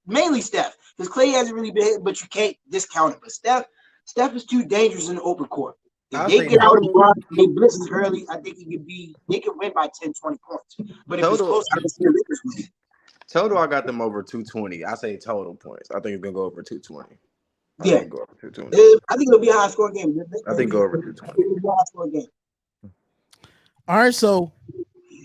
Mainly Steph, because Clay hasn't really been hit, but you can't discount it. But Steph is too dangerous in the open court. If they get out and run, they blitz early, I think they can win by 10, 20 points. But if it's close, I can see the Lakers win. Total, I got them over 220. I say total points. I think it's gonna go over 220. Yeah, go over 220. I think it'll be a high score game. I think go over 220. It'll be a high score game. All right, so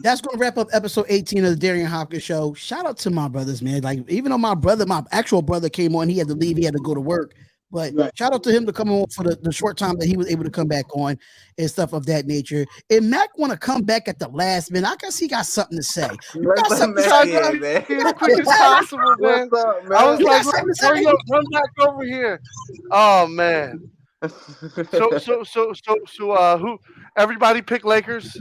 that's going to wrap up episode 18 of the Darion Hopkins Show. Shout out to my brothers, man. Like, even though my actual brother came on, he had to leave, he had to go to work. But shout out to him to come on for the short time that he was able to come back on and stuff of that nature. And Mac want to come back at the last minute. I guess he got something to say. Let the something to man say, in, man. As quick as possible, man. What's up, man? I was You like, got something to say? run back over here. Oh man. So who? Everybody pick Lakers.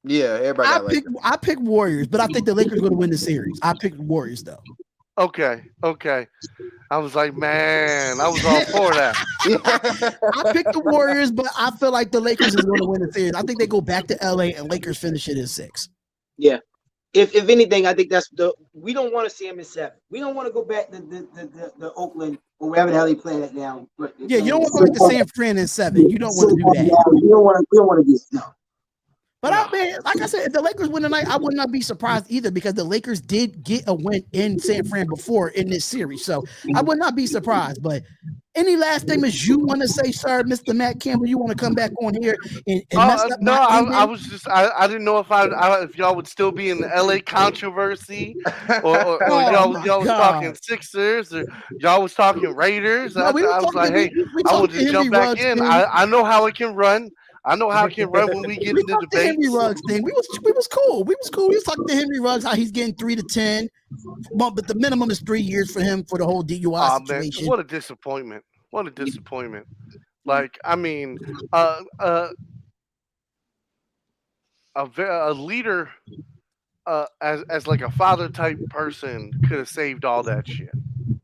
Yeah, everybody got Lakers. I pick Warriors, but I think the Lakers are going to win the series. I pick Warriors though. Okay. I was like, man, I was all for that. I picked the Warriors, but I feel like the Lakers is going to win the series. I think they go back to LA and Lakers finish it in 6. Yeah. If anything, I think we don't want to see them in 7. We don't want to go back to the Oakland or wherever the hell they playing it now. Yeah, you don't want to go back to San Fran in 7. You don't want to do that. We don't want to do no. But I mean, like I said, if the Lakers win tonight, I would not be surprised either because the Lakers did get a win in San Fran before in this series. So I would not be surprised. But any last statements you want to say, sir, Mr. Matt Campbell? You want to come back on here and mess up no, my I was just I didn't know if y'all would still be in the LA controversy or y'all was talking Sixers or y'all was talking Raiders. No, I was like, hey, I want to jump back in. I know how it can run. I know how it can run when we get into the debates. Henry Ruggs thing. We was cool. We was talking to Henry Ruggs how he's getting 3 to 10, but the minimum is 3 years for him for the whole DUI situation. Man, what a disappointment! What a disappointment! Like, I mean, a leader, as like a father type person could have saved all that shit.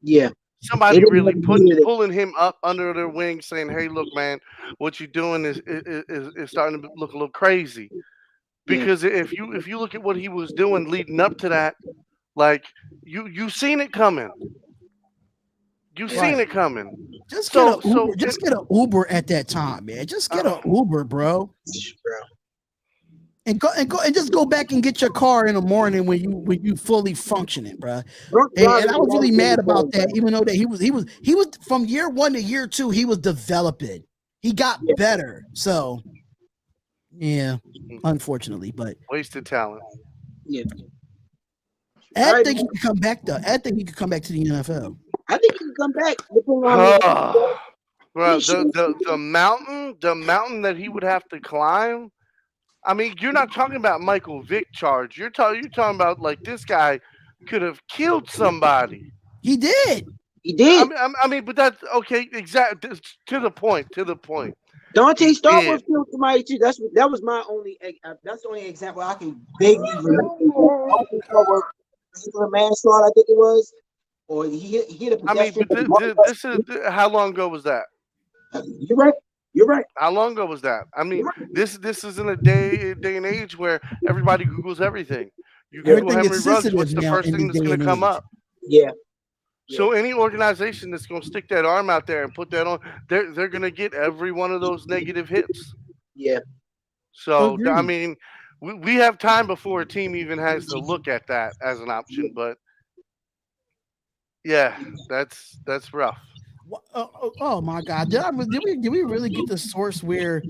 Yeah. Somebody really pulling him up under their wing, saying, "Hey, look, man, what you're doing is starting to look a little crazy." Because if you look at what he was doing leading up to that, like you seen it coming. You seen it coming. Just get an Uber at that time, man. Just get an Uber, bro. And just go back and get your car in the morning when you fully functioning, bro. And I was really mad about that, even though that he was from year 1 to year 2, he was developing. He got better. So yeah, unfortunately, but wasted talent. Yeah. I think he can come back though. I think he could come back to the NFL. I think he can come back. Bro, the mountain that he would have to climb. I mean, you're not talking about Michael Vick charge. You're talking about like this guy could have killed somebody. He did. I mean, but that's okay. Exactly to the point. Dante Starbucks killed somebody too. That was my only. That's the only example I can vaguely remember. Dante Starbucks, manslaughter, I think it was, or he hit a pedestrian. I mean, but this is how long ago was that? You're right. How long ago was that? I mean, this is in a day and age where everybody Googles everything. You Google Henry Ruggs, what's the first thing that's going to come up? Yeah. So any organization that's going to stick that arm out there and put that on, they're going to get every one of those negative hits. Yeah. So I mean, we have time before a team even has to look at that as an option. But yeah, that's rough. Oh my God! Did we really get the source where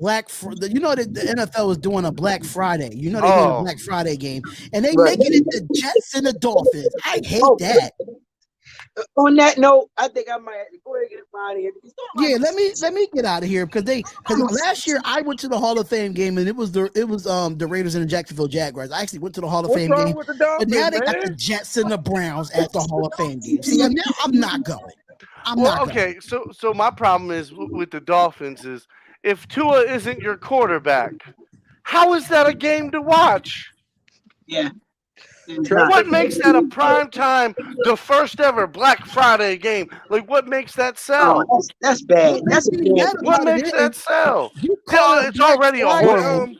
You know that the NFL is doing a Black Friday. You know they're doing a Black Friday game, and they making it the Jets and the Dolphins. I hate that. On that note, I think I might have to go ahead and get it out of here. Yeah, let me get out of here because last year I went to the Hall of Fame game and it was the Raiders and the Jacksonville Jaguars. I actually went to the Hall of Fame game, with the Dolphins, but now they got the Jets and the Browns at the Hall of Fame game. See, now I'm not going. Okay, so my problem is with the Dolphins is if Tua isn't your quarterback, how is that a game to watch? Yeah. What makes that a prime time, the first ever Black Friday game? Like, what makes that sell? Oh, that's bad. That's bad. What makes that sell? It's already a horrible.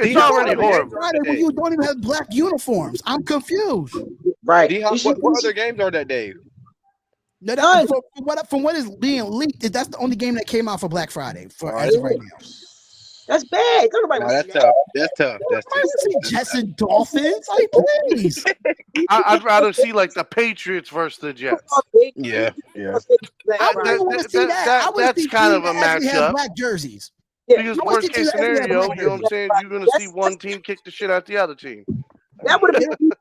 It's already horrible. Friday when you don't even have black uniforms. I'm confused. Right. What other games are that day? No, from what is being leaked, that's the only game that came out for Black Friday as of right now. That's bad. That's tough. That's tough. Jets and Dolphins, like please. I'd rather see like the Patriots versus the Jets. Yeah. I wouldn't want to see that. That's kind of a matchup. Black jerseys. Because worst case scenario, you know what I'm saying? You're going to see one team kick the shit out of the other team. That would have been.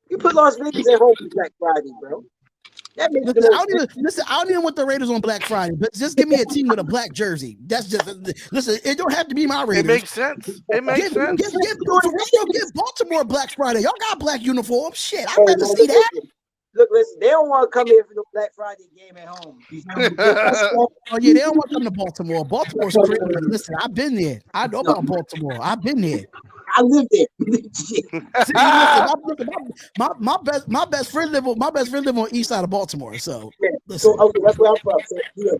You put Las Vegas at home for Black Friday, bro. That makes I don't even want the Raiders on Black Friday, but just give me a team with a black jersey. That's just listen. It don't have to be my Raiders. It makes sense. Give Baltimore Black Friday. Y'all got black uniforms. Shit, I'd rather see that. Look, listen. They don't want to come here for the Black Friday game at home. Oh yeah, they don't want to come to Baltimore. Baltimore's crazy. Listen, I've been there. I know about Baltimore. I've been there. I lived there. See, listen, my best friend live on east side of Baltimore. So, listen. So okay, that's where I'm from. So,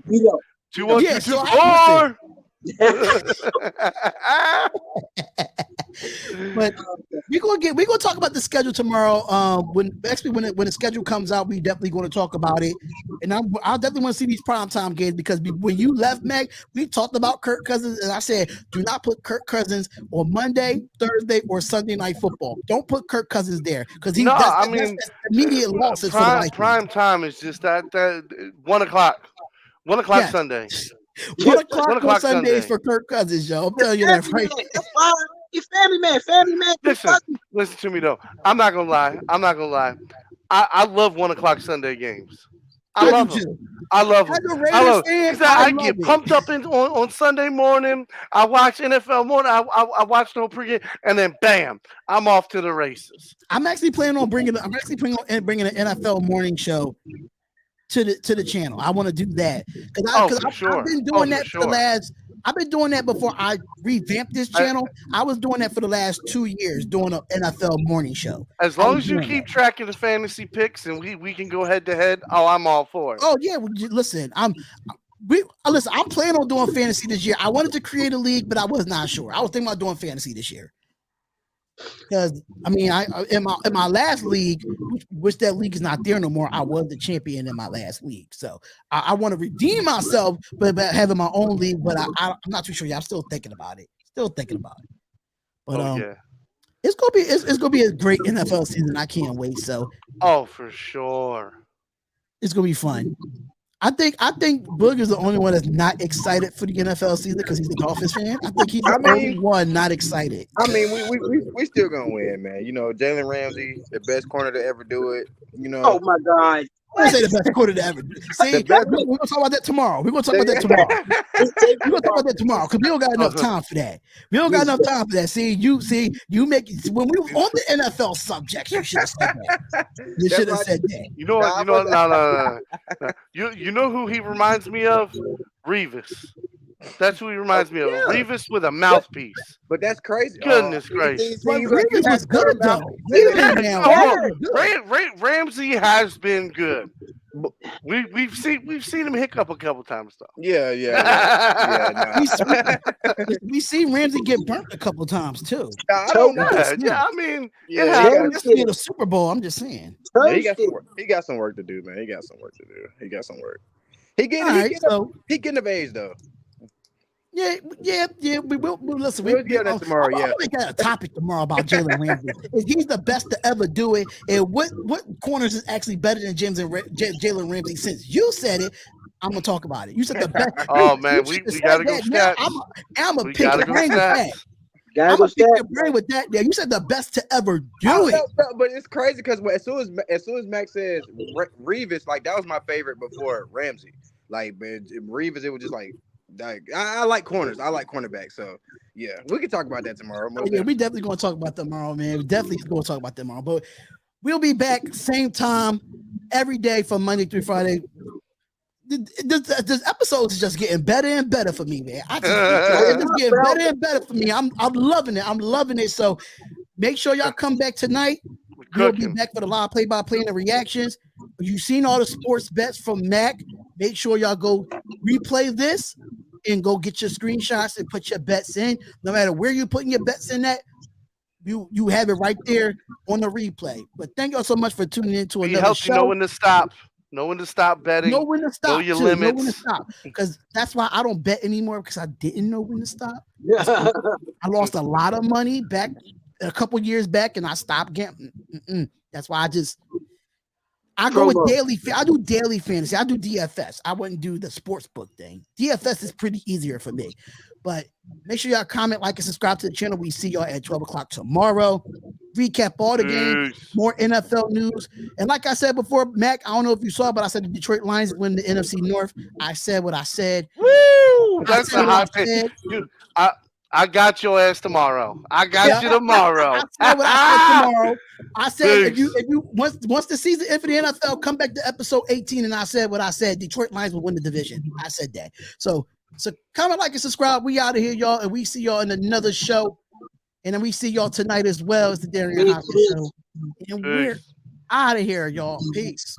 we know. 2-1-2-4. But we're gonna talk about the schedule tomorrow. When the schedule comes out, we definitely going to talk about it. And I definitely want to see these primetime games because when you left, Meg, we talked about Kirk Cousins, and I said, do not put Kirk Cousins on Monday, Thursday, or Sunday Night Football. Don't put Kirk Cousins there because that's immediate losses. Prime time is just that 1 o'clock. 1 o'clock Sunday. 1 o'clock on Sundays for Kirk Cousins, yo. I'm telling you that right. You family man. Listen to me though. I'm not gonna lie. I love 1 o'clock Sunday games. I love them. I get pumped up on Sunday morning. I watch NFL morning. I watch the whole pregame, and then bam, I'm off to the races. I'm actually planning on bringing an NFL morning show to the channel. I want to do that because I've been doing that for the last. I've been doing that before I revamped this channel. I was doing that for the last 2 years, doing an NFL morning show. As long as you keep track of the fantasy picks and we can go head to head, I'm all for it. Oh yeah, listen, I'm planning on doing fantasy this year. I wanted to create a league, but I was not sure. I was thinking about doing fantasy this year. Because I mean, in my last league, which that league is not there no more, I was the champion in my last league. So I want to redeem myself, but having my own league. But I'm not too sure. I'm still thinking about it. But it's gonna be a great NFL season. I can't wait. So for sure, it's gonna be fun. I think Boog is the only one that's not excited for the NFL season because he's a Dolphins fan. I think he's the only one not excited. I mean, we still gonna win, man. You know, Jalen Ramsey, the best corner to ever do it. You know. Oh my God. I say the best quarter to ever. See, we're gonna talk about that tomorrow. We're gonna talk about that tomorrow because we don't got enough time for that. See, you make when we were on the NFL subject, you should have said that. You should have said that. You know what? No. You know who he reminds me of? Revis. That's who he reminds me of. Yeah. Revis with a mouthpiece. But that's crazy. Goodness gracious. Revis was good though. Ramsey has been good. We've seen him hiccup a couple times though. Yeah. We seen Ramsey get burnt a couple times too. I mean, this is the Super Bowl. I'm just saying. Yeah, he got some work to do, man. He got some work. He getting of age though. Yeah. We will listen. We'll get that tomorrow. I'm gonna got a topic tomorrow about Jalen Ramsey. He's the best to ever do it. And what corners is actually better than Jalen Ramsey? Since you said it, I'm gonna talk about it. You said the best. Oh you man, should've we said gotta go that. Now stats. I'm gonna We pick gotta your go brain with that. stats. Gotta I'm go gonna pick your stats. brain with that. There, you said the best to ever do Oh, it. no, but it's crazy because as soon as Max says Revis, like that was my favorite before Ramsey. Like, but Revis, it was just like I like corners. I like cornerbacks. So yeah, we can talk about that tomorrow. Oh, yeah, we definitely gonna talk about that tomorrow, man. We definitely gonna talk about that tomorrow. But we'll be back same time every day from Monday through Friday. This episode is just getting better and better for me, man. It's just getting better and better for me. I'm loving it. I'm loving it. So make sure y'all come back tonight. We'll be back for the live play-by-play and the reactions. You've seen all the sports bets from Mac. Make sure y'all go replay this and go get your screenshots and put your bets in. No matter where you're putting your bets in at, you have it right there on the replay. But thank y'all so much for tuning in to Be another healthy. show. Know when to stop. Know when to stop betting. Know when to stop. Know your too. limits. Know when to stop. Because that's why I don't bet anymore, because I didn't know when to stop. I lost a lot of money back a couple years back, and I stopped gambling. That's why I go with daily. I do daily fantasy. I do DFS. I wouldn't do the sports book thing. DFS is pretty easier for me. But make sure y'all comment, like, and subscribe to the channel. We see y'all at 12 o'clock tomorrow. Recap all the games, more NFL news. And like I said before, Mac, I don't know if you saw, but I said the Detroit Lions win the NFC North. I said what I said. Woo! That's a hot pick. Dude, I got your ass tomorrow. I got you tomorrow. I said what I said tomorrow. I said if you once the season end for the NFL, come back to episode 18, and I said what I said. Detroit Lions will win the division. I said that. So comment, like, and subscribe. We out of here, y'all, and we see y'all in another show. And then we see y'all tonight as well as the Darion Hopkins Show. And we're out of here, y'all. Peace.